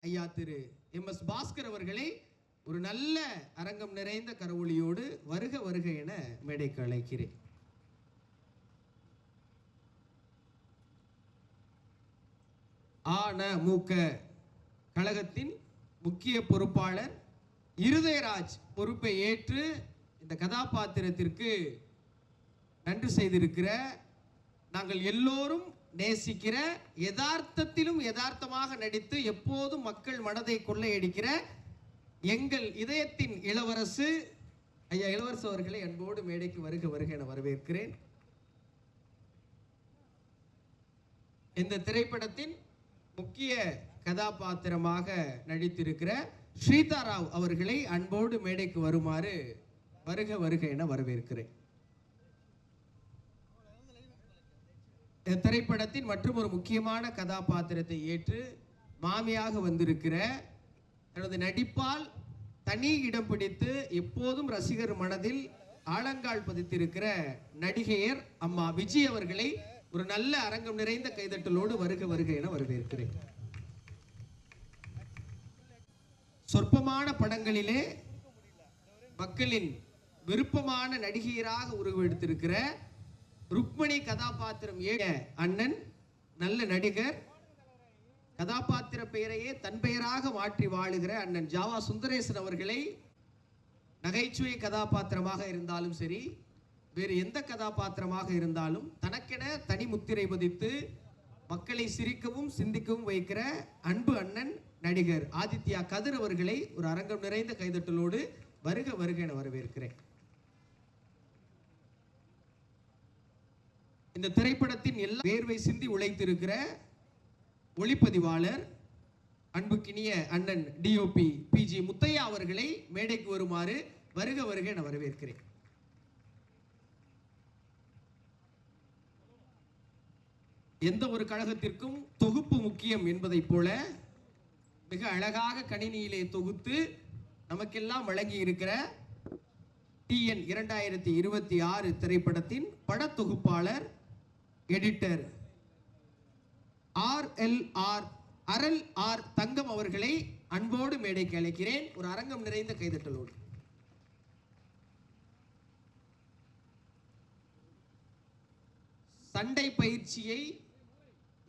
ஐயா திரு எம்.எஸ். பாஸ்கர் அவர்களை ஒரு நல்ல அரங்கம் நிறைந்த கரவொலியோடு வருக வருக என மேடைக்கு அழைக்கிறேன். அ.ந.மு.க கழகத்தின் முக்கிய பொறுப்பாளர் இருதயராஜ் பொறுப்பை ஏற்று இந்த கதாபாத்திரத்திற்கு நன்றி செய்திருக்கிற, நாங்கள் எல்லோரும் நேசிக்கிற, யதார்த்தத்திலும் யதார்த்தமாக நடித்து எப்போதும் மக்கள் மனதை கொள்ளையடிக்கிற எங்கள் இதயத்தின் இளவரசு ஐயா இளவரசு அவர்களை அன்போடு மேடைக்கு வருக வருக என வரவேற்கிறேன். இந்த திரைப்படத்தின் முக்கிய கதாபாத்திரமாக நடித்திருக்கிற ஸ்ரீதாராவ் அவர்களை அன்போடு மேடைக்கு வருமாறு வருக வருக என வரவேற்கிறேன். திரைப்படத்தின் மற்றும் ஒரு முக்கியமான கதாபாத்திரத்தை ஏற்று மாமியாக வந்திருக்கிற, தனது நடிப்பால் தனி இடம் பிடித்து எப்போதும் ரசிகர் மனதில் ஆழங்கால் பதித்திருக்கிற நடிகையர் அம்மா விஜய் அவர்களை ஒரு நல்ல அரங்கம் நிறைந்த கைதட்டலோடு வருக வருக என வரவேற்கிறேன். சொற்பமான படங்களிலே மக்களின் விருப்பமான நடிகையராக உருவெடுத்திருக்கிற ருக்மணி கதாபாத்திரம் அண்ணன், நல்ல நடிகர், கதாபாத்திர பெயரையே தன் பெயராக மாற்றி வாழுகிற அண்ணன் ஜாவா சுந்தரேசன் அவர்களை நகைச்சுவை கதாபாத்திரமாக இருந்தாலும் சரி, வேறு எந்த கதாபாத்திரமாக இருந்தாலும் தனக்கென தனி முத்திரை பதித்து மக்களை சிரிக்கவும் சிந்திக்கவும் வைக்கிற அன்பு அண்ணன் நடிகர் ஆதித்யா கதிர் அவர்களை ஒரு அரங்கம் நிறைந்த கைதட்டலோடு வருக வருக என வரவேற்கிறேன். இந்த திரைப்படத்தின் எல்லா வேர்வை சிந்தி உழைத்திருக்கிற ஒளிப்பதிவாளர் அன்புக்கினிய அண்ணன் டிஓபி பிஜி முத்தையா அவர்களை மேடைக்கு வருமாறு வருக வருக என வரவேற்கிறேன். எந்த ஒரு கழகத்திற்கும் தொகுப்பு முக்கியம் என்பதை போல மிக அழகாக கணினியிலே தொகுத்து நமக்கெல்லாம் வழங்கி இருக்கிற TN 2026 திரைப்படத்தின் படத்தொகுப்பாளர் எடிட்டர் RLR தங்கம் அவர்களை அன்போடு மேடைக்கு அழைக்கிறேன் ஒரு அரங்கம் நிறைந்த கைதட்டலோடு. சண்டை பயிற்சியை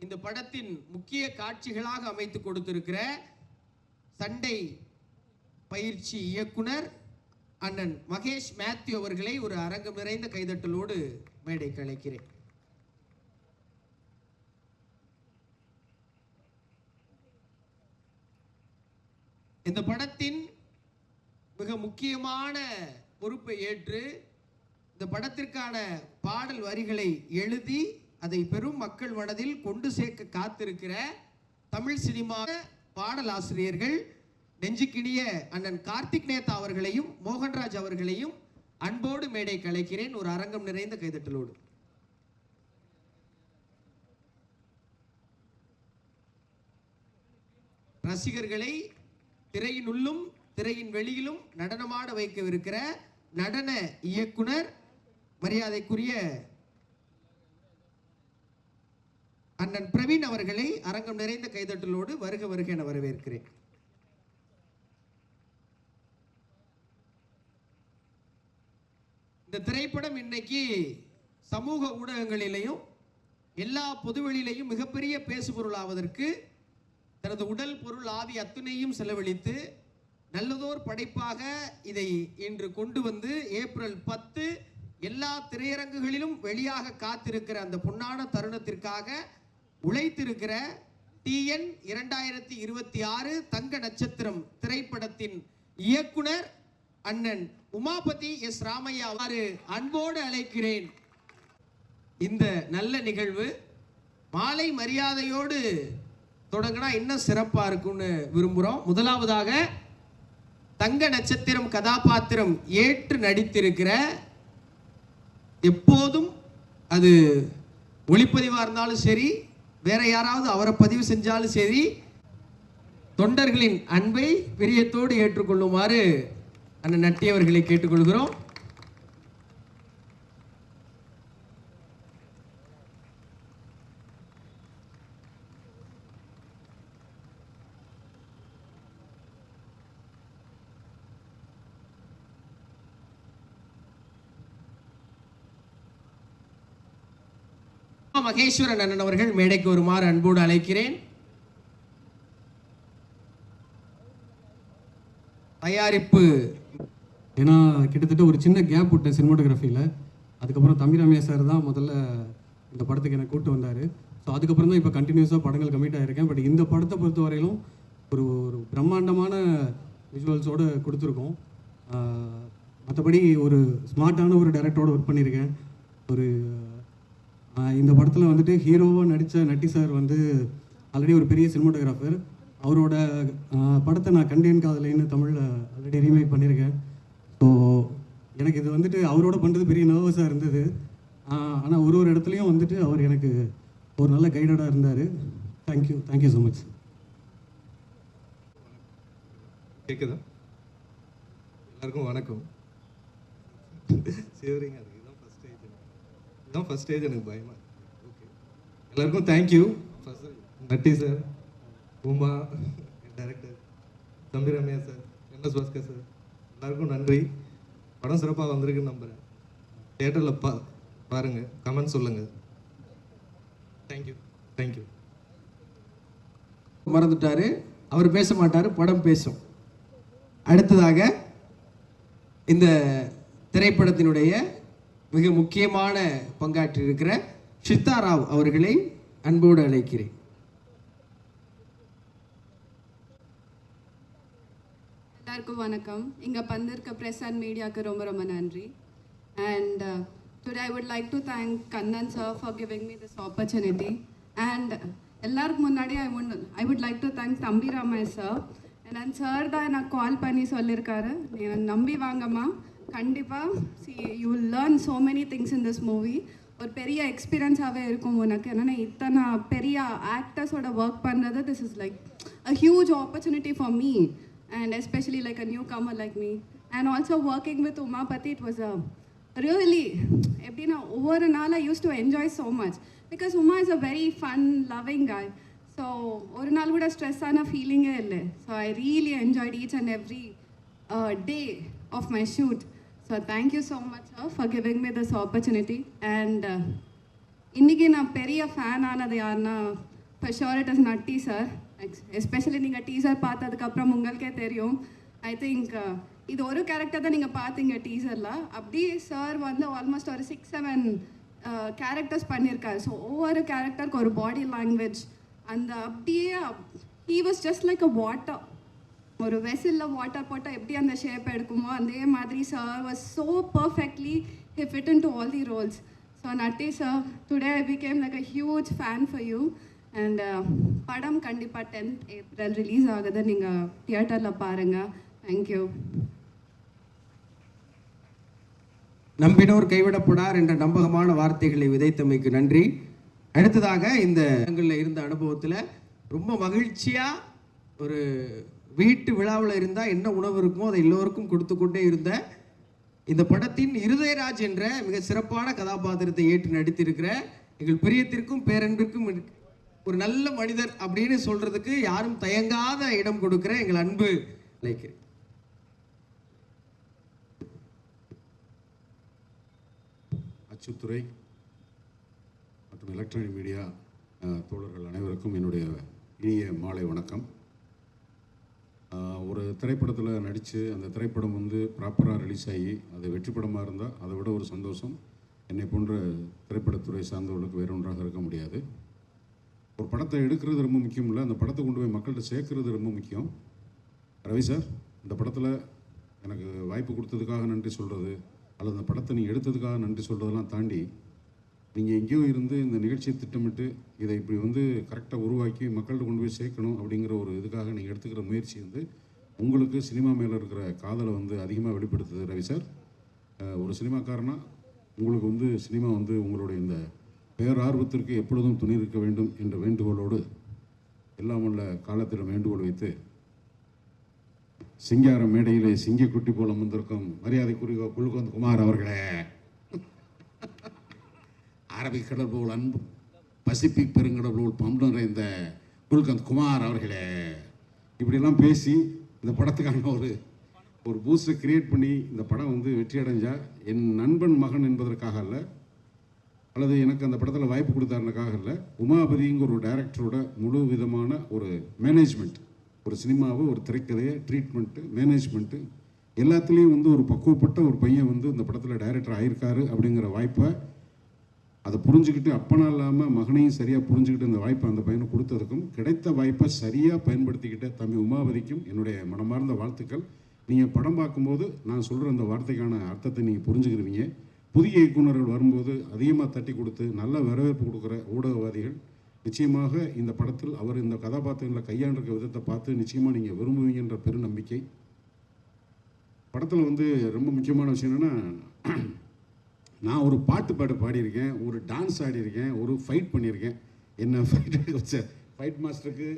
இந்த படத்தின் முக்கிய காட்சிகளாக அமைத்து கொடுத்திருக்கிற சண்டை பயிற்சி இயக்குனர் அண்ணன் மகேஷ் மேத்யூ அவர்களை ஒரு அரங்கம் நிறைந்த கைதட்டலோடு மேடைக்கு அழைக்கிறேன். இந்த படத்தின் மிக முக்கியமான பொறுப்பை ஏற்று இந்த படத்திற்கான பாடல் வரிகளை எழுதி அதை பெரும் மக்கள் மனதில் கொண்டு சேர்க்க காத்திருக்கிற தமிழ் சினிமா பாடல் ஆசிரியர்கள் நெஞ்சுக்கினிய அண்ணன் கார்த்திக் நேதா அவர்களையும் மோகன்ராஜ் அவர்களையும் அன்போடு மேடைக்கு அழைக்கிறேன் ஒரு அரங்கம் நிறைந்த கைதட்டலோடு. ரசிகர்களை திரையினுள்ளும் திரையின் வெளியிலும் நடனமாட வைக்கவிருக்கிற நடன இயக்குனர் மரியாதைக்குரிய அண்ணன் பிரவீன் அவர்களை அரங்கம் நிறைந்த கைதட்டலோடு வருக வருக என வரவேற்கிறேன். இந்த திரைப்படம் இன்னைக்கு சமூக ஊடகங்களிலேயும் எல்லா பொதுவெளியிலையும் மிகப்பெரிய பேசுபொருளாவதற்கு தனது உடல் பொருள் ஆவி அத்துணையும் செலவழித்து நல்லதோர் படைப்பாக இதை இன்று கொண்டு வந்து ஏப்ரல் 10 எல்லா திரையரங்குகளிலும் வெளியாக காத்திருக்கிற அந்த பொன்னான தருணத்திற்காக உழைத்திருக்கிற TN 2026 தங்க நட்சத்திரம் திரைப்படத்தின் இயக்குனர் அண்ணன் உமாபதி எஸ் ராமையா அன்போடு அழைக்கிறேன். இந்த நல்ல நிகழ்வு மாலை மரியாதையோடு தொடங்கினா இன்னும் சிறப்பா இருக்கும்னு விரும்புகிறோம். முதலாவதாக தங்க நட்சத்திரம் கதாபாத்திரம் ஏற்று நடித்திருக்கிற, எப்போதும் அது ஒளிப்பதிவாக இருந்தாலும் சரி, வேற யாராவது அவரை பதிவு செஞ்சாலும் சரி, தொண்டர்களின் அன்பை பிரியத்தோடு ஏற்றுக்கொள்ளுமாறு அண்ணன் நட்டி அவர்களை கேட்டுக்கொள்கிறோம். மகேஸ்வரன் அண்ணன் அவர்கள் மேடைக்கு வருமாறு அன்போடு அழைக்கிறேன். தயாரிப்பு ஏன்னா கிட்டத்தட்ட ஒரு சின்ன கேப் விட்டேன் சினிமாட்டோகிராஃபியில். அதுக்கப்புறம் தம்பிராமையா சார் தான் முதல்ல இந்த படத்துக்கு என்னை கூப்பிட்டு வந்தார். ஸோ அதுக்கப்புறம் தான் இப்போ கண்டினியூஸாக படங்கள் கமிட் ஆகிருக்கேன். பட் இந்த படத்தை பொறுத்த வரையிலும் ஒரு ஒரு பிரம்மாண்டமான விஷுவல்ஸோடு கொடுத்துருக்கோம். மற்றபடி ஒரு ஸ்மார்ட்டான ஒரு டைரக்டரோடு ஒர்க் பண்ணியிருக்கேன். ஒரு இந்த படத்தில் வந்துட்டு ஹீரோவாக நடித்த நட்டி சார் வந்து ஆல்ரெடி ஒரு பெரிய சினிமாட்டோகிராஃபர். அவரோட படத்தை நான் கண்டேன் காதலைன்னு தமிழில் ஆல்ரெடி ரீமேக் பண்ணியிருக்கேன். ஸோ எனக்கு இது வந்துட்டு அவரோட பண்ணுறது பெரிய நர்வஸாக இருந்தது. ஆனால் ஒரு இடத்துலையும் வந்துட்டு அவர் எனக்கு ஒரு நல்ல கைடடாக இருந்தார். Thank you so much. கேட்குதா? எல்லாருக்கும் வணக்கம். சரிங்க, இதுதான் ஃபஸ்ட் ஸ்டேஜ். எனக்கு பயமாக. ஓகே, எல்லாருக்கும் thank you. First Natty sir, Uma director, Thambi Ramaiah sir, N S Bhaskar sir, எல்லாருக்கும் நன்றி. படம் சிறப்பாக வந்திருக்குன்னு நம்புகிறேன். தியேட்டரில் பாருங்கள், கமெண்ட் சொல்லுங்கள். தேங்க்யூ. மறந்துட்டாரு, அவர் பேச மாட்டார், படம் பேசும். அடுத்ததாக இந்த திரைப்படத்தினுடைய மிக முக்கியமான பங்காற்றியிருக்கிற சித்தாராவ் அவர்களை அன்போடு அழைக்கிறேன். எல்லாருக்கும் வணக்கம். இங்கே வந்திருக்க ப்ரெஸ் அண்ட் மீடியாவுக்கு ரொம்ப ரொம்ப நன்றி. And today I would like to thank Kannan sir for giving me this opportunity. And எல்லாருக்கும் முன்னாடி I would like to thank Thambi Ramaiah sir. And sir தான் எனக்கு கால் பண்ணி சொல்லியிருக்காரு, நீ நம்பி வாங்கம்மா, கண்டிப்பாக you will learn so many things in this movie. ஒரு பெரிய எக்ஸ்பீரியன்ஸாகவே இருக்கும் உனக்கு. என்னென்னா இத்தனை பெரிய ஆக்டர்ஸோட ஒர்க் பண்ணுறது, this is like a huge opportunity for me. And especially like a newcomer like me. And also working with Uma Pati, it was really, over and all I used to enjoy so much. Because Uma is a very fun, loving guy. So, over and all would have stress on a feeling. So, I really enjoyed each and every day of my shoot. So, thank you so much, sir, for giving me this opportunity. And இன்னைக்கு நான் பெரிய fan ஆனது யாருன்னா, for sure it is Natti sir. Especially நீங்கள் teaser பார்த்ததுக்கப்புறம் உங்களுக்கே தெரியும். I think இது ஒரு கேரக்டர் தான் நீங்கள் பார்த்தீங்க டீசரில். அப்படியே சார் வந்து ஆல்மோஸ்ட் ஒரு 6-7 கேரக்டர்ஸ் பண்ணியிருக்காரு. ஸோ ஒவ்வொரு கேரக்டருக்கு ஒரு பாடி லாங்குவேஜ், அந்த அப்படியே he was just like a water. ஒரு வெசலில் வாட்டர் போட்டால் எப்படி அந்த ஷேப் எடுக்குமோ அதே மாதிரி sir was so perfectly he fit in to all the roles. So Natty sir, today I became like a huge fan for you. And படம் கண்டிப்பாக 10th April release ஆகுது, நீங்கள் தியேட்டரில் பாருங்கள். தேங்க்யூ. நம்பினோர் கைவிடப்படார் என்ற நம்பகமான வார்த்தைகளை விதைத்தமைக்கு நன்றி. அடுத்ததாக இந்த இடங்களில் இருந்த அனுபவத்தில் ரொம்ப மகிழ்ச்சியாக ஒரு வீட்டு விழாவில் இருந்தால் என்ன உணவு இருக்குமோ அதை எல்லோருக்கும் கொடுத்து கொண்டே இருந்த இந்த படத்தின் இருதயராஜ் என்ற மிக சிறப்பான கதாபாத்திரத்தை ஏற்று நடித்திருக்கிற எங்கள் பிரியத்திற்கும் பேரன்பிற்கும் ஒரு நல்ல மனிதர் அப்படின்னு சொல்றதுக்கு யாரும் தயங்காத இடம் கொடுக்கிற எங்கள் அன்பு அழைக்கிறேன். அச்சுத்துறை மற்றும் எலக்ட்ரானிக் மீடியா தோழர்கள் அனைவருக்கும் என்னுடைய இனிய மாலை வணக்கம். ஒரு திரைப்படத்தில் நடித்து அந்த திரைப்படம் வந்து ப்ராப்பராக ரிலீஸ் ஆகி அது வெற்றி படமாக இருந்தால் அதை விட ஒரு சந்தோஷம் என்னை போன்ற திரைப்படத்துறை சார்ந்தவர்களுக்கு வேறு ஒன்றாக இருக்க முடியாது. ஒரு படத்தை எடுக்கிறது ரொம்ப முக்கியம் இல்லை, அந்த படத்தை கொண்டு போய் மக்கள்கிட்ட சேர்க்கறது ரொம்ப முக்கியம். ரவி சார், இந்த படத்தில் எனக்கு வாய்ப்பு கொடுத்ததுக்காக நன்றி சொல்கிறது அல்லது அந்த படத்தை நீங்கள் எடுத்ததுக்காக நன்றி சொல்கிறதெல்லாம் தாண்டி நீங்கள் எங்கேயோ இருந்து இந்த நிகழ்ச்சியை திட்டமிட்டு இதை இப்படி வந்து கரெக்டாக உருவாக்கி மக்கள்கிட்ட கொண்டு போய் சேர்க்கணும் அப்படிங்கிற ஒரு இதுக்காக நீங்கள் எடுத்துக்கிற முயற்சி வந்து உங்களுக்கு சினிமா மேலே இருக்கிற காதலை வந்து அதிகமாக வெளிப்படுத்துது ரவி சார். ஒரு சினிமாக்காரனா உங்களுக்கு வந்து சினிமா வந்து உங்களுடைய இந்த பேரார்வத்திற்கு எப்பொழுதும் துணை இருக்க வேண்டும் என்ற வேண்டுகோளோடு எல்லாம் உள்ள காலத்திலும் வேண்டுகோள் வைத்து சிங்கார மேடையிலே சிங்கக்குட்டி போல வந்திருக்கும் மரியாதைக்குரிய குல்கந்த் குமார் அவர்களே, அரபிக் கடல் போல் அன்பு பசிபிக் பெருங்கடல் போல் பம்பு நிறைந்த குல்கந்த் குமார் அவர்களே, இப்படிலாம் பேசி இந்த படத்துக்கான ஒரு பூஸ்டை கிரியேட் பண்ணி இந்த படம் வந்து வெற்றி அடைஞ்சால் என் நண்பன் மகன் என்பதற்காக அல்ல, அல்லது எனக்கு அந்த படத்தில் வாய்ப்பு கொடுத்தாருனுக்காக இல்லை, உமாபதிங்கிற ஒரு டைரக்டரோட முழு விதமான ஒரு மேனேஜ்மெண்ட், ஒரு சினிமாவை ஒரு திரைக்கதையை ட்ரீட்மெண்ட்டு மேனேஜ்மெண்ட்டு எல்லாத்துலேயும் வந்து ஒரு பக்குவப்பட்ட ஒரு பையன் வந்து இந்த படத்தில் டைரக்டர் ஆயிருக்காரு அப்படிங்கிற வாய்ப்பை அதை புரிஞ்சுக்கிட்டு, அப்பனா இல்லாமல் மகனையும் சரியாக புரிஞ்சுக்கிட்டு இந்த வாய்ப்பை அந்த பையனை கொடுத்ததுக்கும், கிடைத்த வாய்ப்பை சரியாக பயன்படுத்திக்கிட்ட தம்பி உமாபதிக்கும் என்னுடைய மனமார்ந்த வாழ்த்துக்கள். நீங்கள் படம் பார்க்கும்போது நான் சொல்கிற அந்த வார்த்தைக்கான அர்த்தத்தை நீங்கள் புரிஞ்சுக்கிருவீங்க. புதிய இயக்குநர்கள் வரும்போது அதிகமாக தட்டி கொடுத்து நல்ல வரவேற்பு கொடுக்குற ஊடகவாதிகள் நிச்சயமாக இந்த படத்தில் அவர் இந்த கதாபாத்திரங்களை கையாண்டிருக்க விதத்தை பார்த்து நிச்சயமாக நீங்கள் விரும்புவீங்கன்ற பெருநம்பிக்கை. படத்தில் வந்து ரொம்ப முக்கியமான விஷயம் என்னென்னா, நான் ஒரு பாட்டு பாடியிருக்கேன், ஒரு டான்ஸ் ஆடியிருக்கேன், ஒரு ஃபைட் பண்ணியிருக்கேன். என்ன ஃபைட் வச்ச ஃபைட் மாஸ்டருக்கு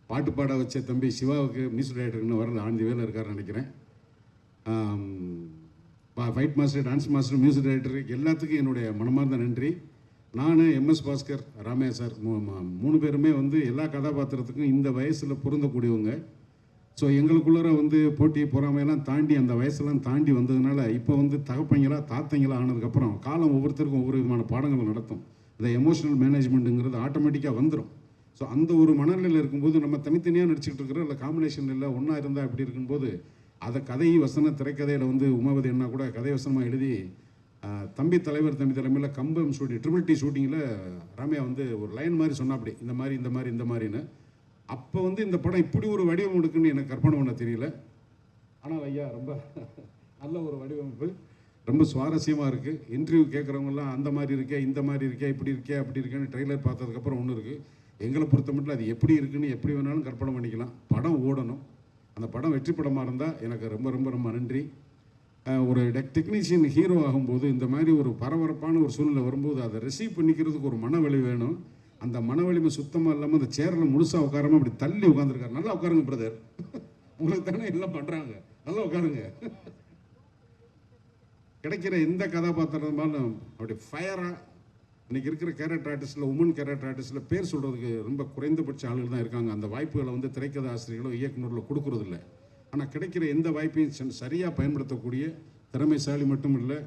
பாட்டு பாட வச்ச தம்பி சிவாவுக்கு மியூசிக் டைரக்டர்னு வரல, ஆண்டி வேலை இருக்காருன்னு நினைக்கிறேன். Fight master, dance master, music director எல்லாத்துக்கும் என்னுடைய மனமார்ந்த நன்றி. நான் எம்எஸ் பாஸ்கர், ராமையா சார் 3 பேருமே வந்து எல்லா கதாபாத்திரத்துக்கும் இந்த வயசில் பொருந்தக்கூடியவங்க. ஸோ எங்களுக்குள்ளார வந்து போட்டி பொறாமையெல்லாம் தாண்டி அந்த வயசெல்லாம் தாண்டி வந்ததுனால இப்போ வந்து தகப்பங்களா தாத்தைங்களா ஆனதுக்கப்புறம் காலம் ஒவ்வொருத்தருக்கும் ஒவ்வொரு விதமான பாடங்கள் நடத்தும். இந்த எமோஷனல் மேனேஜ்மெண்ட்டுங்கிறது ஆட்டோமேட்டிக்காக வந்துடும். ஸோ அந்த ஒரு மனநிலையில் இருக்கும்போது நம்ம தனித்தனியாக நடிச்சுக்கிட்டு இருக்கிறோம், இல்லை காம்பினேஷன் இல்லை ஒன்றா இருந்தால் அப்படி இருக்கும்போது அதை கதை வசன திரைக்கதையில் வந்து உமாபதி என்ன கூட கதை வசனமாக எழுதி தம்பி தலைமையில் கம்பம் ஷூட்டிங் ட்ரிபிள் டி ஷூட்டிங்கில் ராமையா வந்து ஒரு லைன் மாதிரி சொன்னாப்படி, இந்த மாதிரின்னு. அப்போ வந்து இந்த படம் இப்படி ஒரு வடிவம் எடுக்குன்னு எனக்கு கற்பனை பண்ண தெரியல. ஆனால் ஐயா ரொம்ப நல்ல ஒரு வடிவமைப்பு, ரொம்ப சுவாரஸ்யமாக இருக்குது. இன்டர்வியூ கேட்குறவங்கலாம் அந்த மாதிரி இருக்கே, இந்த மாதிரி இருக்கே, இப்படி இருக்கே, அப்படி இருக்கேன்னு ட்ரெய்லர் பார்த்ததுக்கப்புறம் ஒன்று இருக்குது. எங்களை பொறுத்த மட்டும் அது எப்படி இருக்குன்னு எப்படி வேணாலும் கற்பனை பண்ணிக்கலாம். படம் ஓடணும். அந்த படம் வெற்றி படமாக இருந்தால் எனக்கு ரொம்ப ரொம்ப ரொம்ப நன்றி. ஒரு டெக்னீஷியன் ஹீரோ ஆகும்போது இந்த மாதிரி ஒரு பரபரப்பான ஒரு சூழ்நிலை வரும்போது அதை ரிசீவ் பண்ணிக்கிறதுக்கு ஒரு மனவலி வேணும். அந்த மனவலிமை சுத்தமாக இல்லாமல் அந்த சேரில் முழுசாக உட்காராம அப்படி தள்ளி உட்காந்துருக்காரு. நல்லா உட்காருங்க பிரதர், உங்களுக்கு தானே எல்லாம் பண்ணுறாங்க, நல்லா உட்காருங்க. கிடைக்கிற எந்த கதாபாத்திரமாலும் அப்படி ஃபயராக இன்றைக்கி இருக்கிற கேரக்டர் ஆர்டிஸ்டில், உமன் கேரக்டர் ஆர்டிஸ்டில் பேர் சொல்கிறதுக்கு ரொம்ப குறைந்தபட்ச ஆளுகள் தான் இருக்காங்க. அந்த வாய்ப்புகளை வந்து திரைக்கதை ஆசிரியர்களோ இயக்குநர்களோ கொடுக்குறதில்ல. ஆனால் கிடைக்கிற எந்த வாய்ப்பையும் சரியாக பயன்படுத்தக்கூடிய திறமைசாலி மட்டும் இல்லை,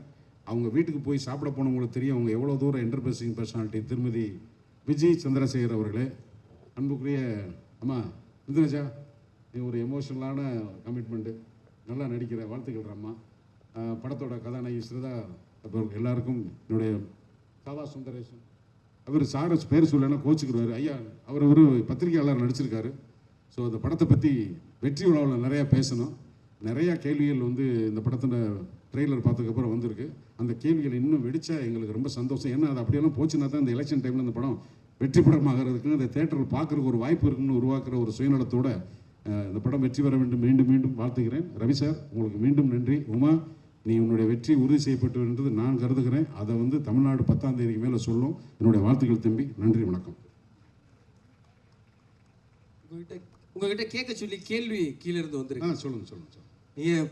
அவங்க வீட்டுக்கு போய் சாப்பிட போனவங்களுக்கு தெரியும் அவங்க எவ்வளோ தூரம் என்டர்பிரைசிங் பர்சனாலிட்டி. திருமதி விஜய் சந்திரசேகர் அவர்களே, அன்புக்குரிய அம்மா இந்திரஜா, நீ ஒரு எமோஷனலான கமிட்மெண்ட்டு, நல்லா நடிக்கிற, வாழ்த்துக்கள் அம்மா. படத்தோட கதாநாயகி ஸ்ரீதா எல்லாருக்கும் என்னுடைய சாவா சுந்தரேசன். அவர் சாரஸ் பேர் சொல்லலைன்னா கோச்சுக்கிறாரு ஐயா, அவர் ஒரு பத்திரிகையாளர் நடிச்சிருக்காரு. ஸோ அந்த படத்தை பற்றி வெற்றி விழாவில் நிறையா பேசணும். நிறையா கேள்விகள் வந்து இந்த படத்தில் ட்ரெய்லர் பார்த்ததுக்கப்புறம் வந்திருக்கு. அந்த கேள்விகள் இன்னும் வெடித்தா எங்களுக்கு ரொம்ப சந்தோஷம். ஏன்னா அது அப்படியெல்லாம் போச்சுன்னா தான் இந்த எலெக்ஷன் டைமில் இந்த படம் வெற்றி படமாகிறதுக்கு, அந்த தேட்டரில் பார்க்குறதுக்கு ஒரு வாய்ப்பு இருக்குன்னு உருவாக்குற ஒரு சுயநலத்தோடு இந்த படம் வெற்றி பெற வேண்டும் மீண்டும் மீண்டும் வாழ்த்துகிறேன். ரவி சார், உங்களுக்கு மீண்டும் நன்றி. உமா, நீ உன்னுடைய வெற்றி உறுதி செய்யப்பட்டு என்றது நான் கருதுகிறேன். அதை வந்து தமிழ்நாடு 10ஆம் தேதிக்கு மேலே சொல்லும். என்னுடைய வாழ்த்துக்கள் தம்பி, நன்றி, வணக்கம். உங்ககிட்ட கேட்க சொல்லி கேள்வி கீழே இருந்து வந்துருக்கு. சொல்லுங்க.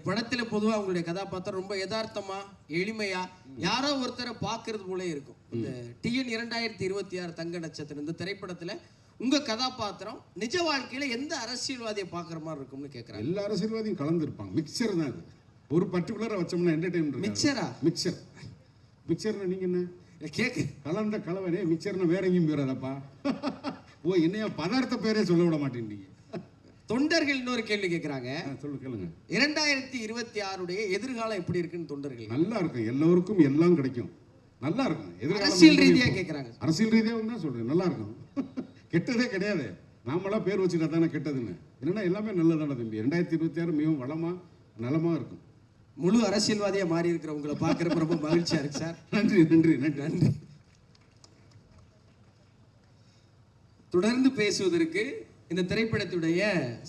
படத்துல பொதுவா உங்களுடைய கதாபாத்திரம் ரொம்ப யதார்த்தமா எளிமையா யாரோ ஒருத்தரை பாக்குறது போல இருக்கும். இந்த TN 2026 தங்க நட்சத்திரம் இந்த திரைப்படத்துல உங்க கதாபாத்திரம் நிஜ வாழ்க்கையில எந்த அரசியல்வாதியை பாக்குற மாதிரி இருக்கும்னு கேட்கறாங்க. எல்லா அரசியல்வாதியும் கலந்துருப்பாங்க. மிக்சர் தான் அது. ஒரு பர்டிகுலரா வச்சோம்னா என்டர்டெயின்மெண்ட். மிக்சர்னா நீங்க என்ன கேக்கு கலந்த கலவனே மிக்சர்னா வேற எங்கேயும் போயிடாதப்பா. ஓ, என்னையா பதார்த்த பேரே சொல்ல விட மாட்டேன். தொண்டர்கள் இன்னொரு கேள்வி கேட்கிறாங்க. கேளுங்க. 2026 எதிர்காலம் எப்படி இருக்குன்னு தொண்டர்கள். நல்லா இருக்கும், எல்லோருக்கும் எல்லாம் கிடைக்கும், நல்லா இருக்கும். அரசியல் ரீதியா கேட்கறாங்க. அரசியல் ரீதியா தான் சொல்றேன், நல்லா இருக்கும். கெட்டதே கிடையாது. நாமளா பேர் வச்சுட்டா தானே கெட்டதுன்னு. என்னன்னா எல்லாமே நல்லதான தம்பி. 2026 மிகவும் வளமா நலமா இருக்கும். முழு அரசியல்வாதியா மாறி இருக்கிறவங்களை பார்க்கறப்ப ரொம்ப மகிழ்ச்சியா இருக்கு சார். நன்றி. தொடர்ந்து பேசுவதற்கு இந்த திரைப்படத்துடைய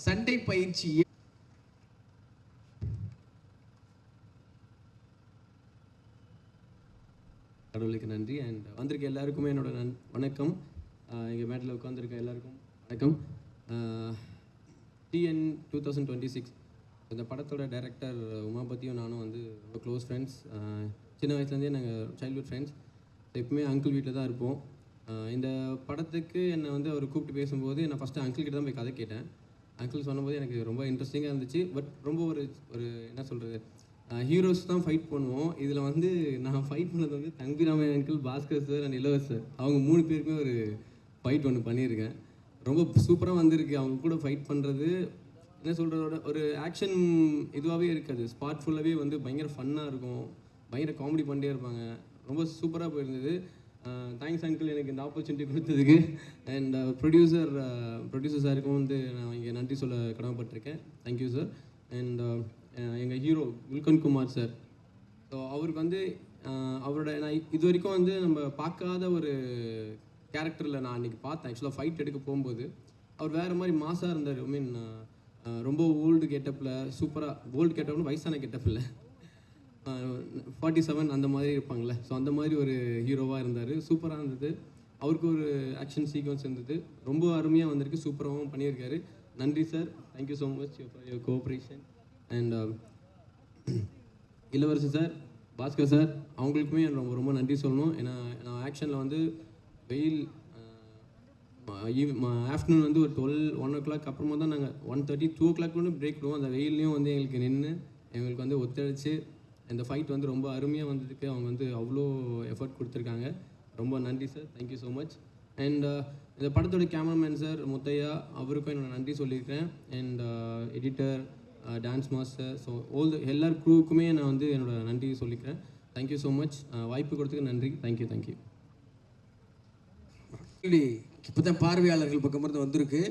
சண்டை பயிற்சி கடவுளுக்கு நன்றி. அண்ட் வந்திருக்க எல்லாருக்குமே என்னோட வணக்கம். எங்கள் மேட்டில் உட்காந்துருக்க எல்லாருக்கும் வணக்கம். TN 2026 இந்த படத்தோட டைரக்டர் உமாபதியும் நானும் வந்து ரொம்ப க்ளோஸ் ஃப்ரெண்ட்ஸ். சின்ன வயசுலேருந்தே நாங்கள் சைல்ட்ஹுட் ஃப்ரெண்ட்ஸ். எப்பவுமே அங்கிள் வீட்டில் தான் இருப்போம். இந்த படத்துக்கு என்னை வந்து அவர் கூப்பிட்டு பேசும்போது நான் ஃபஸ்ட்டு அங்கிள் கிட்ட தான் போய் கதை கேட்டேன். அங்கிள் சொன்னபோது எனக்கு ரொம்ப இன்ட்ரெஸ்டிங்காக இருந்துச்சு. பட் ரொம்ப ஒரு என்ன சொல்கிறது, ஹீரோஸ் தான் ஃபைட் பண்ணுவோம். இதில் வந்து நான் ஃபைட் பண்ணது வந்து Thambi Ramaiah uncle, Bhaskar sir and இளவரசர் சார், அவங்க 3 பேருக்குமே ஒரு ஃபைட் ஒன்று பண்ணியிருக்கேன். ரொம்ப சூப்பராக வந்திருக்கு. அவங்க கூட ஃபைட் பண்ணுறது என்ன சொல்கிறதோட ஒரு ஆக்ஷன் இதுவாகவே இருக்காது. ஸ்பாட் ஃபுல்லாகவே வந்து பயங்கர ஃபன்னாக இருக்கும், பயங்கர காமெடி பண்ணிட்டே இருப்பாங்க. ரொம்ப சூப்பராக போயிருந்தது. தேங்க்ஸ் அங்கிள் எனக்கு இந்த ஆப்பர்ச்சுனிட்டி கொடுத்ததுக்கு. அண்ட் ப்ரொடியூசர் சாருக்கும் வந்து நான் இங்கே நன்றி சொல்ல கடமைப்பட்டிருக்கேன். Thank you sir. அண்ட் எங்கள் ஹீரோ குல்கன் குமார் சார், ஸோ அவருக்கு வந்து அவரோட நான் இது வரைக்கும் வந்து நம்ம பார்க்காத ஒரு கேரக்டரில் நான் அன்றைக்கி பார்த்தேன். ஆக்சுவலாக ஃபைட் எடுக்க போகும்போது அவர் வேறு மாதிரி மாசாக இருந்தார். ஐ மீன் ரொம்ப ஓல்டு கெட்டப்பில், சூப்பராக ஓல்டு கெட்டப்னு வயசான கெட்டப்பில் 47 அந்த மாதிரி இருப்பாங்களே, ஸோ அந்த மாதிரி ஒரு ஹீரோவாக இருந்தார். சூப்பராக இருந்தது. அவருக்கு ஒரு ஆக்ஷன் சீக்வன்ஸ் இருந்தது, ரொம்ப அருமையாக வந்திருக்கு, சூப்பராகவும் பண்ணியிருக்காரு. நன்றி sir, thank you so much for your cooperation. And இளவரசர் சார், பாஸ்கர் சார், அவங்களுக்குமே ரொம்ப ரொம்ப நன்றி சொல்லணும். ஏன்னா நான் ஆக்ஷனில் வந்து வெயில் ஆஃப்டர்நூன் வந்து ஒரு 1 o'clock அப்புறமா தான் நாங்கள் 1:30 2 o'clock பிரேக் விடுவோம். அந்த வெயிலையும் வந்து எங்களுக்கு நின்று எங்களுக்கு வந்து ஒத்துழைச்சி இந்த ஃபைட் வந்து ரொம்ப அருமையாக வந்ததுக்கு அவங்க வந்து அவ்வளோ எஃபர்ட் கொடுத்துருக்காங்க. ரொம்ப நன்றி sir, thank you so much. And இந்த படத்தோட கேமராமேன் சார் முத்தையா, அவருக்கும் என்னோட நன்றி சொல்லியிருக்கேன். And editor, dance master, so எல்லார் க்ரூவுக்குமே நான் வந்து என்னோட நன்றி சொல்லிக்கிறேன். Thank you so much. வாய்ப்பு கொடுத்ததுக்கு நன்றி. தேங்க்யூ. இப்போ தான் பார்வையாளர்கள் பக்கமிருந்து வந்திருக்கு.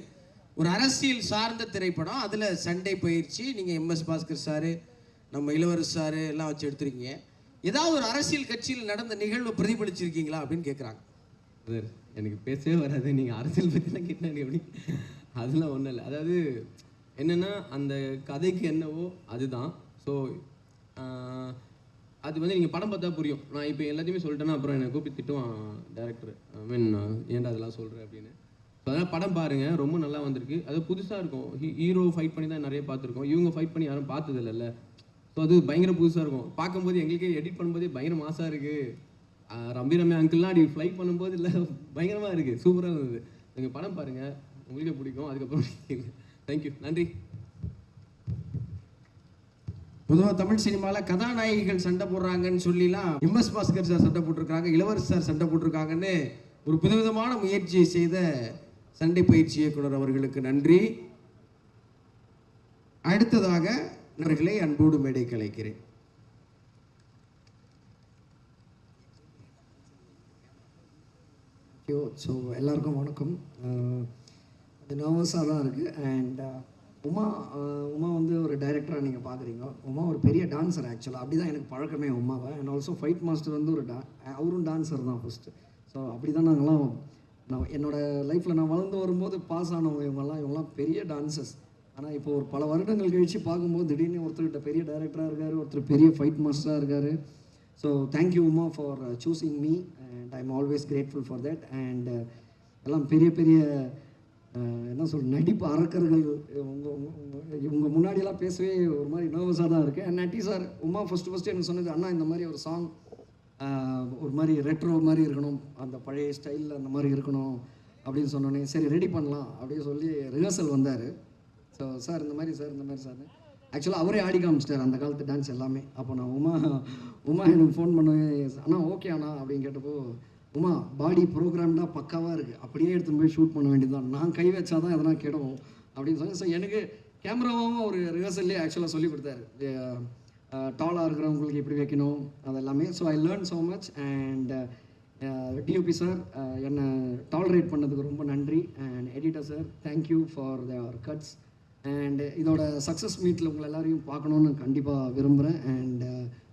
ஒரு அரசியல் சார்ந்த திரைப்படம், அதில் சண்டை பயிற்சி, நீங்கள் MS பாஸ்கர் சார், நம்ம இளவரசர் சார் எல்லாம் வச்சு எடுத்துருக்கீங்க. ஏதாவது ஒரு அரசியல் கட்சியில் நடந்த நிகழ்வு பிரதிபலிச்சிருக்கீங்களா அப்படின்னு கேட்குறாங்க. சார் எனக்கு பேசவே வராது, நீங்கள் அரசியல் பற்றிலாம் கேட்டாங்க எப்படி, அதெல்லாம் ஒன்றும் இல்லை. அதாவது என்னென்னா அந்த கதைக்கு என்னவோ அதுதான். ஸோ அது வந்து நீங்கள் படம் பார்த்தா புரியும். நான் இப்போ எல்லாத்தையுமே சொல்லிட்டேன்னா அப்புறம் என்னை கூப்பிட்டு திட்டுவான் டேரக்டர், ஐ மீன் ஏன்டா அதெல்லாம் சொல்கிறேன் அப்படின்னு. ஸோ அதனால் படம் பாருங்கள், ரொம்ப நல்லா வந்திருக்கு. அது புதுசாக இருக்கும். ஹீரோ ஃபைட் பண்ணி தான் நிறைய பார்த்துருக்கோம், இவங்க ஃபைட் பண்ணி யாரும் பார்த்தது இல்லைல்ல. ஸோ அது பயங்கர புதுசாக இருக்கும். பார்க்கும்போது எங்களுக்கே எடிட் பண்ணும்போதே பயங்கர மாசாக இருக்குது. ரம்பிரமே அங்கிள்லாம் அப்படி ஃப்ளை பண்ணும்போது இல்லை பயங்கரமாக இருக்குது, சூப்பராக இருந்தது. நீங்கள் படம் பாருங்கள், உங்களுக்கே பிடிக்கும். அதுக்கப்புறம் தேங்க்யூ, நன்றி. பொதுவாக தமிழ் சினிமாவில் கதாநாயகிகள் சண்டை போடுறாங்கன்னு சொல்லிலாம் MS பாஸ்கர் சார் சண்டை போட்டிருக்காங்க, இளவரசர் சார் சண்டை போட்டிருக்காங்கன்னு ஒரு புதுவிதமான முயற்சியை செய்த சண்டை பயிற்சி இயக்குனர் அவர்களுக்கு நன்றி. அடுத்ததாக அவர்களை அன்போடு மேடைக்கு அழைக்கிறேன். ஸோ எல்லாருக்கும் வணக்கம். அது நர்வஸாக தான் இருக்குது. அண்ட் உமா வந்து ஒரு டைரக்டராக நீங்கள் பார்க்குறீங்க. உமா ஒரு பெரிய டான்ஸர் ஆக்சுவலாக, அப்படி தான் எனக்கு பழக்கமே உமாவை. அண்ட் ஆல்சோ ஃபைட் மாஸ்டர் வந்து அவரும் டான்ஸர் தான் ஃபஸ்ட்டு. ஸோ அப்படி தான் நான் என்னோடய லைஃப்பில் நான் வளர்ந்து வரும்போது பாஸ் ஆனவங்க இவங்கெல்லாம் பெரிய டான்சர்ஸ். ஆனால் இப்போ ஒரு பல வருடங்கள் கழித்து பார்க்கும்போது திடீர்னு ஒருத்தர்கிட்ட பெரிய டைரக்டராக இருக்கார், ஒருத்தர் பெரிய ஃபைட் மாஸ்டராக இருக்கார். So thank you Uma for choosing me and I am always grateful for that. And எல்லாம் பெரிய பெரிய என்ன சொல் நடிப்பு அரக்கர்கள். உங்கள் முன்னாடியெல்லாம் பேசவே ஒரு மாதிரி நர்வஸாக தான் இருக்குது. And Natty sir, Uma first எனக்கு சொன்னது, அண்ணா இந்த மாதிரி ஒரு சாங் ஒரு மாதிரி ரெட்ரோ மாதிரி இருக்கணும், அந்த பழைய ஸ்டைலில் அந்த மாதிரி இருக்கணும் அப்படின்னு சொன்னோன்னே சரி ரெடி பண்ணலாம் அப்படின்னு சொல்லி ரிஹர்சல் வந்தார். ஸோ சார் இந்த மாதிரி சார் ஆக்சுவலாக அவரே ஆடி காமிச்சிட்டார் அந்த காலத்து டான்ஸ் எல்லாமே. அப்போ நான் உமா எனக்கு ஃபோன் பண்ணுவேன், அண்ணா ஓகே அண்ணா அப்படின்னு கேட்டப்போ, உமா பாடி ப்ரோக்ராம்டாக பக்காவாக இருக்குது, அப்படியே எடுத்துன்னு போய் ஷூட் பண்ண வேண்டியதுதான், நான் கை வச்சா தான் எதனா கெடும் அப்படின்னு சொல்லி. ஸோ எனக்கு கேமராவும் ஒரு ரிஹர்சல்லே ஆக்சுவலாக சொல்லி கொடுத்தாரு, டாலாக இருக்கிறவங்களுக்கு எப்படி வைக்கணும் அதெல்லாமே. So I learn so much. And DOP sir என்னை டாலரேட் பண்ணதுக்கு ரொம்ப நன்றி. And editor sir, thank you for their cuts. And இதோட சக்ஸஸ் மீட்டில் உங்களை எல்லாரையும் பார்க்கணுன்னு கண்டிப்பாக விரும்புகிறேன் அண்ட்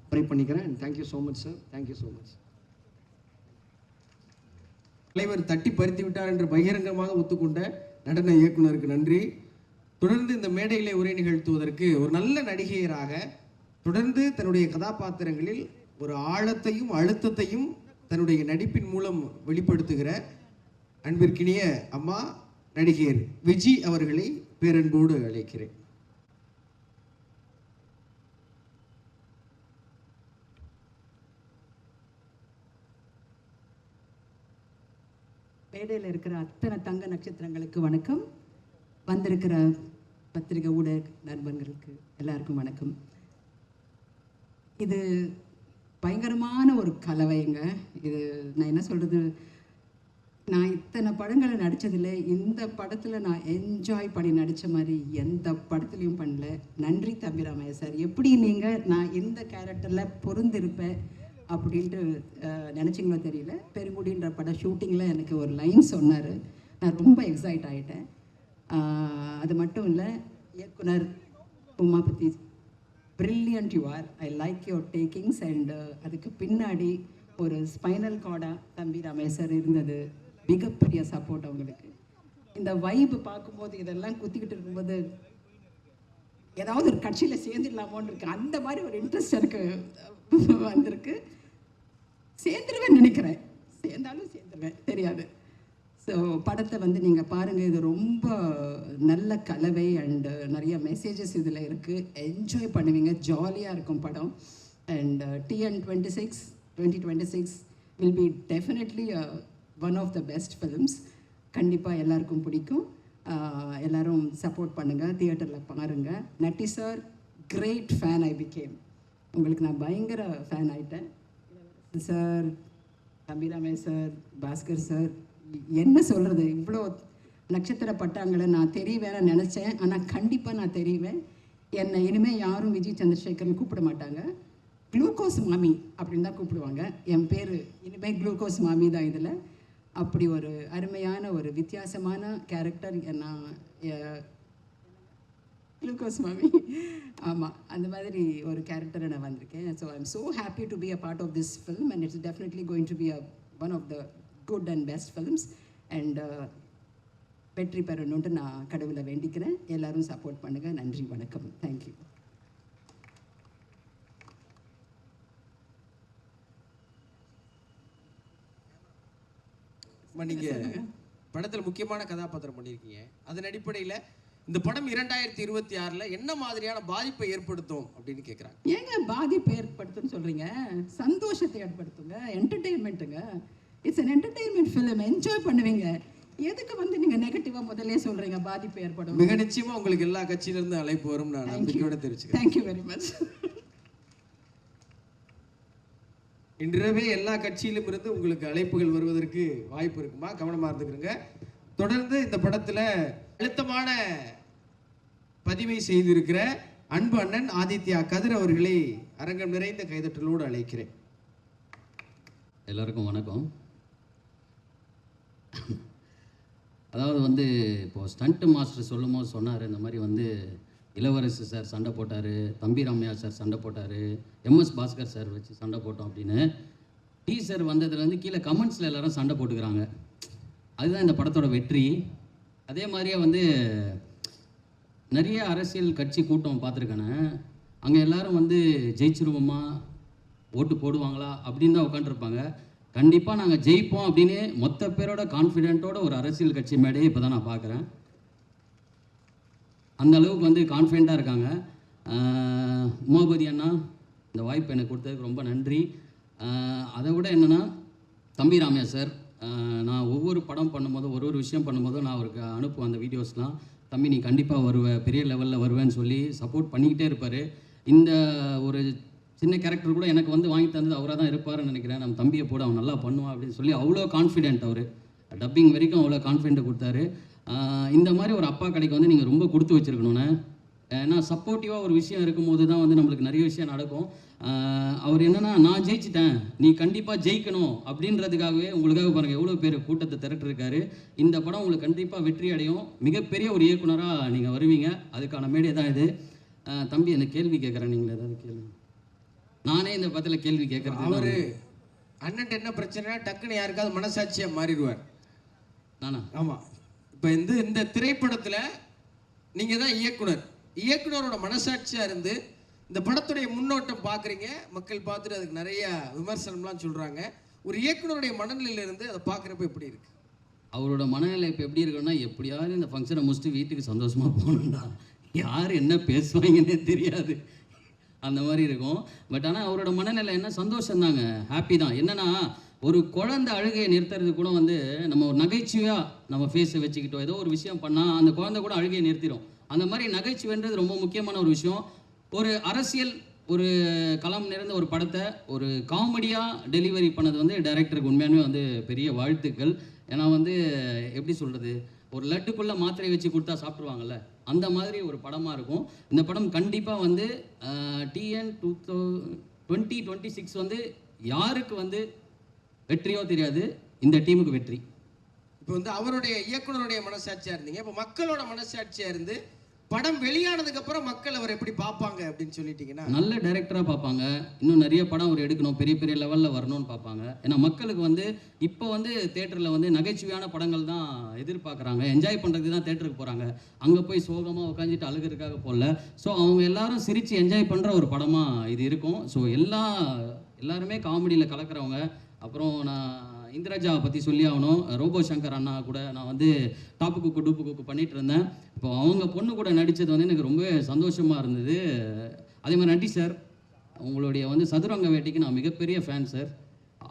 ப்ரே பண்ணிக்கிறேன். And thank you so much sir, thank you so much. தலைவர் தட்டி பறித்து விட்டார் என்று பகிரங்கமாக ஒத்துக்கொண்ட நடன இயக்குனருக்கு நன்றி. தொடர்ந்து இந்த மேடையிலே உரை நிகழ்த்துவதற்கு ஒரு நல்ல நடிகையராக தொடர்ந்து தன்னுடைய கதாபாத்திரங்களில் ஒரு ஆழத்தையும் அழுத்தத்தையும் தன்னுடைய நடிப்பின் மூலம் வெளிப்படுத்துகிற அன்பிற்கினிய அம்மா நடிகையர் விஜி அவர்களை பேரன்போடு அழைக்கிறேன். மேடையில் இருக்கிற அத்தனை தங்க நட்சத்திரங்களுக்கு வணக்கம். வந்திருக்கிற பத்திரிகை ஊடக நண்பர்களுக்கு எல்லாருக்கும் வணக்கம். இது பயங்கரமான ஒரு கலவைங்க. இது நான் என்ன சொல்கிறது, நான் இத்தனை படங்களை நடித்ததில்ல, இந்த படத்தில் நான் என்ஜாய் பண்ணி நடித்த மாதிரி எந்த படத்துலையும் பண்ணல. நன்றி தம்பிராமையா சார். எப்படி நீங்கள் நான் இந்த கேரக்டரில் பொருந்திருப்பேன் அப்படின்ட்டு நினச்சிங்களோ தெரியல. பெருங்குடின்ற படம் ஷூட்டிங்கில் எனக்கு ஒரு லைன் சொன்னார், நான் ரொம்ப எக்ஸைட் ஆகிட்டேன். அது மட்டும் இல்லை, இயக்குனர் Umapathi, brilliant you are, I like your takings. And அதுக்கு பின்னாடி ஒரு ஸ்பைனல் கார்டாக தம்பிராமையா சார் இருந்தது, மிகப்பெரிய சப்போர்ட் அவங்களுக்கு. இந்த வைப்பு பார்க்கும்போது இதெல்லாம் குத்திக்கிட்டு இருக்கும்போது ஏதாவது ஒரு கட்சியில் சேர்ந்துடலாமோன்னு இருக்கு, அந்த மாதிரி ஒரு இன்ட்ரெஸ்ட் எனக்கு வந்திருக்கு. சேர்ந்துருவேன் நினைக்கிறேன், சேர்ந்தாலும் சேர்ந்துருவேன் தெரியாது. ஸோ படத்தை வந்து நீங்கள் பாருங்கள், இது ரொம்ப நல்ல கலவை அண்டு நிறைய மெசேஜஸ் இதில் இருக்குது. என்ஜாய் பண்ணுவீங்க, ஜாலியாக இருக்கும் படம். And TN 2026 will be definitely one of the best films. கண்டிப்பாக எல்லாருக்கும் பிடிக்கும். எல்லோரும் சப்போர்ட் பண்ணுங்கள், தியேட்டரில் பாருங்கள். Natty sir, great fan I became. உங்களுக்கு நான் பயங்கர ஃபேன் ஆகிட்டேன் sir. Thambi Ramaiah sir, Bhaskar sir, என்ன சொல்கிறது, இவ்வளோ நட்சத்திர பட்டாங்களை நான் தெரியவேன்னு நினச்சேன். ஆனால் கண்டிப்பாக நான் தெரிவேன். என்னை இனிமேல் யாரும் விஜய் சந்திரசேகர்னு கூப்பிட மாட்டாங்க, குளுக்கோஸ் மாமி அப்படின்னு தான் கூப்பிடுவாங்க. என் பேர் இனிமேல் குளுக்கோஸ் மாமி தான். இதில் அப்படி ஒரு அருமையான ஒரு வித்தியாசமான கேரக்டர். நான் குளுக்கோஸ் மாமி, ஆமாம், அந்த மாதிரி ஒரு கேரக்டரை நான் வந்திருக்கேன். So I am so happy to be a part of this film and it's definitely going to be one of the good and best films. And வெற்றி பெறணுன்ட்டு நான் கடவுளை வேண்டிக்கிறேன். எல்லோரும் சப்போர்ட் பண்ணுங்கள். நன்றி, வணக்கம், தேங்க்யூ. நீங்கள் படத்தில் முக்கியமான கதாபாத்திரம் பண்ணியிருக்கீங்க. அதன் அடிப்படையில் இந்த படம் 2026 என்ன மாதிரியான பாதிப்பை ஏற்படுத்தும் அப்படின்னு கேட்குறாங்க. ஏங்க பாதிப்பு ஏற்படுத்துன்னு சொல்கிறீங்க? சந்தோஷத்தை ஏற்படுத்துங்க, என்டர்டெயின்மெண்ட்டுங்க. It's an entertainment film, enjoy பண்ணுவீங்க. எதுக்கு வந்து நீங்கள் நெகட்டிவாக முதல்ல சொல்கிறீங்க பாதிப்பு ஏற்படும்? மிக நிச்சயமாக உங்களுக்கு எல்லா கட்சியிலேருந்து அழைப்பு வரும், நான் நம்பிக்கையோட தெரிவிச்சுக்கிறேன். Thank you very much. இன்றிரவே எல்லா கட்சியிலும் இருந்து உங்களுக்கு அழைப்புகள் வருவதற்கு வாய்ப்பு இருக்குமா, கவனமாக இருந்துக்கிறங்க. தொடர்ந்து இந்த படத்தில் அழுத்தமான பதிவை செய்திருக்கிற அன்பு அண்ணன் ஆதித்யா கதிர் அவர்களை அரங்கம் நிறைந்த கைதட்டலோடு அழைக்கிறேன். எல்லாருக்கும் வணக்கம். அதாவது வந்து இப்போது ஸ்டண்ட் மாஸ்டர் சொல்லும் போது சொன்னார், இந்த மாதிரி வந்து இளவரசு சார் சண்டை போட்டார், தம்பிராமையா சார் சண்டை போட்டார், MS பாஸ்கர் சார் வச்சு சண்டை போட்டோம் அப்படின்னு. டீசர் வந்ததுலேருந்து கீழே கமெண்ட்ஸில் எல்லோரும் சண்டை போட்டுக்கிறாங்க. அதுதான் இந்த படத்தோட வெற்றி. அதே மாதிரியே வந்து நிறைய அரசியல் கட்சி கூட்டம் பார்த்துருக்கேனே, அங்கே எல்லோரும் வந்து ஜெயிச்சிருவோமா, ஓட்டு போடுவாங்களா அப்படின்னு தான் உட்காந்துருப்பாங்க. கண்டிப்பாக நாங்கள் ஜெயிப்போம் அப்படின்னு மொத்த பேரோட கான்ஃபிடென்ட்டோட ஒரு அரசியல் கட்சி மேடையை இப்போ தான் நான் பார்க்குறேன். அந்த அளவுக்கு வந்து கான்ஃபிடெண்ட்டாக இருக்காங்க. உமாபதி அண்ணா, இந்த வாய்ப்பு எனக்கு கொடுத்ததுக்கு ரொம்ப நன்றி. அதை விட என்னென்னா, தம்பிராமையா சார், நான் ஒவ்வொரு படம் பண்ணும்போதும் ஒரு விஷயம் பண்ணும்போதும் நான் அவருக்கு அனுப்புவேன் அந்த வீடியோஸ்லாம். தம்பி நீ கண்டிப்பாக வருவேன், பெரிய லெவலில் வருவேன்னு சொல்லி சப்போர்ட் பண்ணிக்கிட்டே இருப்பார். இந்த ஒரு சின்ன கேரக்டர் கூட எனக்கு வந்து வாங்கி தந்தது அவராக தான் இருப்பார்னு நினைக்கிறேன். நம்ம தம்பியை போட அவன் நல்லா பண்ணுவான் அப்படின்னு சொல்லி அவ்வளோ கான்ஃபிடென்ட். அவர் டப்பிங் வரைக்கும் அவ்வளோ கான்ஃபிடென்ட்டை கொடுத்தாரு. இந்த மாதிரி ஒரு அப்பா கடைக்கு வந்து நீங்கள் ரொம்ப கொடுத்து வச்சுருக்கணுண்ணே. ஏன்னா சப்போர்ட்டிவாக ஒரு விஷயம் இருக்கும்போது தான் வந்து நம்மளுக்கு நிறைய விஷயம் நடக்கும். அவர் என்னென்னா, நான் ஜெயிச்சிட்டேன், நீ கண்டிப்பாக ஜெயிக்கணும் அப்படின்றதுக்காகவே உங்களுக்காக பாருங்கள் எவ்வளோ பேர் கூட்டத்தை திரட்டிருக்காரு. இந்த படம் உங்களுக்கு கண்டிப்பாக வெற்றி அடையும், மிகப்பெரிய ஒரு இயக்குனராக நீங்கள் வருவீங்க. அதுக்கான மேடை தான் இது. தம்பி என்ன கேள்வி கேட்குறேன், நீங்கள் ஏதாவது கேள்வி? நானே இந்த படத்தில் கேள்வி கேட்குறேன். அவர் அண்ணன் என்ன பிரச்சனைனா டக்குன்னு யாருக்காவது மனசாட்சியாக மாறிடுவார். நானா? ஆமாம். இப்போ இந்த திரைப்படத்தில் நீங்கள் தான் இயக்குனரோட மனசாட்சியாக இருந்து இந்த படத்துடைய முன்னோட்டம் பார்க்குறீங்க. மக்கள் பார்த்துட்டு அதுக்கு நிறைய விமர்சனம்லாம் சொல்கிறாங்க. ஒரு இயக்குனருடைய மனநிலையிலிருந்து அதை பார்க்குறப்ப எப்படி இருக்குது? அவரோட மனநிலை இப்போ எப்படி இருக்குன்னா, எப்படியாவது இந்த ஃபங்க்ஷனை முடிச்சுட்டு வீட்டுக்கு சந்தோஷமாக போகணுண்டா, யார் என்ன பேசுவாங்கன்னே தெரியாது, அந்த மாதிரி இருக்கும். பட் ஆனால் அவரோட மனநிலை என்ன, சந்தோஷம் தாங்க, ஹாப்பி தான். என்னென்னா, ஒரு குழந்தை அழுகையை நிறுத்துறது கூட வந்து நம்ம ஒரு நகைச்சுவையாக நம்ம ஃபேஸை வச்சுக்கிட்டோம் ஏதோ ஒரு விஷயம் பண்ணால் அந்த குழந்தை கூட அழுகையை நிறுத்திடும். அந்த மாதிரி நகைச்சுவைன்றது ரொம்ப முக்கியமான ஒரு விஷயம். ஒரு அரசியல் ஒரு களம் நிறைந்த ஒரு படத்தை ஒரு காமெடியாக டெலிவரி பண்ணது வந்து டைரக்டருக்கு உண்மையாலுமே வந்து பெரிய வாழ்த்துக்கள். ஏன்னா வந்து எப்படி சொல்கிறது, ஒரு லட்டுக்குள்ளே மாத்திரை வச்சு கொடுத்தா சாப்பிட்ருவாங்கல்ல, அந்த மாதிரி ஒரு படமாக இருக்கும். இந்த படம் கண்டிப்பாக வந்து TN 2026 வந்து யாருக்கு வந்து வெற்றியோ தெரியாது, இந்த டீமுக்கு வெற்றி. இப்போ வந்து அவருடைய இயக்குனருடைய மனசாட்சியா இருந்தீங்க, இப்போ மக்களோட மனசாட்சியா இருந்து படம் வெளியானதுக்கு அப்புறம் மக்கள் அவர் எப்படி பார்ப்பாங்க அப்படின்னு சொல்லிட்டீங்கன்னா, நல்ல டைரக்டராக பார்ப்பாங்க. இன்னும் நிறைய படம் அவர் எடுக்கணும், பெரிய பெரிய லெவலில் வரணும்னு பார்ப்பாங்க. ஏன்னா மக்களுக்கு வந்து இப்போ வந்து தேட்டரில் வந்து நகைச்சுவையான படங்கள் தான் எதிர்பார்க்குறாங்க, என்ஜாய் பண்ணுறதுக்கு தான் தேட்டருக்கு போகிறாங்க. அங்கே போய் சோகமாக உட்காந்துட்டு அழுகிறதுக்காக போகல. ஸோ அவங்க எல்லாரும் சிரித்து என்ஜாய் பண்ணுற ஒரு படமாக இது இருக்கும். ஸோ எல்லாருமே காமெடியில் கலக்கிறவங்க. அப்புறம் நான் இந்திரஜாவை பற்றி சொல்லி ஆகணும். ரோபோ சங்கர் அண்ணா கூட நான் வந்து டாப்பு குக்கு டூப்பு குக்கு பண்ணிகிட்டு இருந்தேன். இப்போ அவங்க பொண்ணு கூட நடித்தது வந்து எனக்கு ரொம்ப சந்தோஷமாக இருந்தது. அதே மாதிரி நன்றி சார், உங்களுடைய வந்து சதுரங்க வேட்டைக்கு நான் மிகப்பெரிய ஃபேன் சார்.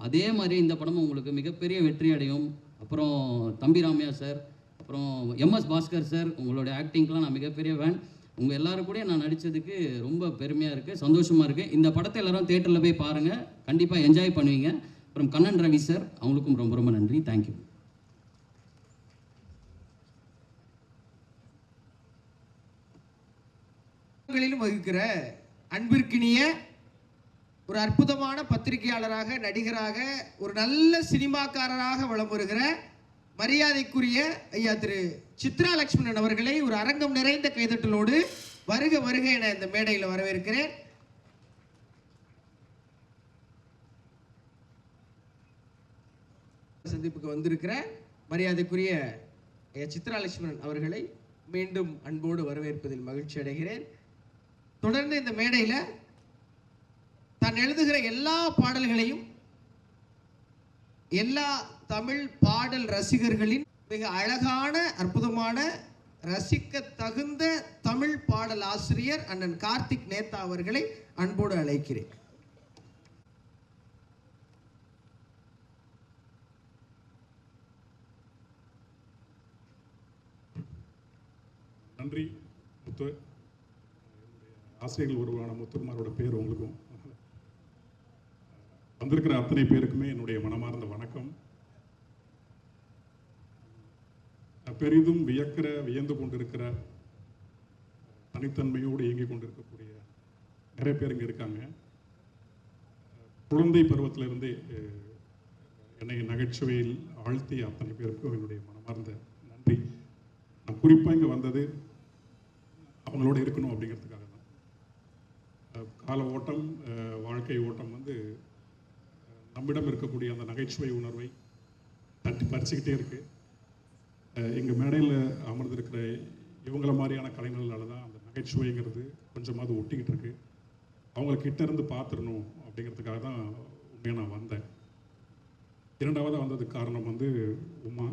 அதே மாதிரி இந்த படமும் உங்களுக்கு மிகப்பெரிய வெற்றி அடையும். அப்புறம் தம்பி ராமையா சார், அப்புறம் MS பாஸ்கர் சார், உங்களுடைய ஆக்டிங்க்கெலாம் நான் மிகப்பெரிய ஃபேன். உங்கள் எல்லோரும் கூட நான் நடித்ததுக்கு ரொம்ப பெருமையாக இருக்குது, சந்தோஷமாக இருக்குது. இந்த படத்தை எல்லோரும் தேட்டரில் போய் பாருங்கள், கண்டிப்பாக என்ஜாய் பண்ணுவீங்க. அப்புறம் கண்ணன் ரவி சார், அவங்களுக்கும் ரொம்ப ரொம்ப நன்றி. தேங்க்யூ. வகிக்கிற அன்பிற்கினிய ஒரு அற்புதமான பத்திரிகையாளராக, நடிகராக, ஒரு நல்ல சினிமாக்காரராக வலம் வருகிற மரியாதைக்குரிய ஐயா திரு சித்ரா லட்சுமணன் அவர்களை ஒரு அரங்கம் நிறைந்த கைதட்டலோடு வருக வருக என இந்த மேடையில் வரவேற்கிறேன். சந்திப்புக்கு வந்திருக்கிற மரியாதைக்குரிய சித்ரா லட்சுமணன் அவர்களை மீண்டும் அன்போடு வரவேற்பதில் மகிழ்ச்சி அடைகிறேன். தொடர்ந்து இந்த மேடையில் தான் எழுதுகிற எல்லா பாடல்களையும் எல்லா தமிழ் பாடல் ரசிகர்களின் மிக அழகான, அற்புதமான, ரசிக்க தகுந்த தமிழ் பாடல் ஆசிரியர் அண்ணன் கார்த்திக் நேதா அவர்களை அன்போடு அழைக்கிறேன். நன்றி முத்து. ஆசிரியர்கள் ஒருவரான முத்துக்குமாரோட பேர் உங்களுக்கும், வந்திருக்கிற அத்தனை பேருக்குமே என்னுடைய மனமார்ந்த வணக்கம். பெரிதும் வியந்து கொண்டிருக்கிற, தனித்தன்மையோடு இயங்கிக் கொண்டிருக்கக்கூடிய நிறைய பேர் இங்கே இருக்காங்க. குழந்தை பருவத்திலிருந்தே என்னை நகைச்சுவையில் ஆழ்த்திய அத்தனை பேருக்கும் என்னுடைய மனமார்ந்த நன்றி. நான் குறிப்பாக இங்கே வந்தது அவங்களோட இருக்கணும் அப்படிங்கிறதுக்காக தான். கால ஓட்டம், வாழ்க்கை ஓட்டம் வந்து நம்மிடம் இருக்கக்கூடிய அந்த நகைச்சுவை உணர்வை தட்டி பறிச்சுக்கிட்டே இருக்கு. எங்கள் மேடையில் அமர்ந்திருக்கிற இவங்கள மாதிரியான கலைஞர்களால் தான் அந்த நகைச்சுவைங்கிறது கொஞ்சமாவது ஒட்டிக்கிட்டு இருக்கு. அவங்கக்கிட்ட இருந்து பார்த்துடணும் அப்படிங்கிறதுக்காக தான் உண்மையாக நான் வந்தேன். இரண்டாவதாக வந்ததுக்கு காரணம் வந்து உமாவோட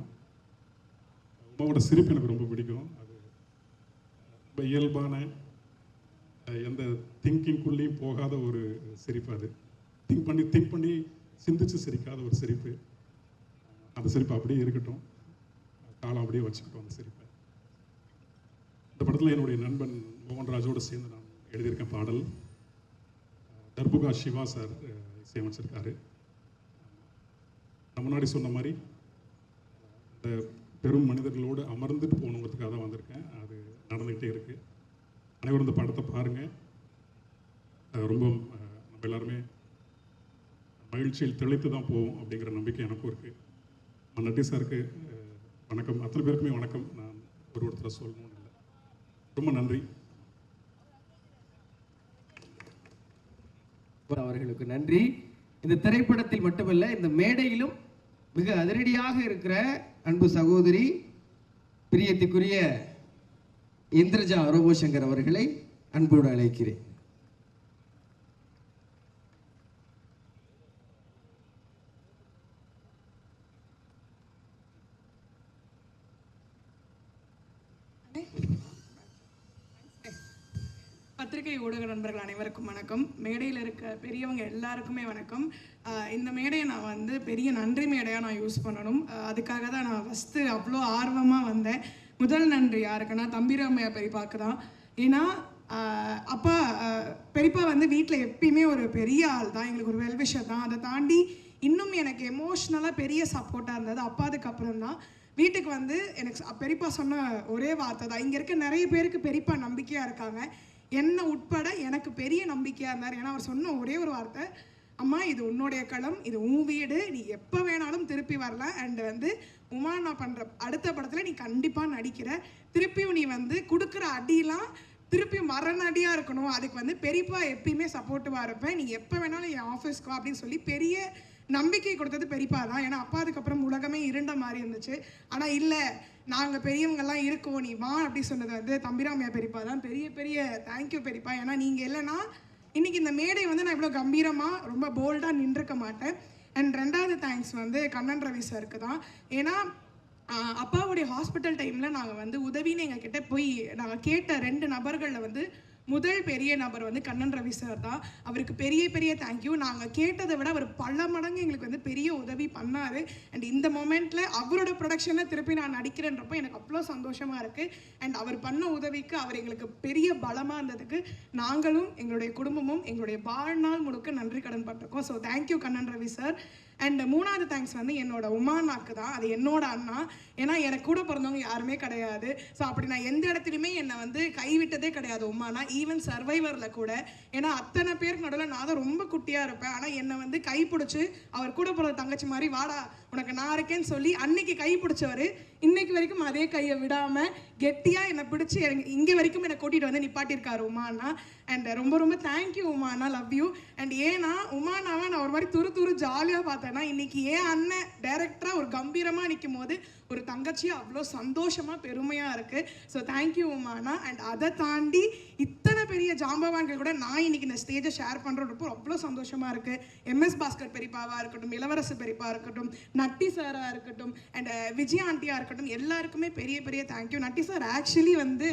சிரிப்பு எனக்கு ரொம்ப பிடிக்கும். அது ரொம்ப இயல்பான, எந்த திங்கிங்குள்ளேயும் போகாத ஒரு சிரிப்பு. அது திங்க் பண்ணி சிந்திச்சு சிரிக்காத ஒரு சிரிப்பு. அந்த சிரிப்பு அப்படியே இருக்கட்டும், காலம் அப்படியே வச்சுக்கிட்டோம் அந்த சிரிப்பை. இந்த படத்தில் என்னுடைய நண்பன் மோகன்ராஜோடு சேர்ந்து நான் எழுதியிருக்கேன் பாடல். தர்புகா சிவா சார் இசையமைச்சிருக்காரு. நான் முன்னாடி சொன்ன மாதிரி இந்த பெரும் மனிதர்களோடு அமர்ந்துட்டு போகணுங்கிறதுக்காக தான் வந்திருக்கேன். அது நடந்துக்கிட்டே இருக்குது. அனைவரும் இந்த படத்தை பாருங்கள். ரொம்ப நம்ம எல்லாருமே மகிழ்ச்சியில் தெளித்து தான் போவோம் அப்படிங்கிற நம்பிக்கை எனக்கும் இருக்குது. நட்டி சாருக்கு வணக்கம், அத்தனை பேருக்குமே வணக்கம். நான் ஒருத்தரை சொல்லணும்னு இல்லை. ரொம்ப நன்றி. அவர்களுக்கு நன்றி. இந்த திரைப்படத்தில் மட்டுமல்ல, இந்த மேடையிலும் மிக அதிரடியாக இருக்கிற அன்பு சகோதரி பிரியத்துக்குரிய இந்திரஜா ரோபோ சங்கர் அவர்களை அன்போடு அழைக்கிறேன். பத்திரிகை ஊடக நண்பர்கள் அனைவருக்கும் வணக்கம். மேடையில் இருக்க பெரியவங்க எல்லாருக்குமே வணக்கம். இந்த மேடையை நான் வந்து பெரிய நன்றி மேடையாக நான் யூஸ் பண்ணணும். அதுக்காக தான் நான் ஃபஸ்ட்டு அவ்வளோ ஆர்வமாக வந்தேன். முதல் நன்றி யாருக்குன்னா தம்பிராமையா பெரியப்பாக்கு தான். ஏன்னா அப்பா பெரியப்பா வந்து வீட்டில் எப்பயுமே ஒரு பெரிய ஆள் தான், எங்களுக்கு ஒரு வெல்விஷர் தான். அதை தாண்டி இன்னும் எனக்கு எமோஷ்னலாக பெரிய சப்போர்ட்டாக இருந்தது அப்பாதுக்கு அப்புறம் தான். வீட்டுக்கு வந்து எனக்கு பெரியப்பா சொன்ன ஒரே வார்த்தை தான். இங்கே இருக்க நிறைய பேருக்கு பெரியப்பா நம்பிக்கையாக இருக்காங்க, என்ன உட்பட எனக்கு பெரிய நம்பிக்கையாக இருந்தார். ஏன்னா அவர் சொன்ன ஒரே ஒரு வார்த்தை, அம்மா இது உன்னுடைய களம், இது உன் வீடு, நீ எப்போ வேணாலும் திருப்பி வரலாம். அண்ட் வந்து உமா நான் பண்ணுற அடுத்த படத்தில் நீ கண்டிப்பாக நடிக்கிற, திருப்பியும் நீ வந்து கொடுக்குற அடியெலாம் திருப்பியும் மரணடியாக இருக்கணும், அதுக்கு வந்து பெரியப்பா எப்பயுமே சப்போர்ட்டிவாக இருப்பேன், நீ எப்போ வேணாலும் என் ஆஃபீஸ்க்கோ அப்படின்னு சொல்லி பெரிய நம்பிக்கை கொடுத்தது பெரியப்பா தான். ஏன்னா அப்பா அதுக்கப்புறம் உலகமே இருண்ட மாதிரி இருந்துச்சு. ஆனால் இல்லை, நாங்கள் பெரியவங்கெல்லாம் இருக்கோம், நீ வா அப்படி சொன்னது வந்து தம்பிராமையா பெரியப்பா தான். பெரிய பெரிய தேங்க்யூ பெரியப்பா. ஏன்னா நீங்கள் இல்லைன்னா இன்றைக்கி இந்த மேடை வந்து நான் இவ்வளோ கம்பீரமாக ரொம்ப போல்டாக நின்றுக்க மாட்டேன். அண்ட் ரெண்டாவது தேங்க்ஸ் வந்து கண்ணன் ரவி சாருக்கு தான். ஏன்னா அப்பாவுடைய ஹாஸ்பிட்டல் டைமில் நாங்கள் வந்து உதவின்னு எங்கள் கிட்டே போய் நாங்கள் கேட்ட 2 நபர்களில் வந்து முதல் பெரிய நபர் வந்து கண்ணன் ரவி சார் தான். அவருக்கு பெரிய பெரிய தேங்க்யூ. நாங்கள் கேட்டதை விட அவர் பல மடங்கு எங்களுக்கு வந்து பெரிய உதவி பண்ணார். அண்ட் இந்த மொமெண்ட்டில் அவரோட ப்ரொடக்ஷனில் திருப்பி நான் நடிக்கிறேன்றப்போ எனக்கு அவ்வளோ சந்தோஷமாக இருக்குது. அண்ட் அவர் பண்ண உதவிக்கு அவர் எங்களுக்கு பெரிய பலமாக இருந்ததுக்கு நாங்களும் எங்களுடைய குடும்பமும் எங்களுடைய வாழ்நாள் முழுக்க நன்றி கடன் பட்டிருக்கோம். So thank you Kannan Ravi sir. And 3வது தேங்க்ஸ் வந்து என்னோட உமானாக்கு தான். அது என்னோட அண்ணா. ஏன்னா எனக்கு கூட பிறந்தவங்க யாருமே கிடையாது. ஸோ அப்படி நான் எந்த இடத்துலையுமே என்னை வந்து கைவிட்டதே கிடையாது உமானா, ஈவன் சர்வைவரில் கூட. ஏன்னா அத்தனை பேருக்கு நடுவில் நான் தான் ரொம்ப குட்டியாக இருப்பேன். ஆனால் என்னை வந்து கைப்பிடிச்சி அவர் கூட பிறந்த தங்கச்சி மாதிரி வாடா உனக்கு நான் இருக்கேன்னு சொல்லி அன்னைக்கு கை பிடிச்சவர் இன்னைக்கு வரைக்கும் அதே கையை விடாமல் கெட்டியாக என்னை பிடிச்சி இங்கே வரைக்கும் என்னை கூட்டிகிட்டு வந்து நிப்பாட்டியிருக்காரு உமானா. அண்ட் ரொம்ப ரொம்ப தேங்க்யூ உமானா, லவ் யூ. அண்ட் ஏன்னா உமானாவை நான் ஒரு மாதிரி துரு ஜாலியாக பார்த்தேன்னா இன்னைக்கு ஏன் அண்ணன் டைரக்டராக ஒரு கம்பீரமாக நிற்கும் போது ஒரு தங்கச்சியாக அவ்வளோ சந்தோஷமாக பெருமையாக இருக்குது. So thank you உமானா. அண்ட் அதை தாண்டி இத்தனை பெரிய ஜாம்பவான்கள் கூட நான் இன்னைக்கு இந்த ஸ்டேஜை ஷேர் பண்ணுறப்போ அவ்வளோ சந்தோஷமாக இருக்குது. எம்எஸ் பாஸ்கர் பெரியப்பாவாக இருக்கட்டும், இளவரசு பெரியப்பா இருக்கட்டும், நட்டி சாராக இருக்கட்டும், அண்ட் விஜயா ஆண்டியாக இருக்கட்டும், எல்லாருக்குமே பெரிய பெரிய தேங்க்யூ. நட்டி சார் ஆக்சுவலி வந்து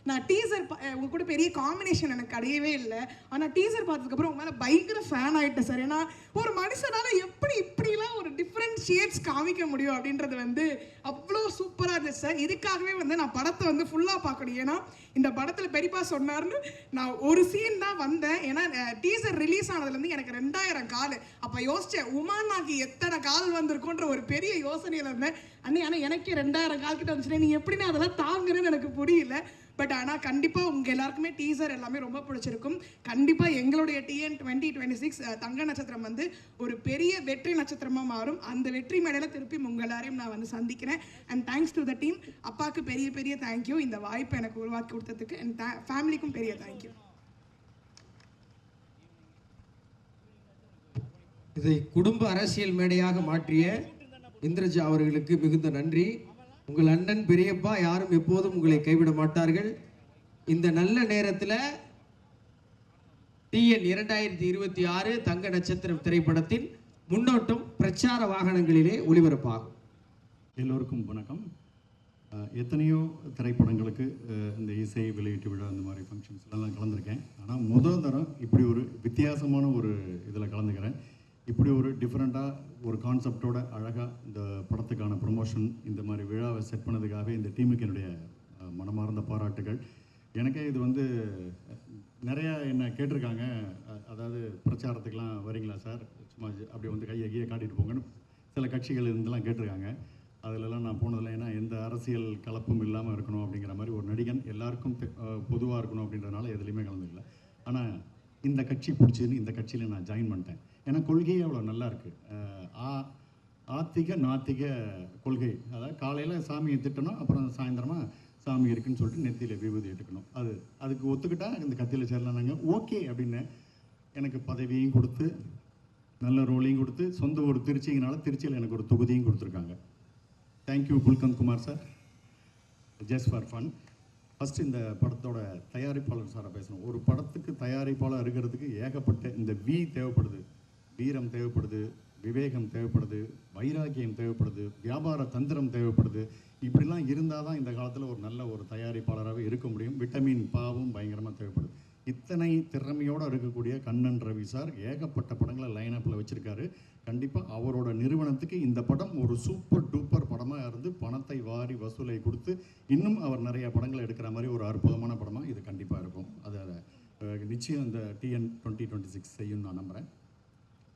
நான் டீசர் உங்க கூட பெரிய காம்பினேஷன் எனக்கு கிடையவே இல்லை. ஆனால் டீசர் பார்த்ததுக்கப்புறம் உங்க மேலே பயங்கர ஃபேன் ஆகிட்டேன் சார். ஏன்னா ஒரு மனுஷனால எப்படி இப்படிலாம் ஒரு டிஃப்ரெண்ட் ஷேட்ஸ் காமிக்க முடியும் அப்படின்றது வந்து அவ்வளோ சூப்பராக இருந்துச்சு சார். இதுக்காகவே வந்து நான் படத்தை வந்து ஃபுல்லாக பார்க்கணும். ஏன்னா இந்த படத்தில் பெரியப்பா சொன்னார்னு நான் ஒரு சீன் தான் வந்தேன். ஏன்னா டீசர் ரிலீஸ் ஆனதுலேருந்து எனக்கு 2000 கால். அப்போ யோசித்தேன் உமானாக்கு எத்தனை கால் வந்திருக்குன்ற ஒரு பெரிய யோசனையில் இருந்தேன். ஆனால் எனக்கே 2000 கால் கிட்ட வந்துச்சுன்னா நீ எப்படின்னா அதெல்லாம் தாங்குறேன்னு எனக்கு புரியல. பட் ஆனால் கண்டிப்பாக உங்கள் எல்லாருக்குமே டீசர் எல்லாமே ரொம்ப பிடிச்சிருக்கும். கண்டிப்பாக எங்களுடைய TN 2026 தங்க நட்சத்திரம் வந்து ஒரு பெரிய வெற்றி நட்சத்திரமாக மாறும். அந்த வெற்றி மேடையில் திருப்பி உங்கள் எல்லாரையும் நான் வந்து சந்திக்கிறேன். And thanks to the team. அப்பாவுக்கு பெரிய பெரிய தேங்க்யூ இந்த வாய்ப்பை எனக்கு உருவாக்கி கொடுத்ததுக்கு. அண்ட் ஃபேமிலிக்கும் பெரிய தேங்க்யூ. இதை குடும்ப அரசியல் மேடையாக மாற்றிய இந்திரஜா அவர்களுக்கு மிகுந்த நன்றி. உங்கள் அண்ணன் பெரியப்பா யாரும் எப்போதும் உங்களை கைவிட மாட்டார்கள். இந்த நல்ல நேரத்தில் TN 2026 தங்க நட்சத்திரம் திரைப்படத்தின் முன்னோட்டம் பிரச்சார வாகனங்களிலே ஒளிபரப்பாகும். எல்லோருக்கும் வணக்கம். எத்தனையோ திரைப்படங்களுக்கு இந்த இசை வெளியீட்டு விழா இந்த மாதிரி ஃபங்க்ஷன்ஸ்லாம் கலந்துருக்கேன். ஆனால் முதல் தரம் இப்படி ஒரு வித்தியாசமான ஒரு இதில் கலந்துக்கிறேன். இப்படி ஒரு டிஃப்ரெண்ட்டாக ஒரு கான்செப்டோட அழகாக இந்த படத்துக்கான ப்ரொமோஷன் இந்த மாதிரி விழாவை செட் பண்ணதுக்காகவே இந்த டீமுக்கு என்னுடைய மனமார்ந்த பாராட்டுகள். எனக்கே இது வந்து நிறையா என்ன கேட்டிருக்காங்க, அதாவது பிரச்சாரத்துக்கெலாம் வரீங்களா சார், சும்மா அப்படி வந்து கையை காட்டிட்டு போங்கன்னு சில கட்சிகள் இருந்தெல்லாம் கேட்டிருக்காங்க. அதிலெல்லாம் நான் போனதில்லை. ஏன்னா எந்த அரசியல் கலப்பும் இல்லாமல் இருக்கணும் அப்படிங்கிற மாதிரி ஒரு நடிகன் எல்லாருக்கும் பொதுவாக இருக்கணும் அப்படின்றதுனால எதுலேயுமே கலந்துக்கல. ஆனால் இந்த கட்சி பிடிச்சின்னு இந்த கட்சியில் நான் ஜாயின் பண்ணிட்டேன். ஏன்னா கொள்கையே அவ்வளோ நல்லா இருக்குது. ஆத்திக நாத்திக கொள்கை. அதாவது காலையில் சாமியை திட்டணும், அப்புறம் சாயந்தரமாக சாமி இருக்குன்னு சொல்லிட்டு நெத்தியில் விபூதி எடுக்கணும். அதுக்கு ஒத்துக்கிட்டா இந்த கத்தியில் சேரலானாங்க. ஓகே அப்படின்னு எனக்கு பதவியும் கொடுத்து நல்ல ரோலையும் கொடுத்து சொந்த ஒரு திருச்சிங்கனால திருச்சியில் எனக்கு ஒரு தொகுதியும் கொடுத்துருக்காங்க. Thank you gulkand Kumar sir. Just for fun. First இந்த படத்தோட தயாரிப்பாளர் சாரை பேசணும். ஒரு படத்துக்கு தயாரிப்பாளர் இருக்கிறதுக்கு ஏகப்பட்ட இந்த தேவைப்படுது, வீரம் தேவைப்படுது, விவேகம் தேவைப்படுது, வைராக்கியம் தேவைப்படுது, வியாபார தந்திரம் தேவைப்படுது. இப்படிலாம் இருந்தால் தான் இந்த காலத்தில் ஒரு நல்ல ஒரு தயாரிப்பாளராகவே இருக்க முடியும். விட்டமின் பாவும் பயங்கரமாக தேவைப்படுது. அத்தனை திறமையோடு இருக்கக்கூடிய கண்ணன் ரவி சார் ஏகப்பட்ட படங்களை லைனப்பில் வச்சுருக்காரு. கண்டிப்பாக அவரோட நிறுவனத்துக்கு இந்த படம் ஒரு சூப்பர் டூப்பர் படமாக இருந்து பணத்தை வாரி வசூலை கொடுத்து இன்னும் அவர் நிறைய படங்களை எடுக்கிற மாதிரி ஒரு அற்புதமான படமாக இது கண்டிப்பாக இருக்கும். அதை நிச்சயம் இந்த TN 2026 செய்யும் நான் நம்புகிறேன்.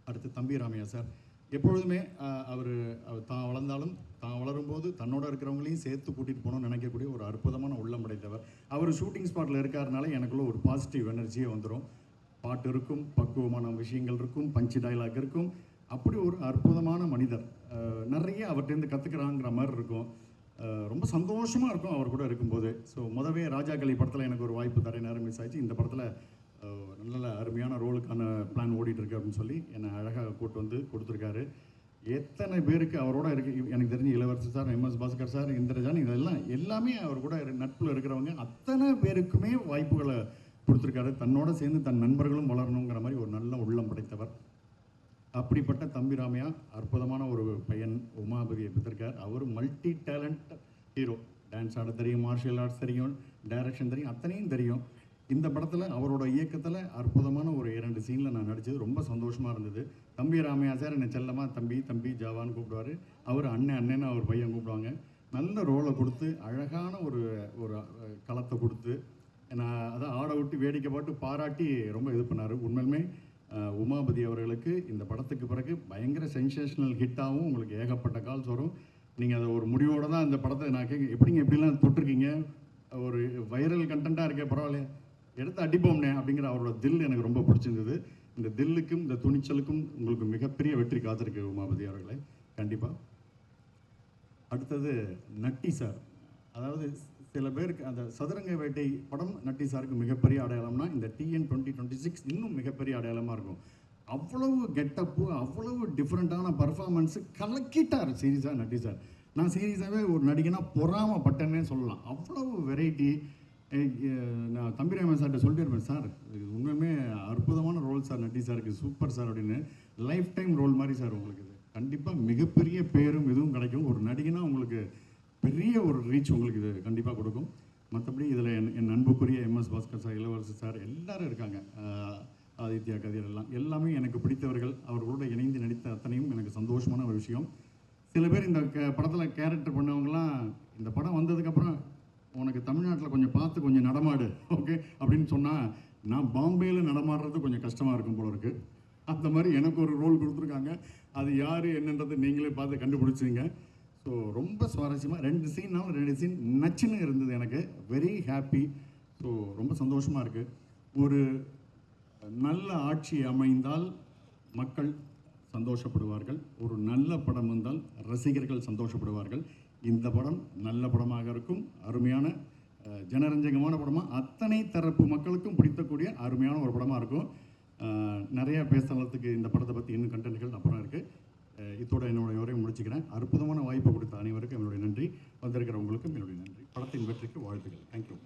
அடுத்து தம்பி ராமையா சார் எப்பொழுதுமே அவர் தான் வளர்ந்தாலும் தான் வளரும்போது தன்னோட இருக்கிறவங்களையும் சேர்த்து கூட்டிகிட்டு போகணும்னு நினைக்கக்கூடிய ஒரு அற்புதமான உள்ளம் படைத்தவர். அவர் ஷூட்டிங் ஸ்பாட்டில் இருக்கிறதுனால எனக்குள்ள ஒரு பாசிட்டிவ் எனர்ஜியே வந்துடும். பாட்டு இருக்கும், பக்குவமான விஷயங்கள் இருக்கும், பஞ்சு டைலாக் இருக்கும். அப்படி ஒரு அற்புதமான மனிதர். நிறைய அவர்கிட்டருந்து கற்றுக்கிறாங்கிற மாதிரி இருக்கும். ரொம்ப சந்தோஷமாக இருக்கும் அவர் கூட இருக்கும்போது. ஸோ முதவே ராஜாக்களி படத்தில் எனக்கு ஒரு வாய்ப்பு தர நேரம் மிஸ் ஆயிடுச்சு. இந்த படத்தில் நல்ல அருமையான ரோலுக்கான பிளான் ஓடிட்டுருக்கு அப்படின்னு சொல்லி என்னை அழகாக கூட்டு வந்து கொடுத்துருக்காரு. எத்தனை பேருக்கு அவரோட இருக்கு எனக்கு தெரிஞ்சு இளவரசர் சார், MS பாஸ்கர் சார், இந்திரஜான், இதெல்லாம் எல்லாமே அவர் கூட நட்பில் இருக்கிறவங்க அத்தனை பேருக்குமே வாய்ப்புகளை கொடுத்துருக்காரு. தன்னோட சேர்ந்து தன் நண்பர்களும் வளரணுங்கிற மாதிரி ஒரு நல்ல உள்ளம் படைத்தவர். அப்படிப்பட்ட தம்பி ராமையா அற்புதமான ஒரு பையன் உமாபதியை பெற்றிருக்கார். அவர் மல்டி டேலண்ட் ஹீரோ. டான்ஸ் ஆட தெரியும், மார்ஷியல் ஆர்ட்ஸ் தெரியும், டைரக்ஷன் தெரியும், அத்தனையும் தெரியும். இந்த படத்தில் அவரோட இயக்கத்தில் அற்புதமான ஒரு 2 சீனில் நான் நடித்தது ரொம்ப சந்தோஷமாக இருந்தது. தம்பி ராமையா சார் என்னை செல்லமாக தம்பி தம்பி ஜாவான்னு கூப்பிடுவார். அவர் அண்ணன்னு அவர் பையன் கூப்பிடுவாங்க. நல்ல ரோலை கொடுத்து அழகான ஒரு ஒரு களத்தை கொடுத்து நான் அதை ஆட விட்டு வேடிக்கை பாட்டு பாராட்டி ரொம்ப இது பண்ணார். உண்மையிலுமே உமாபதி அவர்களுக்கு இந்த படத்துக்கு பிறகு பயங்கர சென்சேஷனல் ஹிட்டாகவும் உங்களுக்கு ஏகப்பட்ட கால்ஸ் வரும். நீங்கள் அதை ஒரு முடிவோடு தான் இந்த படத்தை நான் எப்படிங்க எப்படிலாம் தொட்டிருக்கீங்க, ஒரு வைரல் கண்டென்ட்டாக இருக்க பரவாயில்ல எடுத்து அடிப்போம்னே அப்படிங்கிற அவரோட தில் எனக்கு ரொம்ப பிடிச்சிருந்தது. இந்த தில்லுக்கும் இந்த துணிச்சலுக்கும் உங்களுக்கு மிகப்பெரிய வெற்றி காத்திருக்கு உமாபதி அவர்களை கண்டிப்பாக. அடுத்தது நட்டி சார். அதாவது சில பேருக்கு அந்த சதுரங்க வேட்டை படம் நட்டி சாருக்கு மிகப்பெரிய அடையாளம்னா இந்த TN 2026 இன்னும் மிகப்பெரிய அடையாளமாக இருக்கும். அவ்வளவு கெட்டப்பு, அவ்வளவு டிஃப்ரெண்ட்டான பர்ஃபார்மன்ஸு கலக்கிட்டார் சீரியஸாக நட்டி சார். நான் சீரியஸாகவே ஒரு நடிகனாக பொறாமப்பட்டேன்னே சொல்லலாம். அவ்வளவு வெரைட்டி. நான் தம்பி ராமையா சார்கிட்ட சொல்லிட்டு இருப்பேன், சார் இது உண்மையுமே அற்புதமான ரோல் சார், நட்டி சாருக்கு சூப்பர் சார் அப்படின்னு. லைஃப் டைம் ரோல் மாதிரி சார் உங்களுக்கு இது கண்டிப்பாக மிகப்பெரிய பேரும் இதுவும் கிடைக்கும். ஒரு நடிகனாக உங்களுக்கு பெரிய ஒரு ரீச் உங்களுக்கு இது கண்டிப்பாக கொடுக்கும். மற்றபடி இதில் என் அன்புக்குரிய MS பாஸ்கர் சார், இளவரசர் சார் எல்லோரும் இருக்காங்க. ஆதித்யா கதிர் எல்லாமே எனக்கு பிடித்தவர்கள். அவர்களோடு இணைந்து நடித்த அத்தனையும் எனக்கு சந்தோஷமான ஒரு விஷயம். சில பேர் இந்த படத்தில் கேரக்டர் பண்ணவங்களாம் இந்த படம் வந்ததுக்கப்புறம் உனக்கு தமிழ்நாட்டில் கொஞ்சம் பார்த்து கொஞ்சம் நடமாடு ஓகே அப்படின்னு சொன்னால் நான் பாம்பேயில் நடமாடுறது கொஞ்சம் கஷ்டமாக இருக்கும் போல இருக்குது. அந்த மாதிரி எனக்கு ஒரு ரோல் கொடுத்துருக்காங்க. அது யார் என்னன்றது நீங்களே பார்த்து கண்டுபிடிச்சிங்க. ஸோ ரொம்ப சுவாரஸ்யமாக 2 சீன்னாலும் 2 சீன் நச்சுன்னு இருந்தது. எனக்கு வெரி ஹாப்பி. ஸோ ரொம்ப சந்தோஷமாக இருக்குது. ஒரு நல்ல ஆட்சி அமைந்தால் மக்கள் சந்தோஷப்படுவார்கள். ஒரு நல்ல படம் வந்தால் ரசிகர்கள் சந்தோஷப்படுவார்கள். இந்த படம் நல்ல படமாக இருக்கும். அருமையான ஜனரஞ்சகமான படமாக அத்தனை தரப்பு மக்களுக்கும் பிடிக்கக்கூடிய அருமையான ஒரு படமாக இருக்கும். நிறைய பேசுறதுக்கு இந்த படத்தை பற்றி இன்னும் கண்டென்ட்கள் அப்புறம் இருக்குது. இதோட என்னுடைய உரையை முடிச்சுக்கிறேன். அற்புதமான வாய்ப்பு கொடுத்த அனைவருக்கும் என்னுடைய நன்றி. வந்திருக்கிறவங்களுக்கும் என்னுடைய நன்றி. படத்தின் வெற்றிக்கு வாழ்த்துக்கள். தேங்க்யூ.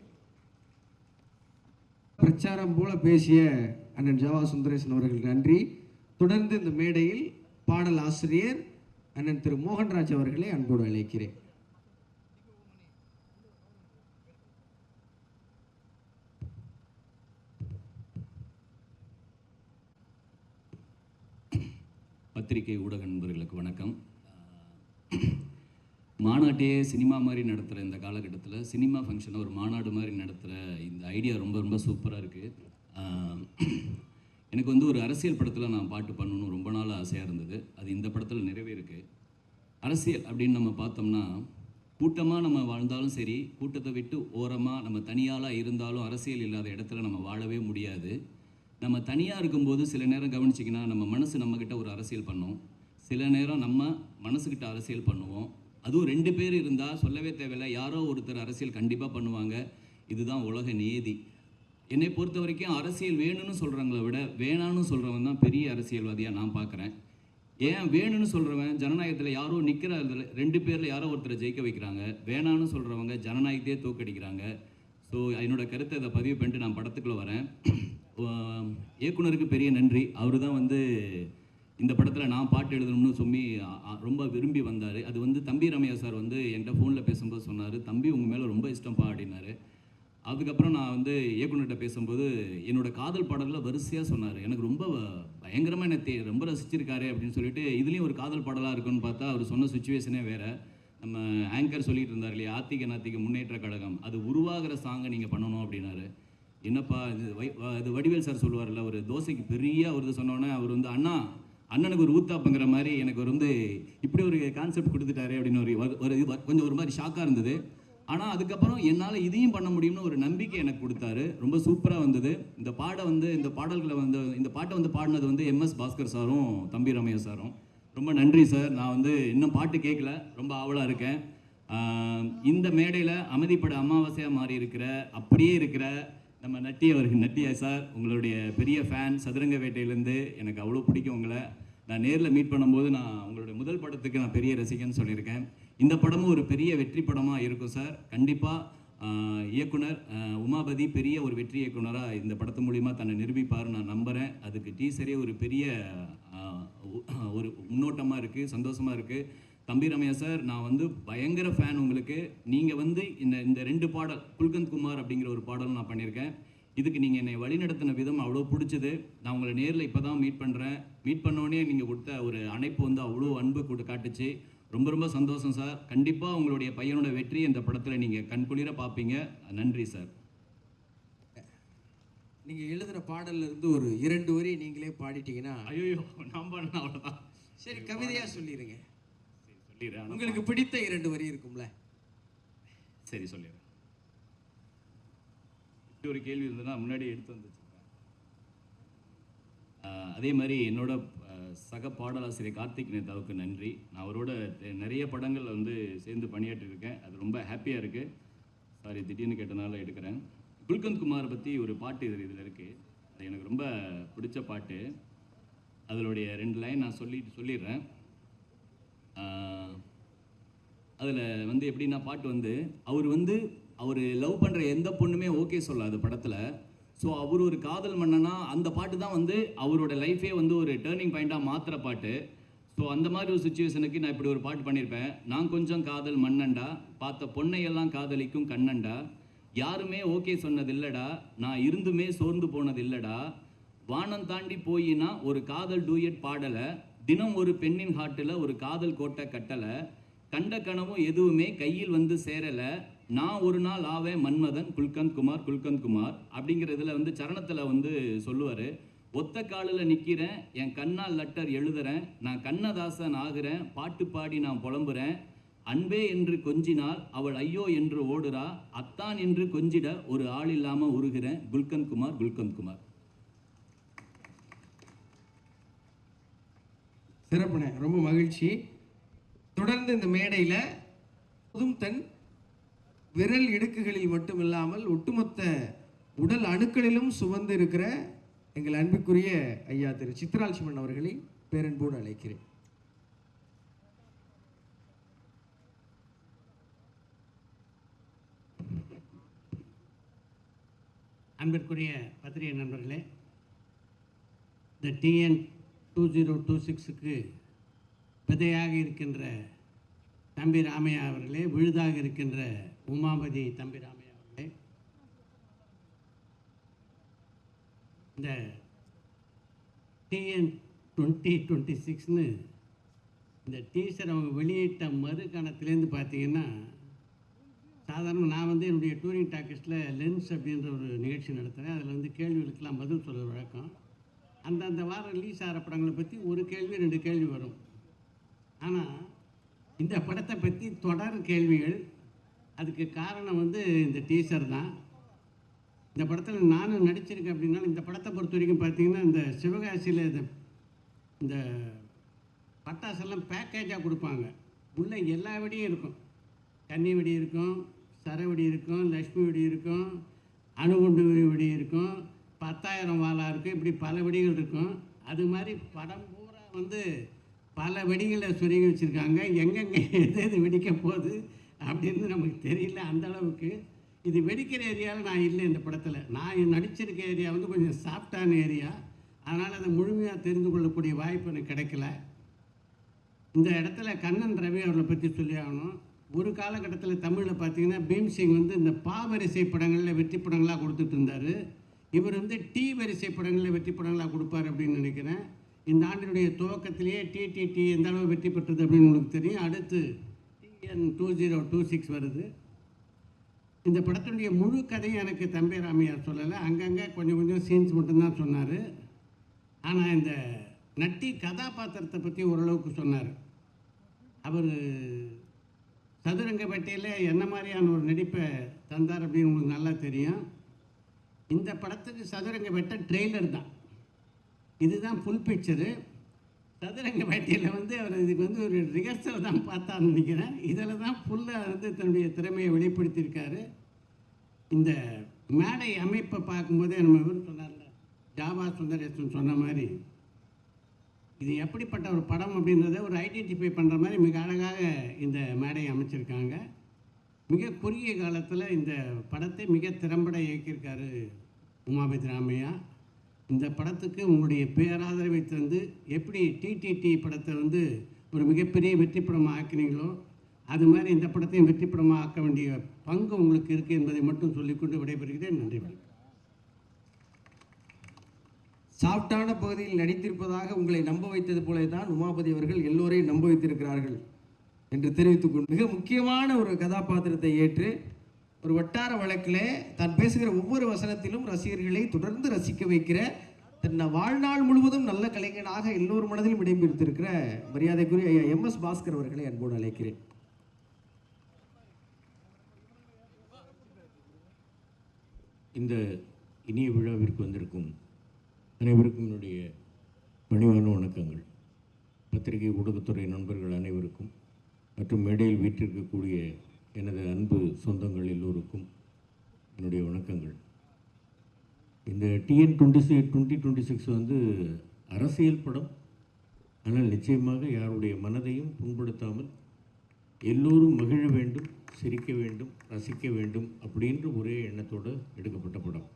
பிரச்சாரம் போல பேசிய அண்ணன் ஜாவா சுந்தரேசன் அவர்கள் நன்றி. தொடர்ந்து இந்த மேடையில் பாடல் ஆசிரியர் அண்ணன் திரு மோகன்ராஜ் அவர்களை அன்போடு அழைக்கிறேன். பத்திரிகை ஊடக நண்பர்களுக்கு வணக்கம். மாநாட்டையே சினிமா மாதிரி நடத்துகிற இந்த காலகட்டத்தில் சினிமா ஃபங்க்ஷனை ஒரு மாநாடு மாதிரி நடத்துகிற இந்த ஐடியா ரொம்ப ரொம்ப சூப்பராக இருக்குது. எனக்கு வந்து ஒரு அரசியல் படத்தில் நான் பாட்டு பண்ணணும்னு ரொம்ப நாள் ஆசையாக இருந்தது. அது இந்த படத்தில் நிறைவேறிருக்கு. அரசியல் அப்படின்னு நம்ம பார்த்தோம்னா கூட்டமாக நம்ம வாழ்ந்தாலும் சரி, கூட்டத்தை விட்டு ஓரமாக நம்ம தனியாளாக இருந்தாலும் அரசியல் இல்லாத இடத்துல நம்ம வாழவே முடியாது. நம்ம தனியாக இருக்கும்போது சில நேரம் கவனிச்சிங்கன்னா நம்ம மனசு நம்மக்கிட்ட ஒரு அரசியல் பண்ணும், சில நேரம் நம்ம மனசுக்கிட்ட அரசியல் பண்ணுவோம். அதுவும் 2 பேர் இருந்தால் சொல்லவே தேவையில்லை, யாரோ ஒருத்தர் அரசியல் கண்டிப்பாக பண்ணுவாங்க. இதுதான் உலக நியதி. என்னை பொறுத்த வரைக்கும் அரசியல் வேணும்னு சொல்கிறவங்கள விட வேணான்னு சொல்கிறவன் தான் பெரிய அரசியல்வாதியாக நான் பார்க்குறேன். ஏன் வேணும்னு சொல்கிறவன் ஜனநாயகத்தில் யாரோ நிற்கிற 2 பேரில் யாரோ ஒருத்தரை ஜெயிக்க வைக்கிறாங்க, வேணான்னு சொல்கிறவங்க ஜனநாயகத்தையே தோக்கடிக்கிறாங்க. ஸோ என்னோடய கருத்தை இதை பதிவு பண்ணிட்டு நான் படத்துக்குள்ளே வரேன். இயக்குனருக்கு பெரிய நன்றி. அவர் தான் வந்து இந்த படத்தில் நான் பாட்டு எழுதணும்னு சொல்லி ரொம்ப விரும்பி வந்தார். அது வந்து தம்பி ராமையா சார் வந்து என்கிட்ட ஃபோனில் பேசும்போது சொன்னார், தம்பி உங்கள் மேலே ரொம்ப இஷ்டம்ப்பா அப்படின்னாரு. அதுக்கப்புறம் நான் வந்து இயக்குனர்கிட்ட பேசும்போது என்னோட காதல் பாடலில் வரிசையாக சொன்னார். எனக்கு ரொம்ப பயங்கரமாக என்ன ரொம்ப ரசிச்சிருக்காரு அப்படின்னு சொல்லிட்டு, இதுலேயும் ஒரு காதல் பாடலாக இருக்குன்னு பார்த்தா அவர் சொன்ன சுச்சுவேஷனே வேறு. நம்ம ஆங்கர் சொல்லிட்டு இருந்தார் இல்லையா, ஆத்திக நாத்திக முன்னேற்ற கழகம், அது உருவாகிற சாங்கை நீங்கள் பண்ணணும் அப்படின்னாரு. என்னப்பா இது வடிவேல் சார் சொல்லுவார்ல, ஒரு தோசைக்கு பெரிய ஒரு சொன்னோன்னே அவர் வந்து அண்ணனுக்கு ஒரு ஊத்தாப்புங்கிற மாதிரி எனக்கு ஒரு வந்து இப்படி ஒரு கான்செப்ட் கொடுத்துட்டாரு அப்படின்னு கொஞ்சம் ஒரு மாதிரி ஷாக்காக இருந்தது. ஆனால் அதுக்கப்புறம் என்னால் இதையும் பண்ண முடியும்னு ஒரு நம்பிக்கை எனக்கு கொடுத்தாரு. ரொம்ப சூப்பராக வந்தது. இந்த பாடல்களை வந்து இந்த பாட்டை வந்து பாடினது வந்து எம்எஸ் பாஸ்கர் சாரும் தம்பி ராமையா சாரும். ரொம்ப நன்றி சார். நான் வந்து இன்னும் பாட்டு கேட்கல, ரொம்ப ஆவலாக இருக்கேன். இந்த மேடையில் அமைதிப்பட அமாவாசையாக மாறி அப்படியே இருக்கிற நம்ம நட்டியா சார், உங்களுடைய பெரிய ஃபேன். சதுரங்க வேட்டையிலேருந்து எனக்கு அவ்வளோ பிடிக்கும் உங்களை. நான் நேரில் மீட் பண்ணும்போது நான் உங்களுடைய முதல் படத்துக்கு நான் பெரிய ரசிகன்னு சொல்லியிருக்கேன். இந்த படமும் ஒரு பெரிய வெற்றி படமாக இருக்கும் சார். கண்டிப்பாக இயக்குனர் உமாபதி பெரிய ஒரு வெற்றி இயக்குனராக இந்த படத்து மூலிமா தன்னை நிரூபிப்பார் நான் நம்புகிறேன். அதுக்கு டீசரே ஒரு பெரிய ஒரு முன்னோட்டமாக இருக்குது, சந்தோஷமாக இருக்குது. தம்பி ரமையா சார், நான் வந்து பயங்கர ஃபேன் உங்களுக்கு. நீங்கள் வந்து இந்த 2 பாடல் குல்கந்த் குமார் அப்படிங்கிற ஒரு பாடலும் நான் பண்ணியிருக்கேன். இதுக்கு நீங்கள் என்னை வழிநடத்தின விதம் அவ்வளோ பிடிச்சது. நான் உங்களை நேரில் இப்போ தான் மீட் பண்ணுறேன். மீட் பண்ணோடனே நீங்கள் கொடுத்த ஒரு அணைப்பு வந்து அவ்வளோ அன்பு காட்டுச்சு. ரொம்ப ரொம்ப சந்தோஷம் சார். கண்டிப்பாக உங்களுடைய பையனோட வெற்றி இந்த படத்தில் நீங்கள் கண்குளிர பார்ப்பீங்க. நன்றி சார். நீங்கள் எழுதுகிற பாடல்ல இருந்து ஒரு 2 வரி நீங்களே பாடிட்டீங்கன்னா. ஐயோ, நான் பாடினா அவ்வளோதான். சரி, கவிதையாக சொல்லிடுங்க. சொல்லிடுறேன். உங்களுக்கு பிடித்த 2 வரி இருக்கும்ல? சரி, சொல்லிடுறேன். இப்படி ஒரு கேள்வி இருந்ததுன்னா முன்னாடி எடுத்து வந்துச்சுருக்கேன். அதே மாதிரி என்னோட சக பாடலாசிரியர் கார்த்திக் நேதாவுக்கு நன்றி. நான் அவரோட நிறைய படங்கள் வந்து சேர்ந்து பணியாற்றிருக்கேன். அது ரொம்ப ஹாப்பியாக இருக்குது. சாரி, திடீர்னு கேட்டனால எடுக்கிறேன். குல்கந்த் குமாரை பற்றி ஒரு பாட்டு இதில் இருக்குது. அது எனக்கு ரொம்ப பிடிச்ச பாட்டு. அதனுடைய 2 லைன் நான் சொல்லிடுறேன். அதில் வந்து எப்படின்னா, பாட்டு வந்து அவர் லவ் பண்ணுற எந்த பொண்ணுமே ஓகே சொல்லாது படத்தில். ஸோ அவர் ஒரு காதல் மன்னனா அந்த பாட்டு தான் வந்து அவரோட லைஃபே வந்து ஒரு டேர்னிங் பாயிண்ட்டாக மாற்றுற பாட்டு. ஸோ அந்த மாதிரி ஒரு சுச்சுவேஷனுக்கு நான் இப்படி ஒரு பாட்டு பண்ணியிருப்பேன். நான் கொஞ்சம் காதல் மன்னண்டா, பார்த்த பொண்ணையெல்லாம் காதலிக்கும் கண்ணண்டா, யாருமே ஓகே சொன்னதில்லடா, நான் இருந்துமே சோர்ந்து போனதில்லடா, வானம் தாண்டி போயினா ஒரு காதல் டூயட் பாடலை, தினம் ஒரு பெண்ணின் ஹார்ட்டில் ஒரு காதல் கோட்டை கட்டலை, கண்ட கனவும் எதுவுமே கையில் வந்து சேரலை, நான் ஒரு நாள் ஆவேன் மன்மதன் குல்கந்த் குமார் அப்படிங்கிறதுல வந்து சரணத்தில் வந்து சொல்லுவார். ஒத்த காலில் நிற்கிறேன், என் கண்ணால் லெட்டர் எழுதுறேன், நான் கண்ணதாசன் ஆகிறேன், பாட்டு பாடி நான் புலம்புறேன், அன்பே என்று கொஞ்சினால் அவள் ஐயோ என்று ஓடுறா, அத்தான் என்று கொஞ்சிட ஒரு ஆள் இல்லாமல் உருகிறேன், குல்கந்த் குமார். சிறப்புண்ணே, ரொம்ப மகிழ்ச்சி. தொடர்ந்து இந்த மேடையில் புதும் தன் விரல் இடுக்குகளில் மட்டும் இல்லாமல் ஒட்டுமொத்த உடல் அணுக்களிலும் சுமந்து இருக்கிற எங்கள் அன்புக்குரிய ஐயா திரு சித்ரால் சிமன் அவர்களை பேரன்போடு அழைக்கிறேன். அன்பிற்குரிய பத்திரிகை நண்பர்களே, இந்த TN 2026க்கு விதையாக இருக்கின்ற தம்பி ராமையா அவர்களே, விழுதாக இருக்கின்ற உமாபதி தம்பி ராமையா அவர்களே, இந்த TN 2026ன்னு இந்த டீசர் அவங்க வெளியிட்ட மறுகணத்துலேருந்து பார்த்தீங்கன்னா, சாதாரண நான் வந்து என்னுடைய டூரிங் டாக்கீஸில் லென்ஸ் அப்படின்ற ஒரு நிகழ்ச்சி நடத்துகிறேன். அதில் வந்து கேள்விகளுக்கெல்லாம் பதில் சொல்கிற வழக்கம். அந்தந்த வாரம் ரிலீஸ் ஆகிற படங்களை பற்றி ஒரு கேள்வி 2 கேள்வி வரும். ஆனால் இந்த படத்தை பற்றி தொடர் கேள்விகள். அதுக்கு காரணம் வந்து இந்த டீசர் தான். இந்த படத்தில் நானும் நடிச்சிருக்கேன். அப்படின்னா இந்த படத்தை பொறுத்த வரைக்கும் பார்த்திங்கன்னா, இந்த சிவகாசியில் இந்த பட்டாசெல்லாம் பேக்கேஜாக கொடுப்பாங்க. உள்ளே எல்லா வெடியும் இருக்கும். கன்னி வெடி இருக்கும், சரவெடி இருக்கும், லக்ஷ்மி வெடி இருக்கும், அணுகுண்டு வெடி இருக்கும், 10,000 வாலா இருக்கும், இப்படி பல வெடிகள் இருக்கும். அது மாதிரி படம் பூரா வந்து பல வெடிகளை சொருகி வச்சுருக்காங்க. எங்கெங்கே எது வெடிக்க போகுது அப்படின்னு நமக்கு தெரியல. அந்தளவுக்கு இது வெடிக்கிற ஏரியாவில் நான் இல்லை. இந்த படத்தில் நான் நடிச்சிருக்க ஏரியா வந்து கொஞ்சம் சாஃப்டான ஏரியா. அதனால் அதை முழுமையாக தெரிந்து கொள்ளக்கூடிய வாய்ப்பு எனக்கு கிடைக்கல. இந்த இடத்துல கண்ணன் ரவி அவர்களை பற்றி சொல்லி ஆகணும். ஒரு காலகட்டத்தில் தமிழில் பார்த்தீங்கன்னா பீம்சிங் வந்து இந்த பா வரிசை படங்களில் வெற்றி படங்களாக கொடுத்துட்டு இருந்தார். இவர் வந்து டி வரிசை படங்களில் வெற்றி படங்களாக கொடுப்பார் அப்படின்னு நினைக்கிறேன். இந்த ஆண்டினுடைய துவக்கத்திலேயே டிடிடி எந்த அளவு வெற்றி பெற்றது அப்படின்னு உங்களுக்கு தெரியும். அடுத்து TN 2026 வருது. இந்த படத்தினுடைய முழு கதையும் எனக்கு தம்பி ராமையார் சொல்லலை, அங்கங்கே கொஞ்சம் கொஞ்சம் சீன்ஸ் மட்டும்தான் சொன்னார். ஆனால் இந்த நட்டி கதாபாத்திரத்தை பற்றி ஓரளவுக்கு சொன்னார். அவர் சதுரங்க வேட்டையில் என்ன மாதிரியான ஒரு நடிப்பை தந்தார் அப்படின்னு உங்களுக்கு நல்லா தெரியும். இந்த படத்துக்கு சதுரங்க வேட்டை ட்ரெய்லர் தான், இதுதான் ஃபுல் பிக்சரு. சதுரங்க வேட்டையில் வந்து அவர் இதுக்கு வந்து ஒரு ரிஹர்சல் தான் பார்த்தான்னு நினைக்கிறேன். இதில் தான் ஃபுல்லாக வந்து தன்னுடைய திறமையை வெளிப்படுத்தியிருக்காரு. இந்த மேடை அமைப்பை பார்க்கும்போதே நம்ம இவர் சொன்னார்ல, ஜாவா சுந்தரேசன் சொன்ன மாதிரி இது எப்படிப்பட்ட ஒரு படம் அப்படின்றத ஒரு ஐடென்டிஃபை பண்ணுற மாதிரி மிக அழகாக இந்த மேடையை அமைச்சிருக்காங்க. மிக குறுகிய காலத்தில் இந்த படத்தை மிக திறம்பட இயக்கியிருக்காரு உமாபதி ராமையா. இந்த படத்துக்கு உங்களுடைய பேராதரவை தந்து எப்படி டிடிடி படத்தை வந்து ஒரு மிகப்பெரிய வெற்றி படமாக ஆக்கினீங்களோ அது மாதிரி இந்த படத்தையும் வெற்றி படமாக ஆக்க வேண்டிய பங்கு உங்களுக்கு இருக்குது என்பதை மட்டும் சொல்லிக்கொண்டு விடைபெறுகிறேன். நன்றி. சாஃப்டான பகுதியில் நடித்திருப்பதாக உங்களை நம்ப வைத்தது போல தான் உமாபதி அவர்கள் எல்லோரையும் நம்ப வைத்திருக்கிறார்கள் என்று தெரிவித்துக்கொண்டு மிக முக்கியமான ஒரு கதாபாத்திரத்தை ஏற்று ஒரு வட்டார வழக்கில் தான் பேசுகிற ஒவ்வொரு வசனத்திலும் ரசிகர்களை தொடர்ந்து ரசிக்க வைக்கிற தன்னை வாழ்நாள் முழுவதும் நல்ல கலைஞனாக எல்லோரும் மனதிலும் இடம்பெற்றிருக்கிற மரியாதைக்குரிய ஐயா MS பாஸ்கர் அவர்களை அன்போடு அழைக்கிறேன். இந்த இனிய விழாவிற்கு வந்திருக்கும் அனைவருக்கும் என்னுடைய பணிவான வணக்கங்கள். பத்திரிகை ஊடகத்துறை நண்பர்கள் அனைவருக்கும் மற்றும் மேடையில் வீற்றிருக்கக்கூடிய எனது அன்பு சொந்தங்கள் எல்லோருக்கும் என்னுடைய வணக்கங்கள். இந்த TN 2026 வந்து அரசியல் படம், ஆனால் நிச்சயமாக யாருடைய மனதையும் புண்படுத்தாமல் எல்லோரும் மகிழ வேண்டும், சிரிக்க வேண்டும், ரசிக்க வேண்டும் அப்படின்ற ஒரே எண்ணத்தோடு எடுக்கப்பட்ட படம்.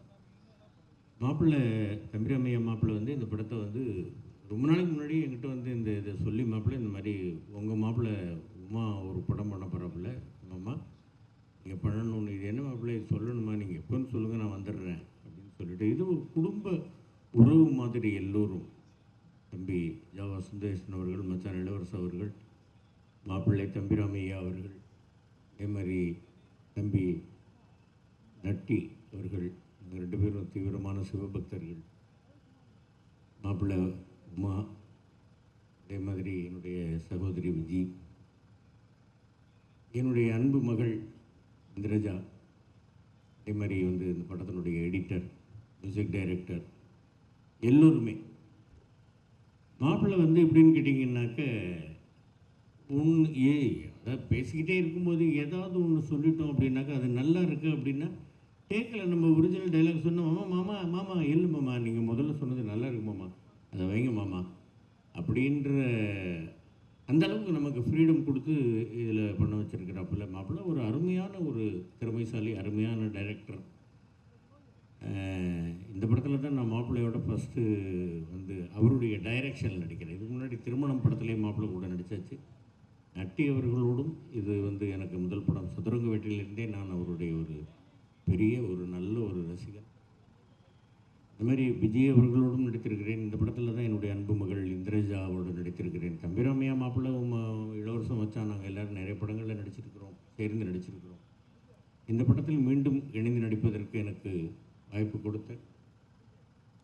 மாப்பிள்ளை தம்பிராமையா மாப்பிள்ளை வந்து இந்த படத்தை வந்து ரொம்ப நாளைக்கு முன்னாடி என்கிட்ட வந்து இதை சொல்லி, மாப்பிள்ளை இந்த மாதிரி உங்கள் மாப்பிள்ளை உமா ஒரு படம் பண்ண போகிறாப்புல, மாமா நீங்கள் பண்ணணும்னு, இது என்ன மாப்பிள்ளை சொல்லணுமா, நீங்கள் எப்போன்னு சொல்லுங்கள் நான் வந்துடுறேன் அப்படின்னு சொல்லிட்டு, இது ஒரு குடும்ப உறவு மாதிரி எல்லோரும், தம்பி ஜாவா சுந்தரேசன் அவர்கள், மச்சான் இளவரசு அவர்கள், மாப்பிள்ளை தம்பிராமையா அவர்கள், அதே மாதிரி தம்பி நட்டி அவர்கள், இவங்க 2 பேரும் தீவிரமான சிவபக்தர்கள். மாப்பிள்ளை உமா, அதே மாதிரி என்னுடைய சகோதரி விஜி, என்னுடைய அன்பு மகள் இந்திரஜா, அதே மாதிரி வந்து இந்த படத்தினுடைய எடிட்டர், மியூசிக் டைரக்டர், எல்லோருமே. மாப்பிள்ளை வந்து எப்படின்னு கேட்டிங்கன்னாக்க அதாவது பேசிக்கிட்டே இருக்கும்போது ஏதாவது ஒன்று சொல்லிட்டோம் அப்படின்னாக்கா அது நல்லா இருக்குது அப்படின்னா கேட்கல, நம்ம ஒரிஜினல் டைலாக் சொன்னோம், மாமா மாமா மாமா இல்லை மாமா நீங்கள் முதல்ல சொன்னது நல்லா இருக்கு மாமா, அதை வைங்க மாமா அப்படின்ற அந்த அளவுக்கு நமக்கு ஃப்ரீடம் கொடுத்து இதில் பண்ண வச்சுருக்கிறாப்புல மாப்பிள்ளை. ஒரு அருமையான ஒரு திறமைசாலி, அருமையான டைரக்டர். இந்த படத்தில் தான் நான் மாப்பிள்ளையோட ஃபஸ்ட்டு வந்து அவருடைய டைரக்ஷனில் நடிக்கிறேன். இதுக்கு முன்னாடி திருமணம் படத்துலேயே மாப்பிள்ளை கூட நடித்தாச்சு. நட்டி அவர்களோடும் இது வந்து எனக்கு முதல் படம். சதுரங்க வேட்டையிலேருந்தே நான் அவருடைய ஒரு பெரிய ஒரு நல்ல ஒரு ரசிகன். அது மாதிரி விஜய் அவர்களோடும் நடித்திருக்கிறேன். இந்த படத்தில் தான் என்னுடைய அன்பு மகள் இந்திரஜாவோடு நடித்திருக்கிறேன். தம்பிராமையா மாப்பிள்ளை இளவரசம் வச்சா நாங்கள் எல்லோரும் நிறைய படங்களில் நடிச்சிருக்கிறோம், சேர்ந்து நடிச்சிருக்கிறோம். இந்த படத்தில் மீண்டும் இணைந்து நடிப்பதற்கு எனக்கு வாய்ப்பு கொடுத்த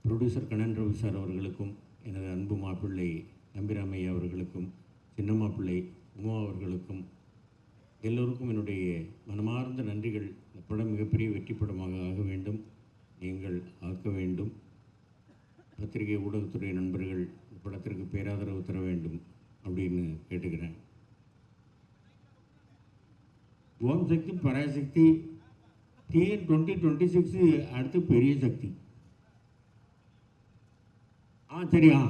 ப்ரொடியூசர் கண்ணன் ரவி சார் அவர்களுக்கும், எனது அன்பு மாப்பிள்ளை தம்பிராமையா அவர்களுக்கும், சின்ன மாப்பிள்ளை உமா அவர்களுக்கும், எல்லோருக்கும் என்னுடைய மனமார்ந்த நன்றிகள். இந்த படம் மிகப்பெரிய வெற்றி படமாக ஆக வேண்டும், நீங்கள் ஆக்க வேண்டும். பத்திரிகை ஊடகத்துறை நண்பர்கள் இந்த படத்திற்கு பேராதரவு தர வேண்டும் அப்படின்னு கேட்டுக்கிறேன். ஓம் சக்தி பராசக்தி TN 2026 அடுத்து பெரிய சக்தி. சரியா,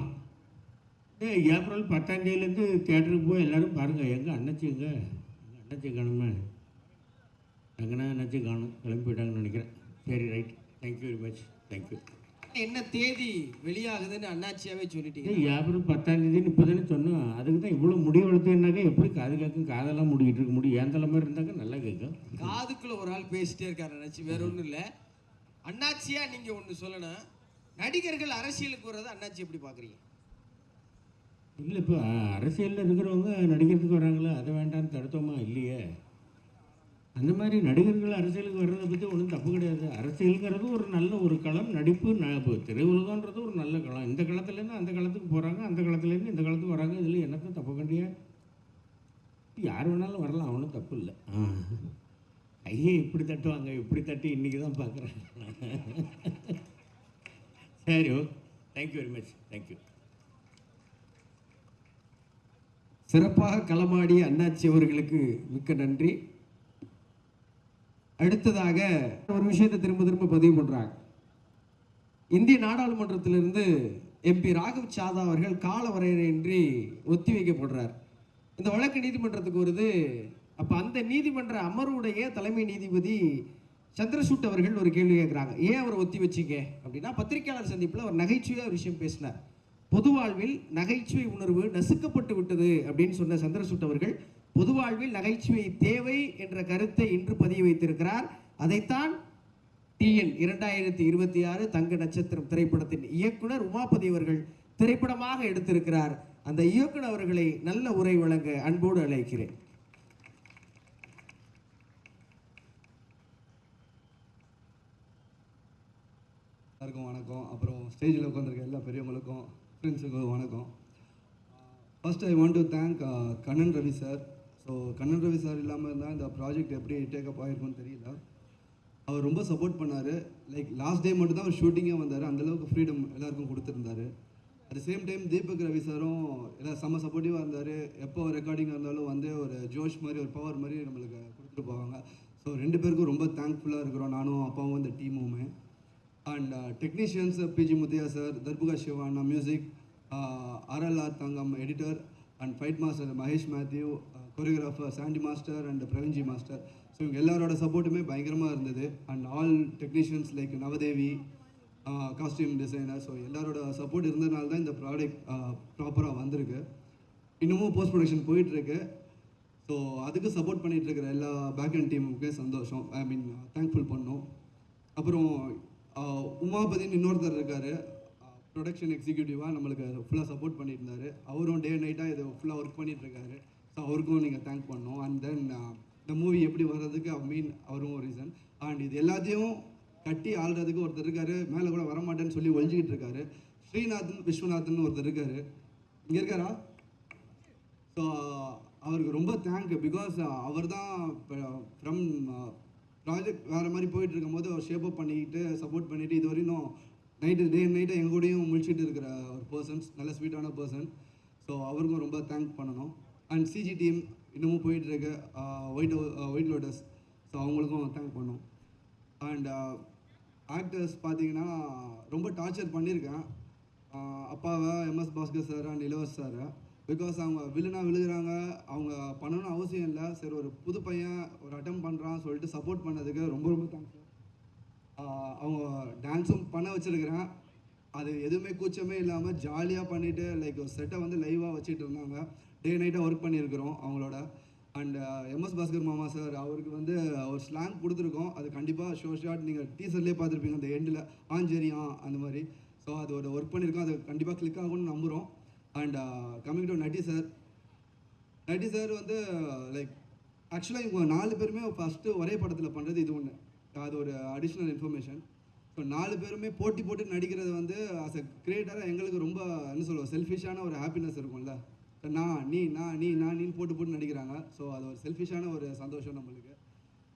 ஏப்ரல் 10ஆம் தேதியிலேருந்து தியேட்டருக்கு போய் எல்லோரும் பாருங்கள். எங்கள் அண்ணாச்சி அண்ணாச்சி காணுமே, எங்கன்னா அண்ணாச்சி காணும், கிளம்பி போயிட்டாங்கன்னு நினைக்கிறேன். சரி, right, thank you very much, thank you. என்ன தேதி வெளியாகுதுன்னு அண்ணாச்சியாவே சொல்லிட்டீங்க. ஏப்ரல் 10ஆம் தேதின்னு இப்போ தானே சொன்னோம். அதுக்கு தான் இவ்வளோ முடி வளர்த்துனாக்கா எப்படி காது கேட்கும்? காதெல்லாம் முடிக்கிட்டு இருக்க முடியும். ஏன் தலை மாதிரி இருந்தாக்கா நல்லா கேட்கும். காதுக்குள்ள ஒரு ஆள் பேசிட்டே இருக்காரு அண்ணாச்சி, வேற ஒன்றும் இல்லை. அண்ணாச்சியா நீங்க ஒன்று சொல்லணும், நடிகர்கள் அரசியலுக்கு வர்றதை அண்ணாச்சி எப்படி பார்க்குறீங்க? இல்லை, இப்போ அரசியலில் இருக்கிறவங்க நடிக்கிறதுக்கு வராங்களே, அதை வேண்டாம்னு தடுத்தோமா? இல்லையே. அந்த மாதிரி நடிகர்கள் அரசியலுக்கு வர்றதை பற்றி ஒன்றும் தப்பு கிடையாது. அரசியலுங்கிறது ஒரு நல்ல ஒரு களம். நடிப்பு இப்போ திரையுலகன்றது ஒரு நல்ல களம். இந்த களத்துலேருந்து அந்த களத்துக்கு போகிறாங்க, அந்த களத்துலேருந்து இந்த களத்துக்கு வராங்க. இதில் என்னத்தான் தப்பு கண்டியா? யார் வேணாலும் வரலாம், அவனும் தப்பு இல்லை. கையை இப்படி தட்டுவாங்க, இப்படி தட்டி இன்றைக்கி தான் பார்க்குறேன். சரி, ஓ, தேங்க்யூ வெரி மச். தேங்க்யூ. சிறப்பாக களமாடிய அண்ணாச்சி அவர்களுக்கு மிக்க நன்றி. அடுத்ததாக ஒரு விஷயத்தை திரும்ப திரும்ப பதிவு பண்ணுறாங்க. இந்திய நாடாளுமன்றத்திலிருந்து MP ராகவ் சாதா அவர்கள் கால வரையறையின்றி ஒத்தி வைக்கப்படுறார். இந்த வழக்கு நீதிமன்றத்துக்கு வருது. அப்போ அந்த நீதிமன்ற அமர்வுடைய தலைமை நீதிபதி சந்திரசூட் அவர்கள் ஒரு கேள்வி கேட்குறாங்க. ஏன் அவர் ஒத்தி வச்சிங்க அப்படின்னா, பத்திரிகையாளர் சந்திப்பில் ஒரு நகைச்சுவையாக ஒரு விஷயம் பேசினார். பொது வாழ்வில் நகைச்சுவை உணர்வு நசுக்கப்பட்டு விட்டது அப்படின்னு சொன்ன சந்திரசூட் அவர்கள் பொது வாழ்வில் நகைச்சுவை தேவை என்ற கருத்தை இன்று பதிய வைத்திருக்கிறார். அதைத்தான் TN 2026 தங்க நட்சத்திரம் திரைப்படத்தின் இயக்குனர் உமாபதி அவர்கள் திரைப்படமாக எடுத்திருக்கிறார். அந்த இயக்குனர் அவர்களை நல்ல உரை வழங்க அன்போடு அழைக்கிறேன். எல்லாருக்கும் வணக்கம். அப்புறம் ஸ்டேஜில் உட்காந்துருக்க எல்லா பெரியவங்களுக்கும் ஃப்ரெண்ட்ஸுக்கும் வணக்கம். First I want to thank Kannan Ravi sir. So Kannan Ravi sir இல்லாமல் இருந்தால் இந்த ப்ராஜெக்ட் எப்படி டேக்கப் ஆகிருக்கும்னு தெரியல. அவர் ரொம்ப சப்போர்ட் பண்ணார். லைக் லாஸ்ட் டே மட்டும் தான் அவர் ஷூட்டிங்கே வந்தார். அந்தளவுக்கு ஃப்ரீடம் எல்லாருக்கும் கொடுத்துருந்தாரு. At the same time Deepak Ravi சாரும் எல்லாம் செம்ம சப்போர்ட்டிவாக இருந்தார். எப்போ ரெக்கார்டிங்காக இருந்தாலும் வந்து ஒரு ஜோஷ் மாதிரி ஒரு பவர் மாதிரி நம்மளுக்கு கொடுத்துட்டு போவாங்க. ஸோ ரெண்டு பேருக்கும் ரொம்ப தேங்க்ஃபுல்லாக இருக்கிறோம், நானும் அப்பாவும் இந்த டீமுமே. And technicians PG Muthaiah sir, Darbuka சிவானா music, RLR Thangam editor, and fight master Mahesh Mathew, choreographer Sandy master and Praveenji master. So இவங்க எல்லாரோட சப்போர்ட்டுமே பயங்கரமாக இருந்தது. And all technicians like Navadevi, costume designer. So எல்லாரோட சப்போர்ட் இருந்ததுனால தான் இந்த ப்ராடக்ட் ப்ராப்பராக வந்திருக்கு. இன்னமும் போஸ்ட் ப்ரொடக்ஷன் போயிட்டுருக்கு. ஸோ அதுக்கு சப்போர்ட் பண்ணிகிட்டு இருக்கிற எல்லா பேக் அண்ட் டீமுக்கே சந்தோஷம், ஐ மீன் தேங்க்ஃபுல் பண்ணோம். அப்புறம் உமாபதின்னு இன்னொருத்தர் இருக்கார், ப்ரொடக்ஷன் எக்ஸிக்யூட்டிவாக நம்மளுக்கு ஃபுல்லாக சப்போர்ட் பண்ணிட்டு இருந்தார். அவரும் டே நைட்டாக இதை ஃபுல்லாக ஒர்க் பண்ணிகிட்ருக்காரு. ஸோ அவருக்கும் நீங்கள் தேங்க் பண்ணோம். அண்ட் தென் இந்த மூவி எப்படி வர்றதுக்கு அவரும் ஒரு ரீசன். அண்ட் இது எல்லாத்தையும் கட்டி ஆள்றதுக்கு ஒருத்தர் இருக்கார், மேலே கூட வரமாட்டேன்னு சொல்லி ஒழிஞ்சிக்கிட்டு இருக்காரு. ஸ்ரீநாதன் விஸ்வநாதன் ஒருத்தர் இருக்கார், இங்கே இருக்காரா? ஸோ அவருக்கு ரொம்ப தேங்க்யூ. பிகாஸ் அவர் தான் ஃப்ரம் ப்ராஜெக்ட் வேறு மாதிரி போயிட்டு இருக்கும்போது அவர் ஷேப் அப் பண்ணிக்கிட்டு சப்போர்ட் பண்ணிவிட்டு இது வரையும் டே நைட்டு எங்கள் கூடயும் முழிச்சிட்டு இருக்கிற ஒரு பர்சன்ஸ், நல்ல ஸ்வீட்டான பர்சன். ஸோ அவருக்கும் ரொம்ப தேங்க் பண்ணணும். அண்ட் CG டீம் இன்னமும் போயிட்டுருக்கு, ஒயிட் லோட்டஸ். ஸோ அவங்களுக்கும் தேங்க் பண்ணோம். அண்ட் ஆக்டர்ஸ் பார்த்தீங்கன்னா ரொம்ப டார்ச்சர் பண்ணியிருக்கேன் அப்பாவை, MS பாஸ்கர் சார் அண்ட் இளவரசர் சார். பிகாஸ் அவங்க விழுகிறாங்க, அவங்க பண்ணணும்னு அவசியம் இல்லை. சரி, ஒரு புது பையன் ஒரு அட்டம் பண்ணுறான்னு சொல்லிட்டு சப்போர்ட் பண்ணதுக்கு ரொம்ப ரொம்ப தேங்க்ஸ். அவங்க டான்ஸும் பண்ண வச்சுருக்கிறேன், அது எதுவுமே கூச்சமே இல்லாமல் ஜாலியாக பண்ணிவிட்டு லைக் ஒரு செட்டை வந்து லைவாக வச்சுட்டு இருந்தாங்க. டே நைட்டாக ஒர்க் பண்ணியிருக்கிறோம் அவங்களோட. அண்ட் MS பாஸ்கர் மாமா சார், அவருக்கு வந்து ஒரு ஸ்லாங் கொடுத்துருக்கோம். அது கண்டிப்பாக ஷார்ட் நீங்கள் டீசர்லேயே பார்த்துருப்பீங்க, அந்த எண்டில் ஆஞ்சரியா அந்த மாதிரி. ஸோ அது ஒரு ஒர்க் பண்ணியிருக்கோம், அது கண்டிப்பாக கிளிக் ஆகும்னு நம்புகிறோம். And coming to Natty sir வந்து லைக் ஆக்சுவலாக இவங்க 4 பேருமே ஃபஸ்ட்டு ஒரே படத்தில் பண்ணுறது இது ஒன்று, அது ஒரு அடிஷ்னல் இன்ஃபர்மேஷன். ஸோ 4 பேருமே போட்டு நடிக்கிறது வந்து ஆஸ் அ கிரியேட்டராக எங்களுக்கு ரொம்ப என்ன சொல்லுவோம், செல்ஃபிஷான ஒரு ஹாப்பினஸ் இருக்கும்ல. நீ போட்டு நடிக்கிறாங்க. ஸோ அது ஒரு செல்ஃபிஷான ஒரு சந்தோஷம் நம்மளுக்கு.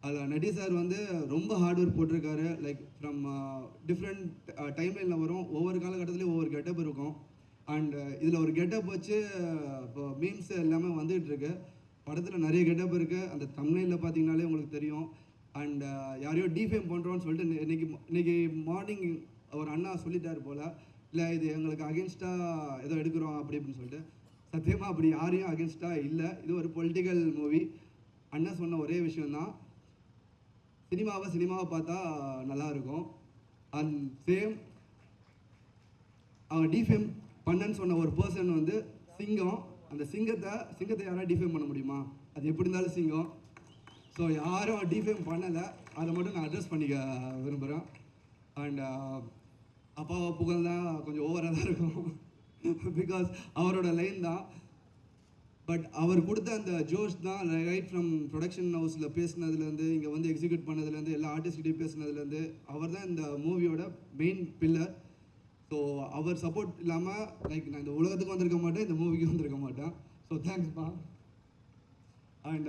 அதில் நட்டி சார் வந்து ரொம்ப ஹார்ட் ஒர்க் போட்டிருக்காரு. லைக் ஃப்ரம் டிஃப்ரெண்ட் டைம்லைனில் வரும், ஒவ்வொரு காலகட்டத்துலேயும் ஒவ்வொரு கெட்டப் இருக்கும். அண்ட் இதில் ஒரு கெட்டப் வச்சு இப்போ மீம்ஸ் எல்லாமே வந்துகிட்டு இருக்கு. படத்தில் நிறைய கெட்டப் இருக்குது, அந்த தம்ப்நெயிலில் பார்த்தீங்கனாலே உங்களுக்கு தெரியும். அண்ட் யாரையோ டிஃபேம் பண்ணுறோன்னு சொல்லிட்டு இன்னைக்கு மார்னிங் ஒரு அண்ணா சொல்லிட்டார் போல், இல்லை இது எங்களுக்கு அகேன்ஸ்டாக ஏதோ எடுக்கிறோம் அப்படின்னு சொல்லிட்டு. சத்தியமாக அப்படி யாரையும் அகேன்ஸ்டாக இல்லை, இது ஒரு பொலிட்டிக்கல் மூவி. அண்ணா சொன்ன ஒரே விஷயந்தான், சினிமாவை பார்த்தா நல்லாயிருக்கும். அண்ட் சேம் அவர் டிஃபேம் பண்ணன்னு சொன்ன ஒரு பர்சன் வந்து சிங்கம். அந்த சிங்கத்தை யாராவது டிஃபேம் பண்ண முடியுமா? அது எப்படி இருந்தாலும் சிங்கம். ஸோ யாரும் டிஃபேம் பண்ணலை, அதை மட்டும் நான் அட்ரஸ் பண்ணிக்க விரும்புகிறேன். அண்ட் அப்பாவை புகழ் தான் கொஞ்சம் ஓவராக தான் இருக்கும் பிகாஸ் அவரோட லைன் தான். பட் அவர் கொடுத்த அந்த ஜோஷ் தான் ரைட் ஃப்ரம் ப்ரொடக்ஷன் ஹவுஸில் பேசினதுலேருந்து இங்கே வந்து எக்ஸிக்யூட் பண்ணதுலேருந்து எல்லா ஆர்டிஸ்ட்கிட்டையும் பேசினதுலேருந்து அவர் தான் இந்த மூவியோட மெயின் பில்லர். ஸோ அவர் சப்போர்ட் இல்லாமல் லைக் நான் இந்த உலகத்துக்கு வந்திருக்க மாட்டேன், இந்த மூவிக்கு வந்திருக்க மாட்டேன். ஸோ தேங்க்ஸ்ப்பா. அண்ட்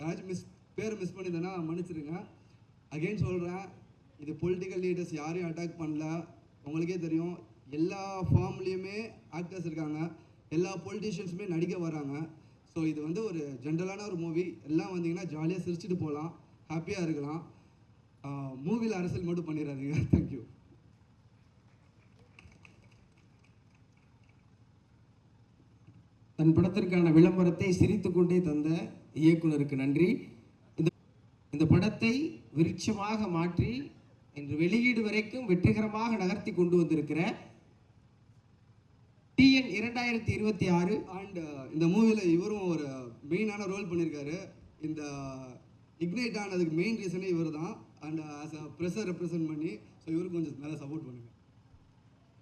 யாராச்சும் பேரை மிஸ் பண்ணியிருந்தேன்னா மன்னிச்சிருங்க. அகெயின் சொல்கிறேன், இது பொலிட்டிக்கல் லீடர்ஸ் யாரையும் அட்டாக் பண்ணல. உங்களுக்கே தெரியும், எல்லா ஃபார்ம்லேயுமே ஆக்டர்ஸ் இருக்காங்க, எல்லா பொலிட்டிஷியன்ஸுமே நடிக்க வராங்க. ஸோ இது வந்து ஒரு ஜென்ரலான ஒரு மூவி. எல்லாம் வந்தீங்கன்னா ஜாலியாக சிரிச்சுட்டு போகலாம், ஹாப்பியாக இருக்கலாம். மூவியில் அரசியல் மட்டும் பண்ணிடாதீங்க. தேங்க்யூ. தன் படத்திற்கான விளம்பரத்தை சிரித்து கொண்டே தந்த இயக்குனருக்கு நன்றி. இந்த படத்தை விருட்சமாக மாற்றி இன்று வெளியீடு வரைக்கும் வெற்றிகரமாக நகர்த்தி கொண்டு வந்திருக்கிற TN 2026 அண்ட் இந்த மூவியில் இவரும் ஒரு மெயினான ரோல் பண்ணியிருக்காரு. இந்த இக்னைட் ஆனதுக்கு மெயின் ரீசனே இவர் தான். அண்ட் ஆஸ் அ ப்ரெஸ்ஸை ரெப்ரசன்ட் பண்ணி ஸோ இவருக்கு கொஞ்சம் நல்லா சப்போர்ட் பண்ணுங்க.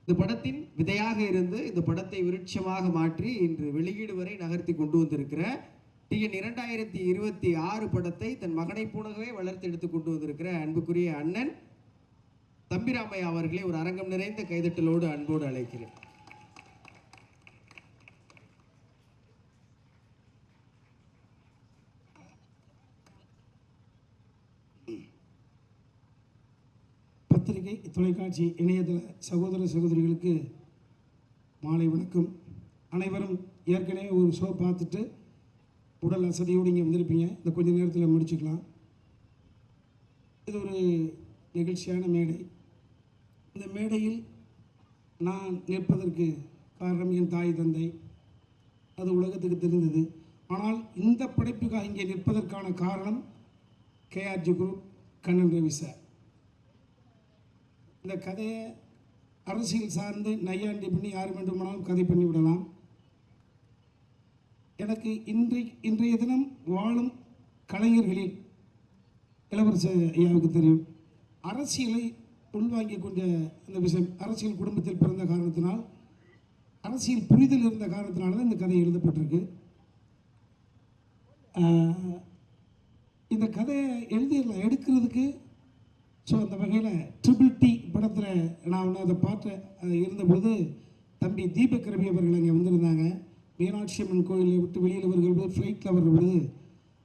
இந்த படத்தின் விதையாக இருந்து இந்த படத்தை விருட்சமாக மாற்றி இன்று வெளியீடு வரை நகர்த்தி கொண்டு வந்திருக்கிற TN 2026 படத்தை தன் மகனை போலவே வளர்த்தெடுத்து கொண்டு வந்திருக்கிற அன்புக்குரிய அண்ணன் தம்பிராமையா அவர்களை ஒரு அரங்கம் நிறைந்த கைதட்டலோடு அன்போடு அழைக்கிறேன். பத்திரிகை தொலைக்காட்சி இணையதள சகோதர சகோதரிகளுக்கு மாலை வணக்கம். அனைவரும் ஏற்கனவே ஒரு ஷோ பார்த்துட்டு உடல் அசதியோடு இங்கே வந்திருப்பீங்க. இந்த கொஞ்ச நேரத்தில் முடிச்சுக்கலாம். இது ஒரு நிகழ்ச்சியான மேடை. இந்த மேடையில் நான் நிற்பதற்கு காரணம் என் தாய் தந்தை, அது உலகத்துக்கு தெரிந்தது. ஆனால் இந்த படைப்புக்காக இங்கே நிற்பதற்கான காரணம் KRG group, Kannan Ravi sir. இந்த கதையை அரசியல் சார்ந்து நையாண்டி பண்ணி யார் வேண்டுமானாலும் கதை பண்ணிவிடலாம். எனக்கு இன்றைய தினம் வாழும் கலைஞர்களில் இளவரசர் ஐயாவுக்கு தெரியும், அரசியலை உள்வாங்கி கொண்ட இந்த விஷயம். அரசியல் குடும்பத்தில் பிறந்த காரணத்தினால், அரசியல் புரிதல் இருந்த காரணத்தினால தான் இந்த கதை எழுதப்பட்டிருக்கு. இந்த கதையை எழுதிடலாம் எடுக்கிறதுக்கு. ஸோ அந்த வகையில் TTT படத்தில் நான் ஒன்று அதை பார்த்து இருந்தபோது தம்பி தீபக் ரவி அவர்கள் அங்கே வந்திருந்தாங்க. மீனாட்சி அம்மன் கோயிலை விட்டு வெளியில் வருகிறது ஃப்ளைட்டில் வரும்பொழுது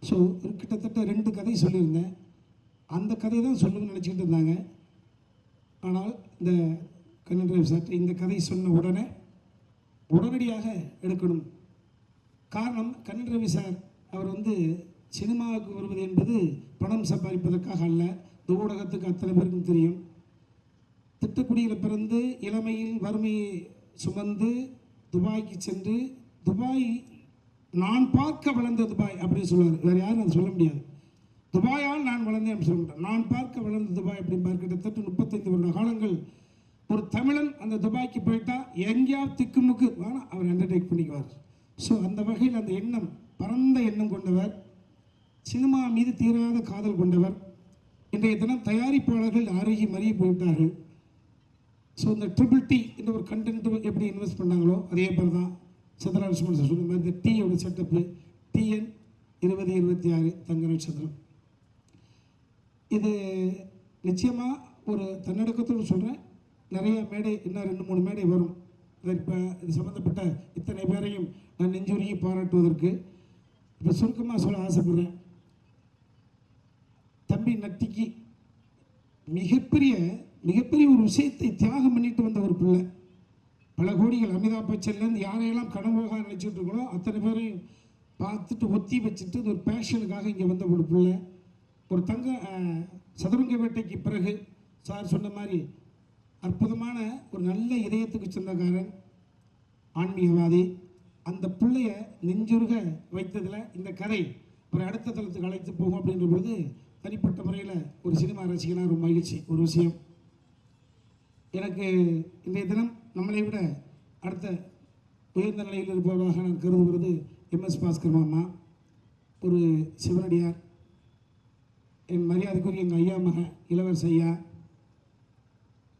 ஸோ கிட்டத்தட்ட 2 கதை சொல்லியிருந்தேன். அந்த கதையை தான் சொல்லணும்னு நினச்சிக்கிட்டு இருந்தாங்க. ஆனால் இந்த கண்ணன் ரவி சார் இந்த கதை சொன்ன உடனடியாக எடுக்கணும். காரணம், கண்ணன் ரவி சார் அவர் வந்து சினிமாவுக்கு வருவது என்பது பணம் சம்பாதிப்பதற்காக அல்ல. இந்த ஊடகத்துக்கு அத்தனை பேருக்கும் தெரியும். திட்டக்குடியில் பிறந்து இளமையில் வறுமையை சுமந்து துபாய்க்கு சென்று, துபாய் நான் பார்க்க வளர்ந்த துபாய் அப்படின்னு சொல்லுவார். வேறு யாரும் அதை சொல்ல முடியாது. துபாயால் நான் வளர்ந்தேன் அப்படின்னு சொல்ல மாட்டேன். நான் பார்க்க வளர்ந்த துபாய் அப்படின்னு கிட்டத்தட்ட 35 வருட காலங்கள் ஒரு தமிழன் அந்த துபாய்க்கு போயிட்டா எங்கேயாவது திக்குமுக்கு வேணால் அவர் அண்டர்டேக் பண்ணிக்குவார். ஸோ அந்த வகையில் அந்த எண்ணம், பரந்த எண்ணம் கொண்டவர், சினிமா மீது தீராத காதல் கொண்டவர். இன்றைய தினம் தயாரிப்பாளர்கள் அருகி மறிய போய்விட்டார்கள். ஸோ இந்த TTT என்ற ஒரு கண்டென்ட் எப்படி இன்வெஸ்ட் பண்ணாங்களோ அதே மாதிரி தான் சந்திரலட்சுமன் சார் சொன்ன மாதிரி இந்த டீயோட செட்டப்பு TN 2026 தங்க நட்சத்திரம். இது நிச்சயமாக ஒரு தன்னடக்கத்தோடு சொல்கிறேன். நிறைய மேடை, இன்னும் 2-3 மேடை வரும். இப்போ இது சம்மந்தப்பட்ட இத்தனை பேரையும் நான் நெஞ்சுருகி பாராட்டுவதற்கு இப்போ சுருக்கமாக சொல்ல ஆசைப்படுறேன். தம்பி நட்டிக்கு மிகப்பெரிய ஒரு விஷயத்தை தியாகம் பண்ணிட்டு வந்த ஒரு பிள்ளை. பல கோடிகள் அமிதாப் பச்சன்லேருந்து யாரையெல்லாம் கனவாக நினச்சிட்டு இருக்கோ அத்தனை பேரையும் பார்த்துட்டு ஒத்தி வச்சுட்டு ஒரு பேஷனுக்காக இங்கே வந்த ஒரு பிள்ளை. ஒரு சதுரங்க வேட்டைக்கு பிறகு சார் சொன்ன மாதிரி அற்புதமான ஒரு நல்ல இதயத்துக்கு சொந்தக்காரன், ஆன்மீகவாதி. அந்த பிள்ளைய நெஞ்சுருக வைத்ததில் இந்த கதை ஒரு அடுத்த தளத்துக்கு அழைத்து போகும் அப்படின்ற பொழுது தனிப்பட்ட முறையில் ஒரு சினிமா ரசிகனாக ஒரு மகிழ்ச்சி. ஒரு விஷயம் எனக்கு இன்றைய தினம் நம்மளை விட அடுத்த உயர்ந்த நிலையில் இருப்பவராக நான் கருதுகிறது MS பாஸ்கர் மாமா, ஒரு சிவனடியார், என் மரியாதைக்குரிய எங்கள் ஐயா மகன் இளவரச ஐயா.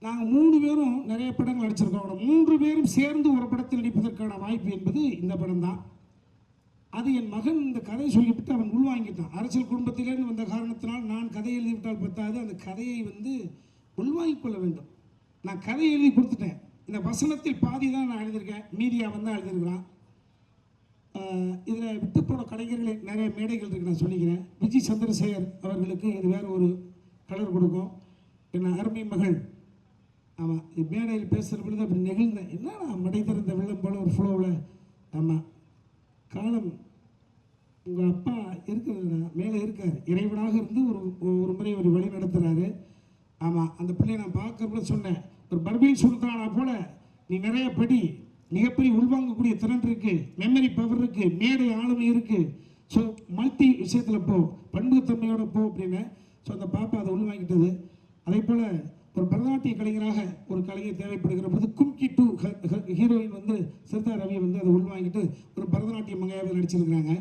நாங்கள் 3 பேரும் நிறைய படங்கள் நடிச்சிருக்கோம். 3 பேரும் சேர்ந்து ஒரு படத்தில் நடிப்பதற்கான வாய்ப்பு என்பது இந்த படம் தான். அது என் மகன் இந்த கதையை சொல்லிவிட்டு அவன் உள்வாங்கிட்டான். அரசியல் குடும்பத்திலேருந்து வந்த காரணத்தினால் நான் கதை எழுதிவிட்டால் பத்தாது, அந்த கதையை உள்வாங்கிக் கொள்ள வேண்டும். நான் கதை எழுதி கொடுத்துட்டேன். இந்த வசனத்தில் பாதி தான் நான் எழுதியிருக்கேன், மீதி அவன் தான் எழுதியிருக்கிறான். இதில் விட்டு போன கலைஞர்களே நிறைய மேடைகள் இருக்குது, நான் சொல்லிக்கிறேன். விஜய் சந்திரசேகர் அவர்களுக்கு இது வேறு ஒரு கலர் கொடுக்கும். என் அருமை மகள், ஆமாம், மேடையில் பேசுகிற பொழுது அப்படி நெகிழ்ந்தேன். என்னன்னா மடை திறந்த வெள்ளம் போல ஒரு ஃப்ளோவில். ஆமாம், காலம் உங்கள் அப்பா இருக்கிறதுடா, மேலே இருக்கார், இறைவனாக இருந்து ஒரு முறை ஒரு வழி நடத்துகிறாரு. ஆமாம், அந்த பிள்ளையை நான் பார்க்குறப்ப சொன்னேன், ஒரு பர்பீன் சுல்தானா போல் நீ நிறைய படி, மிகப்பெரிய உள்வாங்கக்கூடிய திறன் இருக்குது, மெமரி பவர் இருக்குது, மேடை ஆளுமை இருக்குது. ஸோ மல்டி விஷயத்தில் போ, பன்முகத்தன்மையோட போ அப்படின்னு. ஸோ அந்த பாப்பா அதை உள்வாங்கிட்டது. அதே போல் ஒரு பரதநாட்டிய கலைஞராக ஒரு கலைஞர் தேவைப்படுகிற பொழுது கும்கி 2 ஹீரோயின் சிறுதா ரவி அதை உள்வாங்கிட்டு ஒரு பரதநாட்டிய மங்கையாவை நடிச்சிருக்கிறாங்க.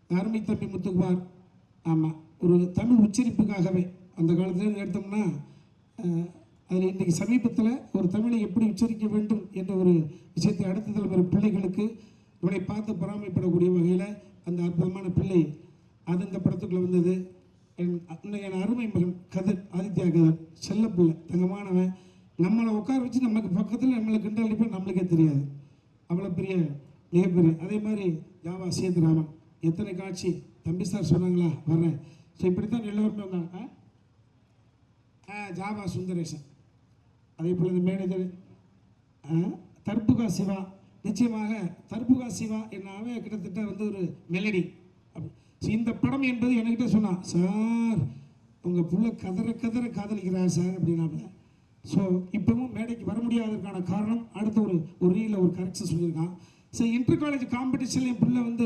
அருமை தம்பி முத்துக்குமார். ஆமாம், ஒரு தமிழ் உச்சரிப்புக்காகவே அந்த காலத்தில் எடுத்தோம்னா அதில் இன்றைக்கி சமீபத்தில் ஒரு தமிழை எப்படி உச்சரிக்க வேண்டும் என்ற ஒரு விஷயத்தை அடுத்த தலைமுறை பிள்ளைகளுக்கு இவனை பார்த்து பொறாமைப்படக்கூடிய வகையில் அந்த அற்புதமான பிள்ளை அது இந்த படத்துக்குள்ளே வந்தது. என் அருமை மகன் கதிர், ஆதித்யா கதிர், செல்ல பிள்ளை, தங்கமானவன். நம்மளை உட்கார வச்சு நமக்கு பக்கத்தில் நம்மளை கிண்டல் அடிப்போம், நம்மளுக்கே தெரியாது, அவ்வளோ பெரிய மிகப்பெரிய. அதே மாதிரி ஜாவா சேதுராமன், எத்தனை காட்சி தம்பி சார் சொன்னாங்களா வர்றேன். ஸோ இப்படித்தான் எல்லோருமே வந்தாங்க. ஜாவா சுந்தரேசன், அதே போல் இந்த மேனேஜர் தர்புகா சிவா. நிச்சயமாக தர்புகா சிவா என்னாவே கிட்டத்தட்ட ஒரு மெலடி. இந்த படம் என்பது என்கிட்ட சொன்னான், சார் உங்கள் புள்ள கதற காதலிக்கிறார் சார் அப்படின்னாப்ல. ஸோ இப்போவும் மேடைக்கு வர முடியாததுக்கான காரணம் அடுத்த ஒரு ரீலில் ஒரு கரெக்ஷன் சொல்லியிருக்கான். ஸோ இன்டர் காலேஜ் காம்படிஷனில் என் பிள்ளை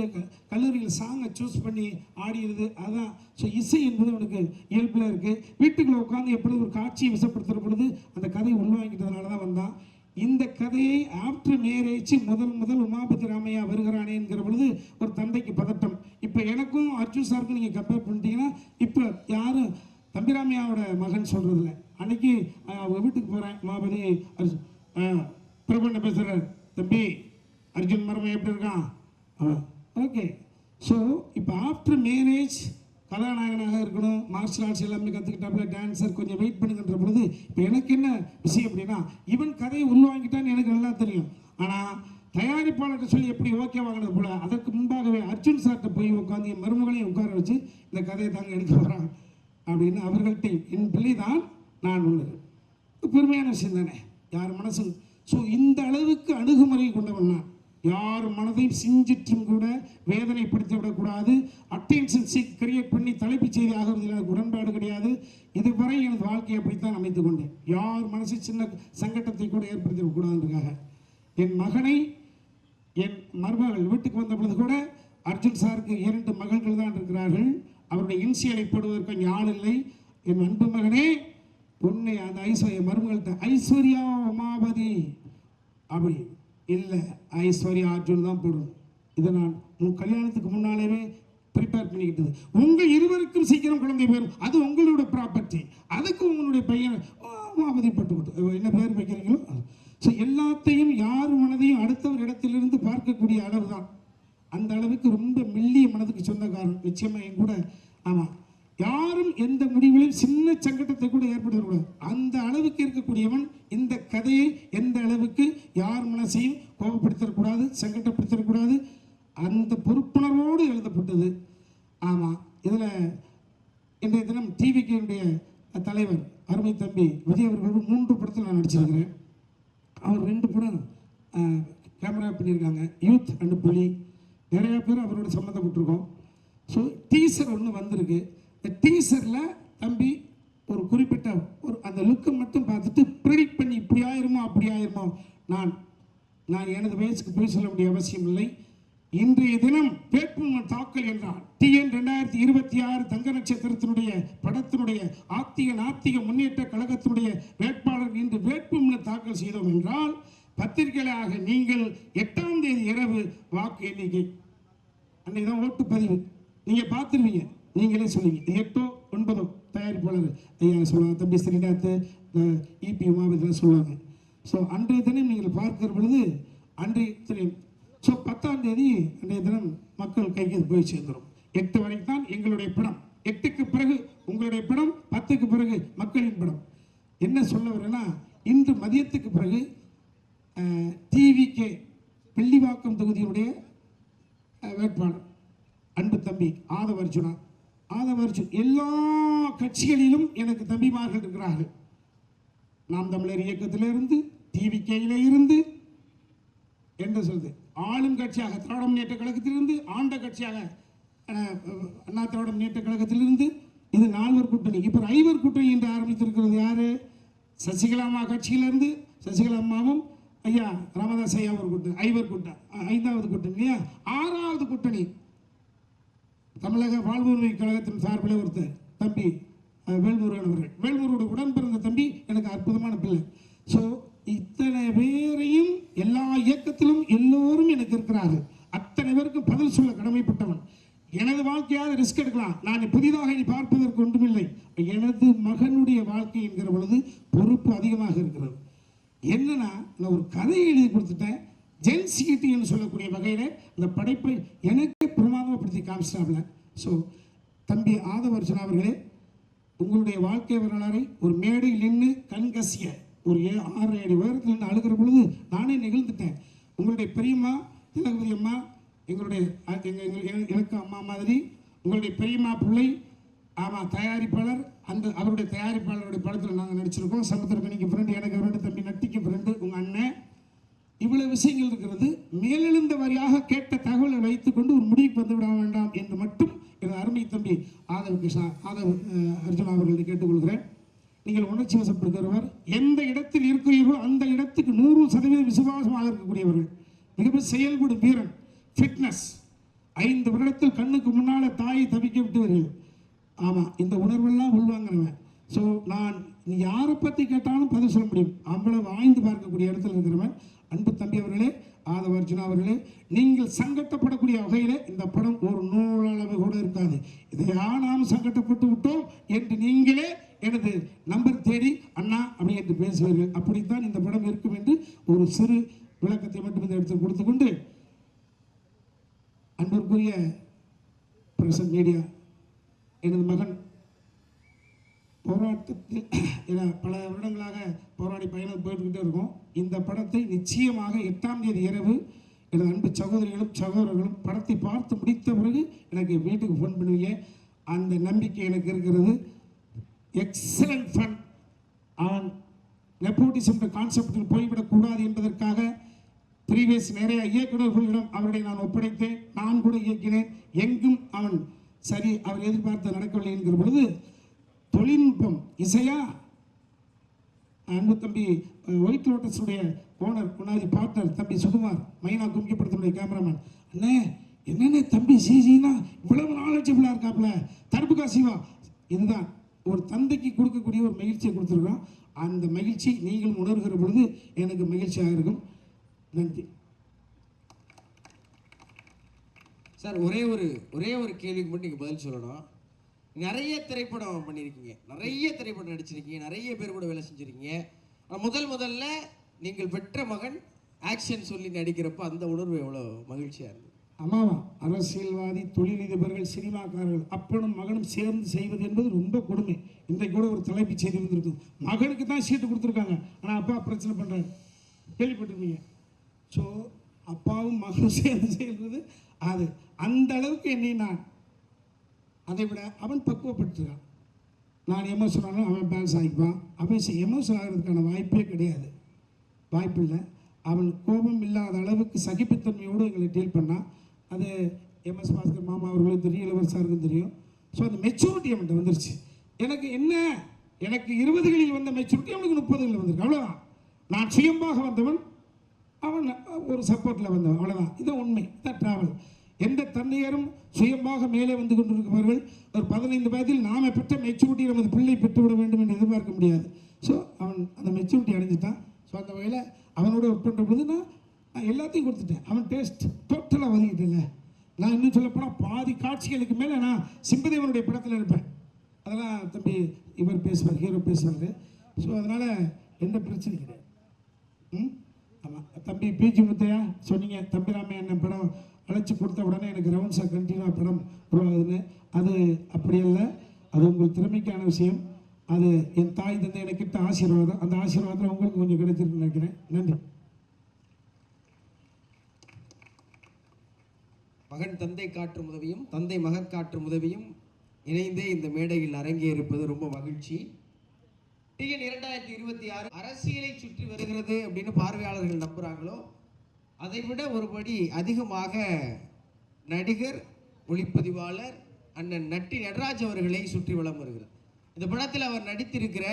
கல்லூரியில் சாங்கை சூஸ் பண்ணி ஆடிடுது. அதுதான். ஸோ இசை என்பது அவனுக்கு இயல்பில் இருக்குது. வீட்டுக்குள்ளே உட்காந்து எப்பொழுது ஒரு காட்சியை விசப்படுத்துகிற பொழுது அந்த கதையை உள்வாங்கிட்டதுனால தான் வந்தான். இந்த கதையை ஆஃப்டர் மேரேஜ் முதல் உமாபதி ராமையா வருகிறானே என்கிற பொழுது ஒரு தந்தைக்கு பதட்டம். இப்போ எனக்கும் அர்ஜுன் சாருக்கும் நீங்கள் கம்பேர் பண்ணிட்டீங்கன்னா இப்போ யாரும் தம்பிராமையாவோட மகன் சொல்கிறதில்ல. அன்னைக்கு அவங்க வீட்டுக்கு போகிறேன், உமாபதி பிரபண்ண பேசுகிறார், தம்பி அர்ஜுன் மரமே எப்படி இருக்கான், ஓகே. ஸோ இப்போ ஆஃப்டர் மேரேஜ் கதாநாயகனாக இருக்கணும், மார்ஷல் ஆர்ட்ஸ் எல்லாமே கற்றுக்கிட்டாப்புல, டான்ஸர், கொஞ்சம் வெயிட் பண்ணுங்கன்ற பொழுது இப்போ எனக்கு என்ன விஷயம் அப்படின்னா, இவன் கதையை உள்வாங்கிட்டான்னு எனக்கு நல்லா தெரியும். ஆனால் தயாரிப்பாளர்கிட்ட சொல்லி எப்படி ஓகே வாங்கினது போல அதற்கு முன்பாகவே அர்ஜுன் சார்கிட்ட போய் உட்காந்து என் மருமகளையும் உட்கார வச்சு இந்த கதையை தாங்க எடுக்க போகிறான் அப்படின்னு அவர்கள்ட்ட என் பிள்ளை தான் நான் உள்ளது. பெருமையான விஷயம் தானே, யார் மனசும். ஸோ இந்த அளவுக்கு அணுகுமுறை கொண்டவன் நான். யார் மனதையும் சிஞ்சிற்றும் கூட வேதனைப்படுத்தி விடக்கூடாது. அட்டென்ஷன் கிரியேட் பண்ணி தலைப்புச் செய்தி ஆகிறதுல எனக்கு உடன்பாடு கிடையாது. இதுவரை எனது வாழ்க்கையை அப்படித்தான் அமைத்து கொண்டேன். யார் மனசு சின்ன சங்கட்டத்தை கூட ஏற்படுத்தி விடக்கூடாதுன்றதுக்காக. என் மகனை என் மருமகள் வீட்டுக்கு வந்த பொழுது கூட அர்ஜுன் சாருக்கு 2 மகள்கள் தான் இருக்கிறார்கள். அவருடைய இன்சியலை போடுவதற்கு அங்கே ஆள் இல்லை. என் அன்பு மகனே, உன்னை அந்த ஐஸ்வர்யா மருமகள்கிட்ட ஐஸ்வர்யா உமாபதி அப்படி இல்லை, ஐஸ்வர்யா அர்ஜுன் தான் போடணும். இதை நான் கல்யாணத்துக்கு முன்னாலேயே ப்ரிப்பேர் பண்ணிக்கிட்டது. உங்கள் இருவருக்கும் சீக்கிரம் குழந்தை பேர், அது உங்களோட ப்ராப்பர்ட்டி. அதுக்கு உங்களுடைய பையன் அவதிப்பட்டு என்ன பேர் வைக்கிறீங்களோ. ஸோ எல்லாத்தையும் யார் மனதையும் அடுத்தவர் இடத்திலிருந்து பார்க்கக்கூடிய அளவு தான். அந்த அளவுக்கு ரொம்ப மெல்லிய மனதுக்கு சொந்தக்காரன் நிச்சயமாக என் கூட. ஆமாம், யாரும் எந்த முடிவிலும் சின்ன சங்கடத்தை கூட ஏற்படுத்தக்கூடாது. அந்த அளவுக்கு இருக்கக்கூடியவன். இந்த கதையை எந்த அளவுக்கு யார் மனசையும் கோபப்படுத்தக்கூடாது, சங்கடப்படுத்தக்கூடாது, அந்த பொறுப்புணர்வோடு எழுதப்பட்டது. ஆமாம், இதில் இன்றைய தினம் டிவிக்கு தலைவர் அருமை தம்பி விஜய் அவர்களோடு 3 படத்தில் நான் நடிச்சிருக்கிறேன். அவர் 2 படம் கேமரா பண்ணியிருக்காங்க, யூத் அண்ட் புலி. நிறையா பேர் அவரோட சம்மந்தப்பட்டிருக்கோம். ஸோ டீசர் ஒன்று வந்திருக்கு. இந்த டீசரில் தம்பி ஒரு குறிப்பிட்ட அந்த லுக்கை மட்டும் பார்த்துட்டு ப்ரெடிக்ட் பண்ணி இப்படி ஆயிருமோ அப்படி ஆயிருமோ. நான் எனது வயசுக்கு போய் சொல்ல வேண்டிய அவசியம் இல்லை. இன்றைய தினம் வேட்புமனு தாக்கல் என்றால் TN 2026 தங்க நட்சத்திரத்தினுடைய படத்தினுடைய நாத்திக முன்னேற்ற கழகத்தினுடைய வேட்பாளர் இன்று வேட்புமனு தாக்கல் செய்தோம் என்றால் பத்திரிகைகளாக நீங்கள் 8ஆம் தேதி இரவு வாக்கு எண்ணிக்கை அன்னைக்கு தான் ஓட்டுப்பதிவு நீங்கள் பார்த்துருவீங்க, நீங்களே சொல்லுவீங்க. 8ஓ 9ஓ தயாரிப்பாளர் ஐயா சொல்லுவாங்க, தம்பி ஸ்ரீநாத், இபி உமாபதிலாம் சொல்லுவாங்க. ஸோ அன்றைய தினம் நீங்கள் பார்க்கிற பொழுது அன்றைய தினம், ஸோ 10ஆம் தேதி அன்றைய தினம் மக்கள் கைக்கு போய் சேர்ந்துடும். 8 வரைக்கும் தான் எங்களுடைய படம், 8க்கு பிறகு உங்களுடைய படம், 10க்கு பிறகு மக்களின் படம். என்ன சொல்ல வரேன்னா, இன்று மதியத்துக்கு பிறகு டிவிகே வெள்ளிவாக்கம் தொகுதியுடைய வேட்பாளர் அன்பு தம்பி ஆதவர்ஜுனா, ஆதவர்ஜுன் எல்லா கட்சிகளிலும் எனக்கு தம்பிமார்கள் இருக்கிறார்கள். நாம் தமிழர் இயக்கத்திலிருந்து, டிவிகேயில இருந்து, என்ன சொல்றது, ஆளும் கட்சியாக திராவிட முன்னேற்ற கழகத்திலிருந்து, ஆண்ட கட்சியாக அண்ணா திராவிட முன்னேற்ற கழகத்திலிருந்து, இது 4 கூட்டணி. இப்போ 5 கூட்டணி என்று ஆரம்பித்திருக்கிறது யாரு? சசிகலா அம்மா கட்சியிலிருந்து, சசிகலா அம்மாவும் ஐயா ராமதாஸ் ஐயா ஒரு கூட்டணி, 5 கூட்டணி, 5வது கூட்டணி இல்லையா? 6வது கூட்டணி தமிழக வாழ்வுரிமை கழகத்தின் சார்பில் ஒருத்தர் தம்பி வேல்முருகன் அவர்கள். வேல்முருகோட உடன் பிறந்த தம்பி, எனக்கு அற்புதமான பிள்ளை. ஸோ இத்தனை பேரையும் எல்லா இயக்கத்திலும் எல்லோரும் எனக்கு இருக்கிறார்கள். அத்தனை பேருக்கும் பதில் சொல்ல கடமைப்பட்டவன். எனது வாழ்க்கையாக ரிஸ்க் எடுக்கலாம், நான் புதிதாக இனி பார்ப்பதற்கு ஒன்றுமில்லை. எனது மகனுடைய வாழ்க்கை என்கிற பொழுது பொறுப்பு அதிகமாக இருக்கிறது. என்னன்னா, நான் ஒரு கதையை எழுதி கொடுத்துட்டேன். ஜென்சிட்டின்னு சொல்லக்கூடிய வகையில் இந்த படைப்பை எனக்கு பிரமாதப்படுத்தி காமிச்சிட்டாப்ல. ஸோ தம்பி ஆதவர்ஜுனா அவர்களே, உங்களுடைய வாழ்க்கை வரலாறை ஒரு மேடையில் நின்று கண்கசிய ஒரு 6 அடி உயரத்தில் நின்று அழுகிற பொழுது நானே நிகழ்ந்துட்டேன். உங்களுடைய பெரியம்மா திலகவதி அம்மா எங்களுடைய எனக்கு அம்மா மாதிரி, உங்களுடைய பெரியம்மா பிள்ளை ஆமாம் தயாரிப்பாளர், அந்த அவருடைய தயாரிப்பாளருடைய படத்தில் நாங்கள் நடிச்சிருக்கோம். சமுத்திரக்கணிக்கு ஃப்ரெண்டு, எனக்கு ஃப்ரெண்டு, தம்பி நட்டிக்கு ஃப்ரெண்டு, உங்கள் அண்ணன். இவ்வளவு விஷயங்கள் இருக்கிறது. மேலெழுந்த வாரியாக கேட்ட தகவலை வைத்துக்கொண்டு ஒரு முடிவுக்கு வந்து விட வேண்டாம் என்று மட்டும் எனது அருமை தம்பி ஆதவ் அர்ஜுனா அவர்களை கேட்டுக்கொள்கிறேன். நீங்கள் உணர்ச்சி வசப்படுகிறவர், எந்த இடத்தில் இருக்கிறீர்களோ அந்த இடத்துக்கு 100% விசுவாசமாக இருக்கக்கூடியவர்கள், மிக செயல்படும் வீரன், ஃபிட்னஸ். 5 வருடத்தில் கண்ணுக்கு முன்னால் தாயை தவிக்க விட்டவர்கள். ஆமாம், இந்த உணர்வெல்லாம் உள்வாங்கிறவன். ஸோ நான் நீ யாரை பற்றி கேட்டாலும் பதில் சொல்ல முடியும், அவ்வளவு ஆய்ந்து பார்க்கக்கூடிய இடத்துல இருக்கிறவன். அன்பு தம்பி அவர்களே, ஆதவர்ஜுனா அவர்களே, நீங்கள் சங்கட்டப்படக்கூடிய வகையில் இந்த படம் ஒரு நூலளவு கூட இருக்காது. இதையா நாம் சங்கட்டப்பட்டு விட்டோம் என்று நீங்களே எனது நம்பர் தேடி அண்ணா அப்படி என்று பேசுவீர்கள். அப்படித்தான் இந்த படம் இருக்கும் என்று ஒரு சிறு விளக்கத்தை மட்டும் இந்த இடத்தில் கொடுத்து கொண்டு, அன்பிற்குரிய பிரசன்ட் மீடியா, எனது மகன் போராட்டத்தில் பல வருடங்களாக போராடி பயணம் போய்கிட்டே இருக்கோம். இந்த படத்தை நிச்சயமாக 8ஆம் தேதி இரவு எனது அன்பு சகோதரிகளும் சகோதரர்களும் படத்தை பார்த்து முடித்த பிறகு எனக்கு வீட்டுக்கு ஃபோன் பண்ணுவீங்க. அந்த நம்பிக்கை எனக்கு இருக்கிறது. Excellent fun. அவன் நெப்போட்டிசம் கான்செப்டில் போய்விடக்கூடாது என்பதற்காக ப்ரீவியஸ் நிறைய இயக்குநர்களிடம் அவரை நான் ஒப்படைத்தேன். நான் கூட இயக்கினேன். எங்கும் அவன் சரி, அவர் எதிர்பார்த்து நடக்கவில்லை என்கிற பொழுது தொழில்நுட்பம் இசையா அன்பு தம்பி ஒயிட் லோட்டஸுடைய ஓனர் முன்னாடி பார்ட்னர் தம்பி சுகுமார், மைனா கும்கிப்படத்தினுடைய கேமராமேன், அண்ணே என்னென்ன தம்பி சிஜினா இவ்வளவு நாலேஜபிளாக இருக்காப்புல, தர்புகா சிவா. இதுதான் ஒரு தந்தைக்கு கொடுக்கக்கூடிய ஒரு மகிழ்ச்சியை கொடுத்துருக்கோம். அந்த மகிழ்ச்சி நீங்கள் உணர்கிற பொழுது எனக்கு மகிழ்ச்சியாக இருக்கும். நன்றி சார். ஒரே ஒரு கேள்விக்கு மட்டும் நீங்கள் பதில் சொல்லணும். நிறைய திரைப்படம் பண்ணியிருக்கீங்க, நிறைய திரைப்படம் நடிச்சிருக்கீங்க, நிறைய பேர் கூட வேலை செஞ்சுருக்கீங்க. முதல்ல நீங்கள் பெற்ற மகன் ஆக்ஷன் சொல்லி நடிக்கிறப்போ அந்த உணர்வு எவ்வளோ மகிழ்ச்சியாக இருந்தது? ஆமாவா, அரசியல்வாதி, தொழிலதிபர்கள், சினிமாக்காரர்கள் அப்பனும் மகனும் சேர்ந்து செய்வது என்பது ரொம்ப கொடுமை. இன்றைக்கு கூட ஒரு தலைப்பு செய்தி வந்திருக்கு, மகனுக்கு தான் சீட்டு கொடுத்துருக்காங்க, ஆனால் அப்பா பிரச்சனை பண்ணுறாரு, கேள்விப்பட்டிருக்கீங்க. ஸோ அப்பாவும் மகனும் சேர்ந்து செய்வது அது அந்த அளவுக்கு என்னை நான் அதை விட அவன் பக்குவப்பட்டுருக்கான். நான் எமோஷனாலும் அவன் பேலன்ஸ் ஆகிப்பான். அவன் எமோஷன் ஆகிறதுக்கான வாய்ப்பே கிடையாது, வாய்ப்பு இல்லை. அவன் கோபம் இல்லாத அளவுக்கு சகிப்புத்தன்மையோடு எங்களை டீல் பண்ணான். அது எம்எஸ் பாஸ்கர் மாமா அவர்களுக்கும் தெரியும், இளவரசருக்கும் தெரியும். ஸோ அந்த மெச்சூரிட்டி அவன்கிட்ட வந்துருச்சு. எனக்கு 20களில் வந்த மெச்சூரிட்டி அவனுக்கு 30களில் வந்திருக்கு, அவ்வளோதான். நான் சுயம்பாக வந்தவன், அவன் ஒரு சப்போர்ட்டில் வந்தவன், அவ்வளோதான். இதுதான் உண்மை, இதான் ட்ராவல். எந்த தந்தையரும் சுயமாக மேலே வந்து கொண்டிருப்பவர்கள் ஒரு 15 வயதில் நாம பெற்ற மெச்சூரிட்டி நமது பிள்ளை பெற்றுவிட வேண்டும் என்று எதிர்பார்க்க முடியாது. ஸோ அவன் அந்த மெச்சூரிட்டி அடைஞ்சிட்டான். ஸோ அந்த வகையில் அவனோட ஒர்க் பண்ணுற பொழுது நான் எல்லாத்தையும் கொடுத்துட்டேன். அவன் டேஸ்ட் டோட்டலாக ஒதுக்கிட்டேங்க. நான் இன்னும் சொல்லப்போனால் பாதி காட்சிகளுக்கு மேலே நான் சிம்பதேவனுடைய படத்தில் இருப்பேன். அதெல்லாம் தம்பி இவர் பேசுவார், ஹீரோ பேசுவார். ஸோ அதனால் எந்த பிரச்சனையும் கிடையாது. ஆமாம் தம்பி பிஜி முத்தையா சொன்னீங்க, தம்பிராமையா என்ன படம் அழைச்சி கொடுத்த உடனே எனக்கு ரவுண்ட்ஸாக கண்டினியூவாக படம் உருவாகுதுன்னு. அது அப்படி இல்லை, அது உங்கள் திறமைக்கான விஷயம். அது என் தாய் தந்தை எனக்கு கிட்ட ஆசீர்வாதம். அந்த ஆசீர்வாதத்தில் உங்களுக்கு கொஞ்சம் கிடைச்சிருக்குன்னு நினைக்கிறேன். நன்றி. மகன் தந்தை காற்றும் உதவியும் தந்தை மகன் காற்றும் உதவியும் இணைந்தே இந்த மேடையில் அரங்கேறிருப்பது ரொம்ப மகிழ்ச்சி. டிஎன் 2026 அரசியலை சுற்றி வருகிறது அப்படின்னு பார்வையாளர்கள் நம்புகிறாங்களோ அதை விட ஒருபடி அதிகமாக நடிகர், ஒளிப்பதிவாளர் அண்ணன் நட்டி நடராஜ் அவர்களை சுற்றி வலம் வருகிறது. இந்த படத்தில் அவர் நடித்திருக்கிற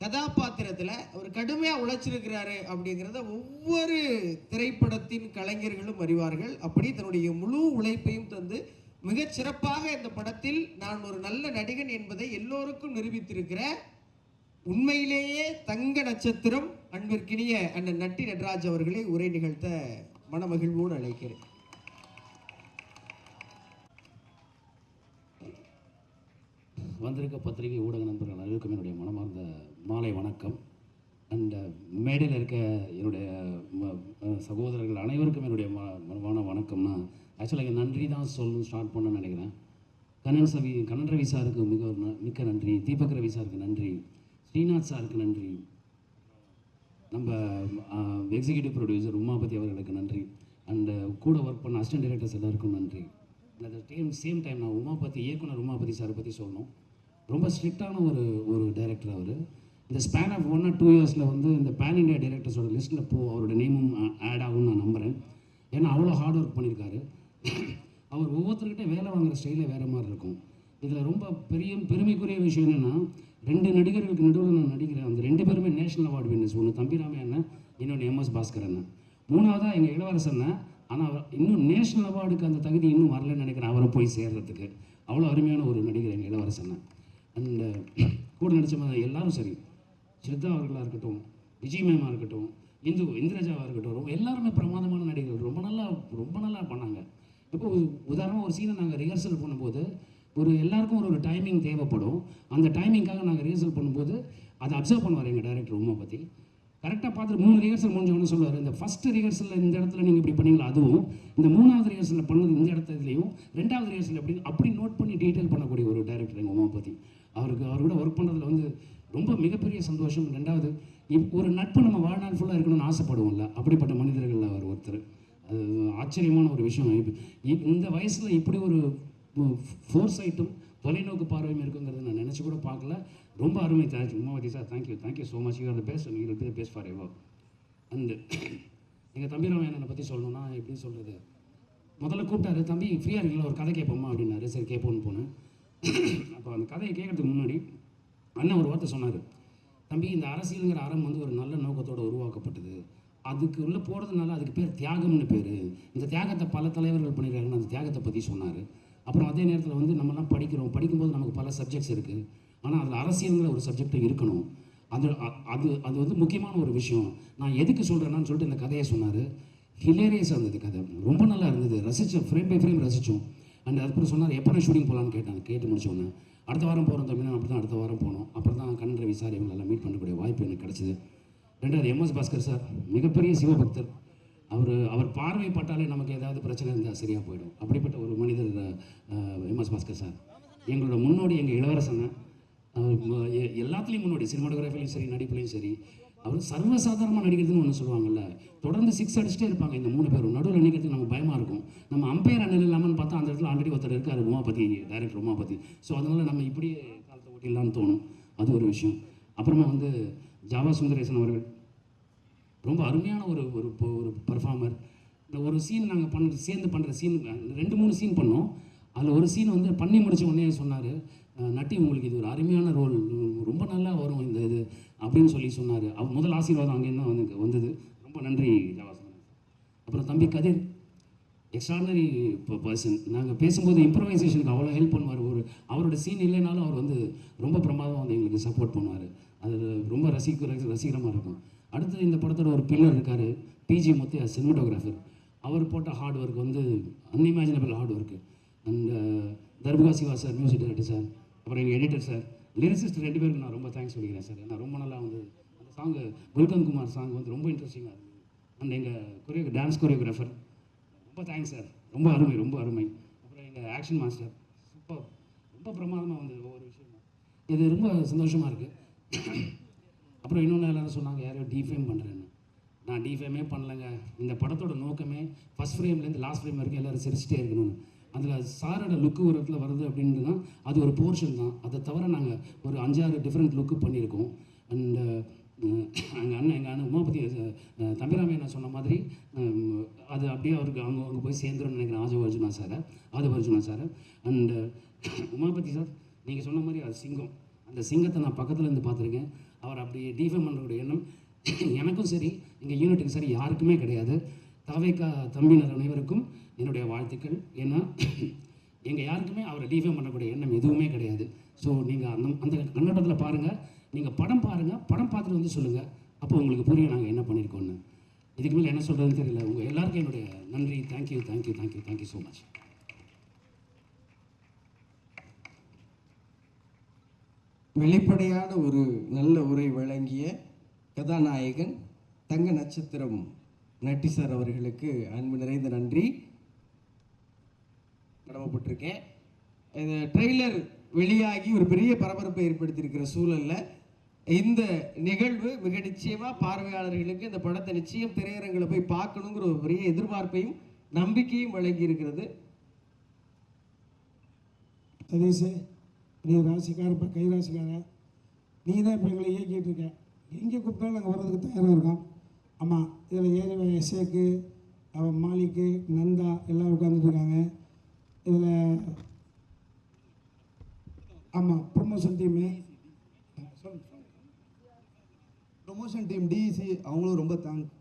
கதாபாத்திரத்தில் அவர் கடுமையாக உழைச்சிருக்கிறாரு அப்படிங்கிறத ஒவ்வொரு திரைப்படத்தின் கலைஞர்களும் அறிவார்கள். அப்படி தன்னுடைய முழு உழைப்பையும் தந்து மிகச் சிறப்பாக இந்த படத்தில் நான் ஒரு நல்ல நடிகன் என்பதை எல்லோருக்கும் நிரூபித்திருக்கிற உண்மையிலேயே தங்க நட்சத்திரம் அன்பிற்கினிய அண்ணன் நட்டி நடராஜ் அவர்களை உரை நிகழ்த்த மனமகிழ்வோடு அழைக்கிறேன். வந்திருக்க பத்திரிகை ஊடக நண்பர்கள் அனைவருக்கும் என்னுடைய மனமார்ந்த மாலை வணக்கம். அண்ட் மேடையில் இருக்க என்னுடைய சகோதரர்கள் அனைவருக்கும் என்னுடைய மனமான வணக்கம்னா ஆக்சுவலாக நன்றி தான் சொல்லணும் ஸ்டார்ட் பண்ண நினைக்கிறேன். கண்ணன் ரவி சாருக்கு மிக்க நன்றி, தீபக் ரவி சாருக்கு நன்றி, ஸ்ரீநாத் சாருக்கு நன்றி, நம்ம எக்ஸிக்யூட்டிவ் ப்ரொடியூசர் உமாபதி அவர்களுக்கு நன்றி, அண்டு கூட ஒர்க் பண்ண அசிஸ்டன்ட் டைரக்டர்ஸ் எல்லாருக்கும் நன்றி. அந்த சேம் டைம் நான் இயக்குனர் உமாபதி சாரை பற்றி சொல்லணும். ரொம்ப ஸ்ட்ரிக்டான ஒரு டைரக்டர் அவர். இந்த ஸ்பேன் ஆஃப் 1 or 2 இயர்ஸில் வந்து இந்த பேன் இண்டியா டைரக்டர்ஸோட லிஸ்ட்டில் அவரோட நேமும் ஆட் ஆகும்னு நான் நம்புகிறேன். ஏன்னா அவ்வளோ ஹார்ட் ஒர்க் பண்ணியிருக்காரு. அவர் ஒவ்வொருத்தர்கிட்ட வேலை வாங்குகிற ஸ்டைலே வேறு மாதிரி இருக்கும். இதில் ரொம்ப பெருமைக்குரிய விஷயம் என்னென்னா 2 நடிகர்களுக்கு நடுவில் நான் நடிக்கிறேன். அந்த 2 பேருமே நேஷனல் அவார்டு வின்னர்ஸ். ஒன்று தம்பிராமையா அண்ணன், இன்னொன்று MS பாஸ்கர் அண்ணன். 3வதாக எங்கள் இளவரசன். ஆனால் அவர் இன்னும் நேஷனல் அவார்டுக்கு அந்த தகுதி இன்னும் வரலன்னு நினைக்கிறேன் அவரை போய் சேர்றதுக்கு. அவ்வளோ அருமையான ஒரு நடிகர் எங்கள் இளவரசன். அண்ட் கூட நடித்த எல்லாரும் சரி, ஸ்ரத்தா அவர்களாக இருக்கட்டும், விஜய் மேமாக இருக்கட்டும், இந்திரஜாவாக இருக்கட்டும், எல்லாருமே பிரமாதமான நடிகர்கள். ரொம்ப நல்லா பண்ணாங்க. இப்போ உதாரணமாக ஒரு சீனை நாங்கள் ரிஹர்சல் பண்ணும்போது எல்லாருக்கும் ஒரு டைமிங் தேவைப்படும். அந்த டைமிங்காக நாங்கள் ரிஹர்சல் பண்ணும்போது அதை அப்சர்வ் பண்ணுவார் எங்கள் டைரக்டர் உமா பற்றி. கரெக்டாக பார்த்துட்டு 3 ரிஹர்சல் முடிஞ்சவொன்னு சொல்லுவார், இந்த ஃபஸ்ட்டு ரிஹர்சலில் இந்த இடத்துல நீங்கள் இப்படி பண்ணீங்களா, அதுவும் இந்த 3வது ரிஹர்சலில் பண்ணது இந்த இடத்துலையும் 2வது ரிஹர்சல் அப்படி நோட் பண்ணி டீட்டெயில் பண்ணக்கூடிய ஒரு டைரக்டர் எங்கள் உமா பற்றி. அவர் கூட ஒர்க் பண்ணுறதுல வந்து ரொம்ப மிகப்பெரிய சந்தோஷம். 2வது ஒரு நட்பு நம்ம வாழ்நாள் ஃபுல்லாக இருக்கணும்னு ஆசைப்படுவோம்ல, அப்படிப்பட்ட மனிதர்கள் அவர் ஒருத்தர். அது ஆச்சரியமான ஒரு விஷயம். இந்த வயசில் இப்படி ஒரு ஃபோர்சைட்டும் தொலைநோக்கு பார்வையும் இருக்குங்கிறது நான் நினச்சி கூட பார்க்கல. ரொம்ப அருமை. Thank you Umavathi sir, thank you so much. You are the best and you will be the best for ever. And எங்கள் தம்பிராமையனை பற்றி சொல்லணும்னா எப்படி சொல்கிறது, முதல்ல கூப்பிட்டாரு, தம்பி ஃப்ரீயாக இருக்கீங்களா ஒரு கதை கேட்போமா அப்படின்னாரு. சரி கேட்போன்னு போனேன். அப்போ அந்த கதையை கேட்கறதுக்கு முன்னாடி அண்ணன் ஒரு வார்த்தை சொன்னார், தம்பி இந்த அரசியலுங்கிற அறம் வந்து ஒரு நல்ல நோக்கத்தோடு உருவாக்கப்பட்டது, அதுக்கு உள்ளே போகிறதுனால அதுக்கு பேர் தியாகம்னு பேர். இந்த தியாகத்தை பல தலைவர்கள் பண்ணியிருக்காங்கன்னு அந்த தியாகத்தை பற்றி சொன்னார். அப்புறம் அதே நேரத்தில் வந்து நம்மலாம் படிக்கும்போது நமக்கு பல சப்ஜெக்ட்ஸ் இருக்குது. ஆனால் அதில் அரசியலுங்கிற ஒரு சப்ஜெக்டும் இருக்கணும். அது வந்து முக்கியமான ஒரு விஷயம். நான் எதுக்கு சொல்கிறேன்னு சொல்லிட்டு இந்த கதையை சொன்னார். ஹிலேரியஸாக இருந்தது கதை, ரொம்ப நல்லா இருந்தது. ரசித்தோம், ஃப்ரேம் பை ஃப்ரேம் ரசித்தோம். அண்ட் அதுக்கப்புறம் சொன்னார் எப்போ நான் ஷூட்டிங் போகலான்னு கேட்டு முடிச்சோன்னே அடுத்த வாரம் போகிறோம் தம்பினா. அப்படி தான் அடுத்த வாரம் போனோம். அப்புறம் தான் கண்ணன் ரவி சார் இவங்களெல்லாம் மீட் பண்ணக்கூடிய வாய்ப்பு எனக்கு கிடச்சிது. 2வது MS பாஸ்கர் சார், மிகப்பெரிய சிவபக்தர். அவர் பார்வைப்பட்டாலே நமக்கு ஏதாவது பிரச்சனை இருந்தால் சரியாக போயிடும். அப்படிப்பட்ட ஒரு மனிதர் MS பாஸ்கர் சார். எங்களோட முன்னோடி எங்கள் இளவரசனை எல்லாத்துலேயும் முன்னோடி, சினிமாட்டோகிராஃபிலையும் சரி நடிப்புலையும் சரி. அவர் சர்வசாதாரணமாக நடிக்கிறதுன்னு ஒன்று சொல்லுவாங்கல்ல, தொடர்ந்து 6 அடிச்சுட்டே இருப்பாங்க இந்த 3 பேரும். நடுவில் நிற்கிறதுக்கு நமக்கு பயமாக இருக்கும். நம்ம அம்பையர் அண்ணன் இல்லாமல் பார்த்தா அந்த இடத்துல ஆல்ரெடி ஒருத்தர் இருக்கார், உமாபதி, டைரக்டர் உமாபதி. ஸோ அதனால் நம்ம இப்படியே காலத்தை ஓட்டிடலான்னு தோணும். அது ஒரு விஷயம். அப்புறமா வந்து ஜாவா சுந்தரேசன் அவர்கள் ரொம்ப அருமையான ஒரு பர்ஃபார்மர். இந்த ஒரு சீன் நாங்கள் சேர்ந்து பண்ணுற சீன் 2-3 சீன் பண்ணோம். அதில் ஒரு சீன் வந்து பண்ணி முடித்த உடனே சொன்னார், நட்டி உங்களுக்கு இது ஒரு அருமையான ரோல், ரொம்ப நல்லா வரும் இந்த இது அப்படின்னு சொல்லி சொன்னார். அவர் முதல் ஆசீர்வாதம் அங்கேருந்து தான் வந்தது. ரொம்ப நன்றி ஜாவா சுந்தரேசன். அப்புறம் தம்பி கதிர், எக்ஸ்ட்ராடனரி பர்சன். நாங்கள் பேசும்போது இம்ப்ரவைசேஷனுக்கு அவ்வளோ ஹெல்ப் பண்ணுவார். அவரோட சீன் இல்லைனாலும் அவர் வந்து ரொம்ப பிரமாதம் வந்து எங்களுக்கு சப்போர்ட் பண்ணுவார். அது ரொம்ப ரசிகரமாக இருக்கும். அடுத்து இந்த படத்தோட ஒரு பில்லர் இருக்கார், பிஜி முத்தையா சினிமாட்டோகிராஃபர். அவர் போட்ட ஹார்ட் ஒர்க் வந்து unimaginable hard work. And Darbuka Siva sir music director sir, அப்புறம் எங்கள் எடிட்டர் சார், லிரிசிஸ்ட் 2 பேருக்கு நான் ரொம்ப தேங்க்ஸ் சொல்லிக்கிறேன் சார். ஏன்னா ரொம்ப நல்லா வந்து அந்த சாங்கு குல்கந்த் குமார் சாங் வந்து ரொம்ப இன்ட்ரெஸ்டிங்காக இருக்குது. அண்ட் எங்கள் டான்ஸ் கொரியோகிராஃபர் ரொம்ப தேங்க்ஸ் சார், ரொம்ப அருமை ரொம்ப அருமை. அப்புறம் எங்கள் ஆக்ஷன் மாஸ்டர் சூப்பர், ரொம்ப பிரமாதமாக வந்து ஒவ்வொரு விஷயமும் இது ரொம்ப சந்தோஷமாக இருக்குது. அப்புறம் இன்னொன்று எல்லாரும் சொன்னாங்க யாரையோ டிஃபேம் பண்ணுறேன்னு. நான் டிஃபேமே பண்ணலைங்க. இந்த படத்தோட நோக்கமே ஃபஸ்ட் ஃப்ரேம்லேருந்து லாஸ்ட் ஃப்ரேம் வரைக்கும் எல்லோரும் சிரிச்சிட்டே இருக்கணும்னு. அதில் சாரோட லுக்கு ஒரு இடத்துல வருது அப்படின்ட்டு தான் அது ஒரு போர்ஷன் தான். அதை தவிர நாங்கள் ஒரு 5-6 டிஃப்ரெண்ட் லுக்கு பண்ணியிருக்கோம். அண்டு எங்கள் அண்ணன் உமாபதி தம்பிராமே நான் சொன்ன மாதிரி அது அப்படியே அவருக்கு அங்கே போய் சேர்ந்துருன்னு நினைக்கிறேன். Aadhav Arjuna sir and Umapathi sir, நீங்கள் சொன்ன மாதிரி அது சிங்கம். அந்த சிங்கத்தை நான் பக்கத்தில் இருந்து பார்த்துருக்கேன். அவர் அப்படி டிஃபேம் பண்ணுறக்கூடிய எண்ணம் எனக்கும் சரி, எங்கள் யூனிட்டுக்கும் சரி யாருக்குமே கிடையாது. தாவேக்கா தம்பியினர் அனைவருக்கும் என்னுடைய வாழ்த்துக்கள். ஏன்னா எங்கள் யாருக்குமே அவரை டிஃபேம் பண்ணக்கூடிய எண்ணம் எதுவுமே கிடையாது. ஸோ நீங்கள் அந்த கண்ணோட்டத்தில் பாருங்கள், நீங்கள் படம் பாருங்கள், படம் பார்த்துட்டு வந்து சொல்லுங்கள். அப்போ உங்களுக்கு புரியும் நாங்கள் என்ன பண்ணியிருக்கோன்னு. இதுக்கு மேலே என்ன சொல்கிறதுன்னு தெரியல. உங்கள் எல்லாருக்கும் என்னுடைய நன்றி. Thank you so much. வெளிப்படையான ஒரு நல்ல உரை வழங்கிய கதாநாயகன் தங்க நட்சத்திரம் நட்டி சார் அவர்களுக்கு அன்பு நிறைந்த நன்றி கடமைப்பட்டிருக்கேன். இந்த ட்ரெய்லர் வெளியாகி ஒரு பெரிய பரபரப்பை ஏற்படுத்தியிருக்கிற சூழலில் இந்த நிகழ்வு மிக நிச்சயமாக பார்வையாளர்களுக்கு இந்த படத்தை நிச்சயம் திரையரங்கில் போய் பார்க்கணுங்கிற ஒரு பெரிய எதிர்பார்ப்பையும் நம்பிக்கையும் வழங்கி இருக்கிறது. சதீஷ், நீ ராசிக்காரப்பா, கை ராசிக்கார, நீ தான் இப்போ எங்களை இயக்கிட்டு இருக்க. எங்கே கூப்பிட்டாலும் நாங்கள் வர்றதுக்கு தயாராக இருக்கோம். ஆமாம், இதில் ஏரியா ஷேக்கு, மாலிக்கு, நந்தா எல்லாம் உட்காந்துட்ருக்காங்க. இதில் ஆமாம் ப்ரொமோஷன் டீம் டிஇசி அவங்களும் ரொம்ப தேங்க்ஸ்.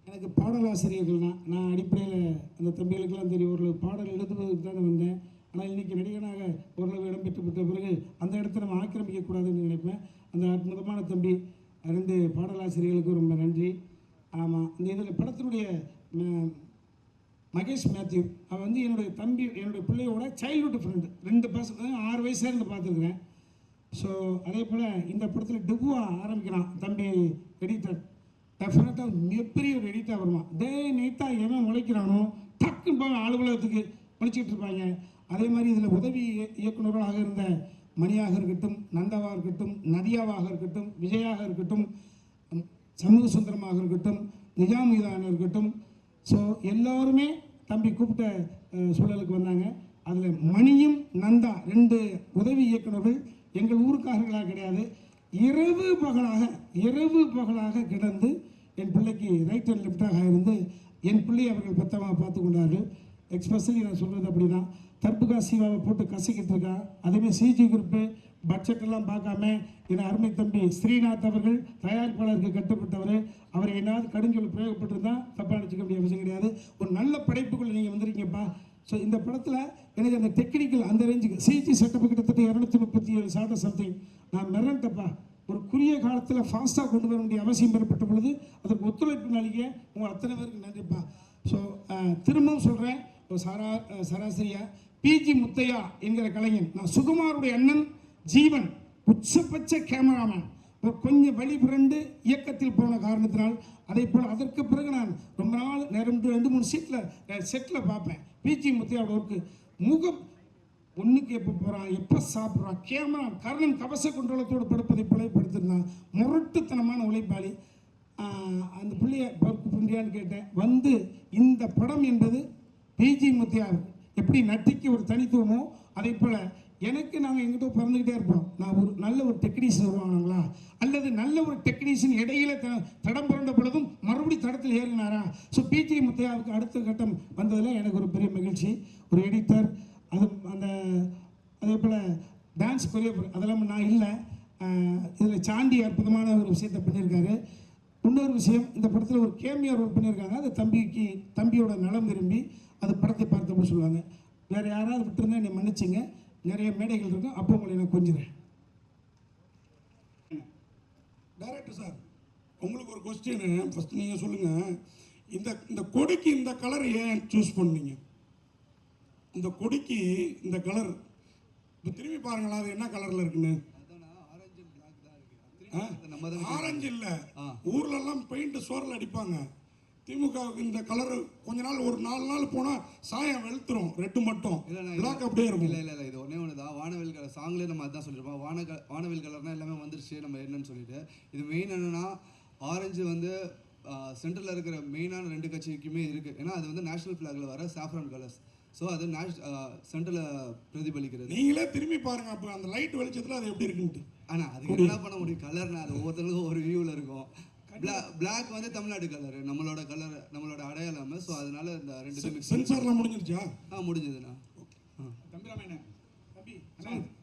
எனக்கு பாடலாசிரியர்கள்னா நான் அடிப்படையில் அந்த தம்பிகளுக்கெல்லாம் தெரியும், ஓரளவு பாடல் எழுதுவதற்கு தானே வந்தேன். ஆனால் இன்றைக்கி நடிகனாக ஓரளவு இடம் பெற்று பிறகு அந்த இடத்த நம்ம ஆக்கிரமிக்கக்கூடாதுன்னு நினைப்பேன். அந்த அற்புதமான தம்பி 2 பாடலாசிரியர்களுக்கும் ரொம்ப நன்றி. ஆமாம், இந்த இதில் படத்தினுடைய மகேஷ் மேத்யூ, அவன் வந்து என்னுடைய தம்பி, என்னுடைய பிள்ளையோட சைல்ட்ஹுட் ஃப்ரெண்டு. 2 பசங்க 6 வயசுல இருந்து பார்த்துருக்குறேன். ஸோ அதே போல் இந்த படத்தில் டெபுவாக ஆரம்பிக்கிறான் தம்பி எடிட்டர். டெஃபினட்டாக மிகப்பெரிய ஒரு எடிட்டாக வருவான். டே நைட்டாக எவன் உழைக்கிறானோ டக்குன்னு போய் அலுவலகத்துக்கு உழைச்சிக்கிட்டு இருப்பாங்க. அதே மாதிரி இதில் உதவி இயக்குநர்களாக இருந்த மணியாக இருக்கட்டும், நந்தாவாக இருக்கட்டும், நதியாவாக இருக்கட்டும், விஜயாக இருக்கட்டும், சமூக சுந்தரமாக இருக்கட்டும், நிஜாமுதான இருக்கட்டும், ஸோ எல்லோருமே தம்பி கூப்பிட்ட சூழலுக்கு வந்தாங்க. அதில் மணியும் நந்தா 2 உதவி இயக்குநர்கள் எங்கள் ஊருக்காரர்களாக கிடையாது. இரவு பகலாக கிடந்து என் பிள்ளைக்கு ரைட் அண்ட் லெஃப்டாக இருந்து என் பிள்ளையை அவர்கள் பத்தமாக பார்த்து கொண்டார்கள். எக்ஸ்பெஷலி நான் சொல்கிறது அப்படி தான். தர்புகா சிவாவை போட்டு கசக்கிட்டு இருக்கா. அதேமாதிரி சிஜி குரூப்பு பட்ஜெட்டெல்லாம் பார்க்காம என் அருமை தம்பி ஸ்ரீநாத் அவர்கள் தயாரிப்பாளருக்கு கட்டுப்பட்டவர். அவர் என்னாவது கடுஞ்சொல் பிரயோகப்பட்டிருந்தால் தப்பாக நினச்சிக்க வேண்டிய அவசியம் கிடையாது. ஒரு நல்ல படைப்புக்குள்ளே நீங்கள் வந்திருக்கீங்கப்பா. ஸோ இந்த படத்தில் எனக்கு அந்த டெக்னிக்கல் அந்த ரேஞ்சுக்கு சிஜி செட்டப்பு கிட்டத்தட்ட 237 ஷார்ட் சம்திங். நான் மிரண்டப்பா. ஒரு குறுகிய காலத்தில் ஃபாஸ்ட்டாக கொண்டு வர வேண்டிய அவசியம் ஏற்பட்ட பொழுது அதற்கு ஒத்துழைப்பு நல்கிய உங்கள் அத்தனை பேருக்கு நன்றிப்பா. ஸோ திரும்பவும் சொல்கிறேன், சராசரியாக பிஜி முத்தையா என்கிற கலைஞன், நான் சுகுமாருடைய அண்ணன் ஜீவன், உச்சபட்ச கேமராமேன், ஒரு கொஞ்சம் வழி புரண்டு இயக்கத்தில் போன காரணத்தினால் அதே போல் அதற்கு பிறகு நான் ரொம்ப நாள் நேரம் 2-3 செட்டில் பார்ப்பேன். பிஜி முத்தையாவோட ஒர்க்கு முகம் ஒன்றுக்கு எப்போ போகிறான், எப்போ சாப்பிட்றான், கேமரா கர்ணன் கவச குண்டலத்தோடு படுப்பதை புலைப்படுத்திருந்தான். முரட்டுத்தனமான உழைப்பாளி. அந்த பிள்ளைய ஒர்க் பண்ணுறியான்னு கேட்டேன். வந்து இந்த படம் என்பது பிஜி முத்தையாவுக்கு எப்படி நட்டிக்கு ஒரு தனித்துவமோ அதே போல் எனக்கு நாங்கள் எங்கிட்ட பிறந்துக்கிட்டே இருப்போம். நான் ஒரு நல்ல ஒரு டெக்னீஷியன் வருவாங்களா, அல்லது நல்ல ஒரு டெக்னீஷியன் இடையில தடம் புரண்ட பொழுதும் மறுபடியும் தடத்தில் ஏறினாரா. ஸோ பிஜி முத்தையாவுக்கு அடுத்த கட்டம் வந்ததில் எனக்கு ஒரு பெரிய மகிழ்ச்சி. ஒரு எடிட்டர், அது அந்த அதே போல் டான்ஸ் கொரியோகிராஃபர் அதெல்லாம் நான் இல்லை. இதில் சாண்டி அற்புதமான ஒரு விஷயத்தை பண்ணியிருக்காரு. இன்னொரு விஷயம், இந்த படத்தில் ஒரு கேமியா ரோல் பண்ணியிருக்காங்க. அது தம்பியோட நலம் விரும்பி அது படத்தை பார்த்தப்போ சொல்லுவாங்க. வேறு யாராவது விட்டுருந்தா என்னை மன்னிச்சிங்க, நிறைய மேடைகள் இருக்கும், அப்போ உங்களை நான் கொஞ்சிறேன். டைரக்டர் சார், உங்களுக்கு ஒரு கொஸ்டின். ஃபர்ஸ்ட் நீங்கள் சொல்லுங்கள், இந்த கொடிக்கு இந்த கலர் ஏன் சூஸ் பண்ணீங்க? இந்த கொடிக்கு இந்த கலர் இப்போ திரும்பி பாருங்களா, அது என்ன கலரில் இருக்குன்னு. ஆரஞ்சு இல்லை, ஊர்லெல்லாம் பெயிண்ட் சோரில் அடிப்பாங்க. திமுகவுக்கு இந்த கலர் கொஞ்ச நாள், ஒரு 4 நாள் போனால் சாயம் வெளுத்துரும், ரெட்டு மட்டும் பிளாக் அப்படியே இருக்கும். இல்லை இது ஒன்றே ஒன்று தான். வானவில் கலர் சாங்லேயே நம்ம அதான் சொல்லியிருப்போம். வானவில் கலர்னால் எல்லாமே வந்துருச்சு, நம்ம என்னன்னு சொல்லிட்டு. இது மெயின் என்னென்னா, ஆரஞ்சு வந்து சென்ட்ரலில் இருக்கிற மெயினான 2 கட்சிக்குமே இருக்குது. ஏன்னா அது வந்து நேஷனல் ஃப்ளாகில் வர சாஃப்ரான் கலர்ஸ். ஸோ அது சென்ட்ரலில் பிரதிபலிக்கிறது. நீங்களே திரும்பி பாருங்க, அப்போ அந்த லைட் வெளிச்சத்தில் அது எப்படி இருக்குன்ட்டு. ஆனால் அதுக்கு என்ன பண்ண முடியும், கலர்னா அது ஒவ்வொருத்தருக்கும் ஒரு வியூவில் இருக்கும். பிளாக் வந்து தமிழ்நாடு கலர், நம்மளோட அடையாளம். ஸோ அதனால இந்த 2 சென்சார்லாம் முடிஞ்சிருச்சா? முடிஞ்சதுண்ணா.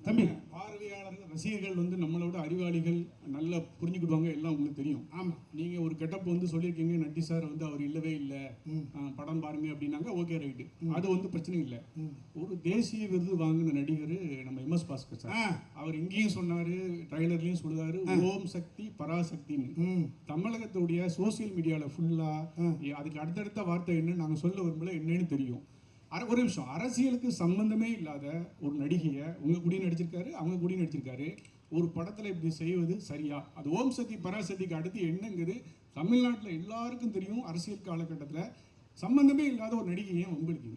தம்பி, பார்வையாளர்கள் ரசிகர்கள் வந்து நம்மளோட அறிவாளிகள் நல்லா புரிஞ்சுக்கிடுவாங்க, எல்லாம் உங்களுக்கு தெரியும். ஆமாம், நீங்கள் ஒரு கெட்டப் வந்து சொல்லியிருக்கீங்க, நட்டி சார் வந்து அவர் இல்லவே இல்லை, படம் பாருங்க அப்படின்னாங்க, ஓகே ரைட்டு, அது வந்து பிரச்சனை இல்லை. ஒரு தேசிய விருது வாங்கின நடிகர் நம்ம MS பாஸ்கர் சார், அவர் இங்கேயும் சொன்னார், ட்ரைலர்லேயும் சொல்லுவார், ஓம் சக்தி பராசக்தின்னு. தமிழகத்துடைய சோசியல் மீடியாவில் ஃபுல்லாக அதுக்கு அடுத்தடுத்த வார்த்தை என்னன்னு நாங்கள் சொல்ல விரும்பல, என்னன்னு தெரியும். ஒரு நிமிஷம், அரசியலுக்கு சம்பந்தமே இல்லாத ஒரு நடிகையை உங்கள் கூடயும் நடிச்சிருக்காரு, அவங்க கூடயும் நடிச்சிருக்காரு, ஒரு படத்தில் இப்படி செய்வது சரியா? அது ஓம் சக்தி பராசக்திக்கு அடுத்து என்னங்கிறது தமிழ்நாட்டில் எல்லாருக்கும் தெரியும். அரசியல் காலகட்டத்தில் சம்பந்தமே இல்லாத ஒரு நடிகையை உங்களுக்கு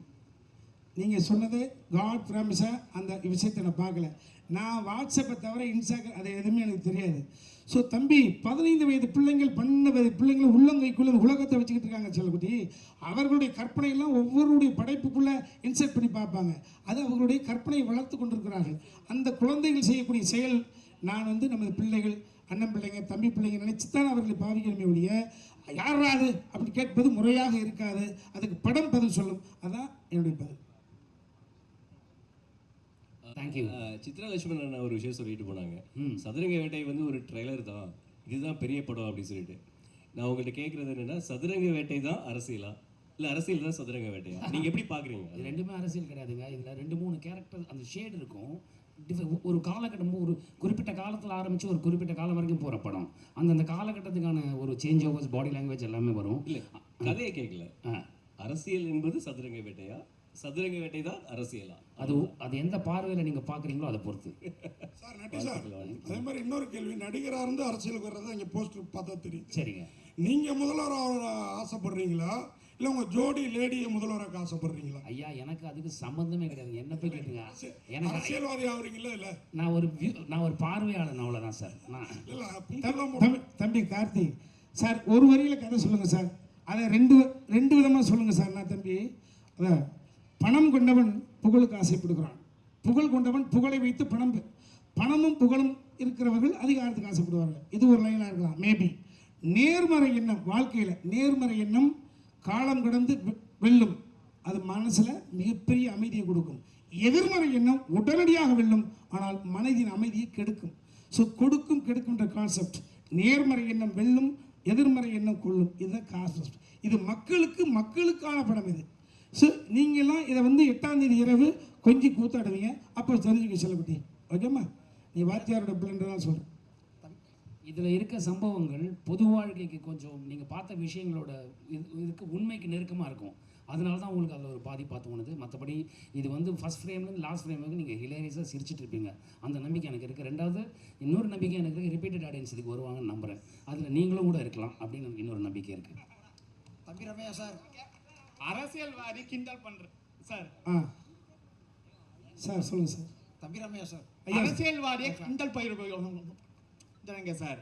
நீங்கள் சொன்னது காட் ப்ராமிஸாக அந்த விஷயத்தை நான் பார்க்கல. நான் வாட்ஸ்அப்பை தவிர இன்ஸ்டாகிராம் அது எதுவுமே எனக்கு தெரியாது. ஸோ தம்பி, 15 வயது பிள்ளைங்கள் 12 வயது பிள்ளைங்களும் உள்ளங்கைக்குள்ளே உலகத்தை வச்சுக்கிட்டு இருக்காங்க செல்லக்குட்டி. அவர்களுடைய கற்பனையெல்லாம் ஒவ்வொருடைய படைப்புக்குள்ளே இன்சர்ட் பண்ணி பார்ப்பாங்க. அது அவர்களுடைய கற்பனையை வளர்த்து கொண்டிருக்கிறார்கள். அந்த குழந்தைகள் செய்யக்கூடிய செயல், நான் வந்து நமது பிள்ளைகள், அண்ணன் பிள்ளைங்க, தம்பி பிள்ளைங்க நினைச்சு தான் அவர்களை பாவிக்கணுமே ஒழிய, யாராவது அப்படி கேட்பது முறையாக இருக்காது. அதுக்கு படம் பதில் சொல்லும். அதான் என்னுடைய பதில். தேங்க்யூ. சித்ரா லட்சுமணன் ஒரு விஷயம் சொல்லிட்டு போனாங்க, சதுரங்க வேட்டை வந்து ஒரு ட்ரெய்லர் தான், இதுதான் பெரிய படம் அப்படின்னு சொல்லிட்டு. நான் உங்கள்கிட்ட கேட்குறது என்னென்னா, சதுரங்க வேட்டை தான் அரசியலா, இல்லை அரசியல் தான் சதுரங்க வேட்டையா? நீங்கள் எப்படி பார்க்குறீங்க? இது ரெண்டுமே அரசியல் கிடையாதுங்க. இதில் 2-3 கேரக்டர் அந்த ஷேட் இருக்கும். ஒரு காலகட்டம், ஒரு குறிப்பிட்ட காலத்தில் ஆரம்பித்து ஒரு குறிப்பிட்ட காலம் வரைக்கும் போகிற படம். அந்தந்த காலகட்டத்துக்கான ஒரு சேஞ்ச் ஓவர்ஸ், பாடி லாங்குவேஜ் எல்லாமே வரும். இல்லை, கதையை கேட்கல. அரசியல் என்பது சதுரங்க வேட்டையா, சதுரங்க வேட்டை தான் அரசியலா? அது எந்த பார்வையில் நீங்கள் பார்க்குறீங்களோ அதை பொறுத்து. சார் நட்டி சார், அதே மாதிரி இன்னொரு கேள்வி, நடிகராக இருந்து அரசியலுக்கு வர்றது இங்கே போஸ்டர் பார்த்தா தெரியும். சரிங்க. நீங்கள் முதல்வராக ஆசைப்படுறீங்களா, இல்லை உங்கள் ஜோடி லேடியை முதல்வராக ஆசைப்படுறீங்களா? ஐயா, எனக்கு அதுக்கு சம்பந்தமே கிடையாது. என்ன போய் கேட்டுங்க. எனக்கு அரசியல்வாதி ஆகுறீங்களா? இல்லை, நான் ஒரு பார்வையாளன், அவ்வளோதான் சார். தம்பி கார்த்திக் சார், ஒரு வரியில் கதை சொல்லுங்கள் சார். அதை ரெண்டு விதமாக சொல்லுங்கள் சார். நான் தம்பி, அதான் பணம் கொண்டவன் புகழுக்கு ஆசைப்படுகிறான், புகழ் கொண்டவன் புகழை வைத்து பணமும் புகழும் இருக்கிறவர்கள் அதிகாரத்துக்கு ஆசைப்படுவார்கள். இது ஒரு லைனாக இருக்கலாம். மேபி நேர்மறை எண்ணம், வாழ்க்கையில் நேர்மறை எண்ணம் காலம் கடந்து வெல்லும். அது மனசில் மிகப்பெரிய அமைதியை கொடுக்கும். எதிர்மறை எண்ணம் உடனடியாக வெல்லும், ஆனால் மனதின் அமைதியை கெடுக்கும். ஸோ கொடுக்கும் கெடுக்கும்ன்ற கான்செப்ட். நேர்மறை எண்ணம் வெல்லும், எதிர்மறை எண்ணம் கொள்ளும். இதுதான் கான்செப்ட். இது மக்களுக்கான படம் இது. ஸோ நீங்கள்லாம் இதை வந்து 8ஆம் தேதி இரவு கொஞ்சம் கூத்தாடுவீங்க, அப்போ தெரிஞ்சுக்க செல்லப்பட்டி. ஓகேம்மா, நீ வாத்தியாரோட பிள்ளைன்றதான் சொல்கிறேன். இதில் இருக்க சம்பவங்கள் பொது வாழ்க்கைக்கு கொஞ்சம் நீங்கள் பார்த்த விஷயங்களோட இதுக்கு உண்மைக்கு நெருக்கமாக இருக்கும். அதனால தான் உங்களுக்கு அதில் ஒரு பாதிப்பாக தோணுது. மற்றபடி இது வந்து ஃபஸ்ட் ஃப்ரேம்லேருந்து லாஸ்ட் ஃப்ரேம் வரைக்கும் நீங்கள் ஹிலேரியஸாக சிரிச்சிட்டு இருப்பீங்க. அந்த நம்பிக்கை எனக்கு இருக்குது. ரெண்டாவது இன்னொரு நம்பிக்கை எனக்கு இருக்குது, ரிப்பீட்டட் ஆடியன்ஸ் இதுக்கு வருவாங்கன்னு நம்புகிறேன். அதில் நீங்களும் கூட இருக்கலாம் அப்படின்னு எனக்கு இன்னொரு நம்பிக்கை இருக்குது. தம்பி ரம்யா சார், அரசியல்வாதி கிண்டல் பண்ணுற சார். சார் சொல்லுங்கள் சார். தம்பி ரம்யா சார், அரசியல்வாதியை கிண்டல் பயிர் சார்.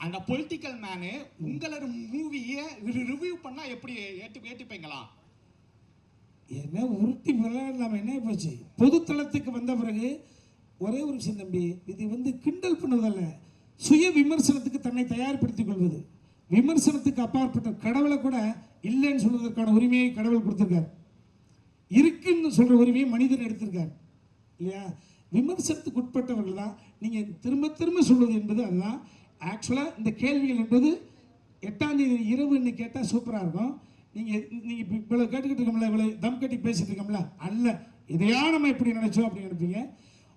அந்த பொலிட்டிக்கல் மேனு உங்களோட மூவியை ரிவ்யூ பண்ணா எப்படி ஏற்றுப்பீங்களா? என்ன உருட்டி விளையாடலாம், என்ன போச்சு? பொதுத்தளத்துக்கு வந்த பிறகு ஒரே ஒரு விஷயம் தம்பி, இது வந்து கிண்டல் பண்ணுவதல்ல, சுய விமர்சனத்துக்கு தன்னை தயார்படுத்திக் கொள்வது. விமர்சனத்துக்கு அப்பாற்பட்ட கடவுளை கூட இல்லைன்னு சொல்வதற்கான உரிமையை கடவுள் கொடுத்துருக்கார். இருக்குன்னு சொல்ற உரிமையை மனிதன் எடுத்திருக்கார் இல்லையா? விமர்சனத்துக்கு உட்பட்டவர்கள் தான் நீங்கள் திரும்ப திரும்ப சொல்வது என்பது அதுதான். ஆக்சுவலாக இந்த கேள்விகள் என்பது 8ஆம் தேதி இரவுன்னு கேட்டால் சூப்பராக இருக்கும். நீங்கள் இப்போ இவ்வளோ கேட்டுக்கிட்டு இருக்கோம்ல, இவ்வளோ தம் கட்டி பேசிகிட்டு இருக்கோம்ல, அல்ல இதையா நம்ம எப்படி நினச்சோம் அப்படின்னு நினைப்பீங்க.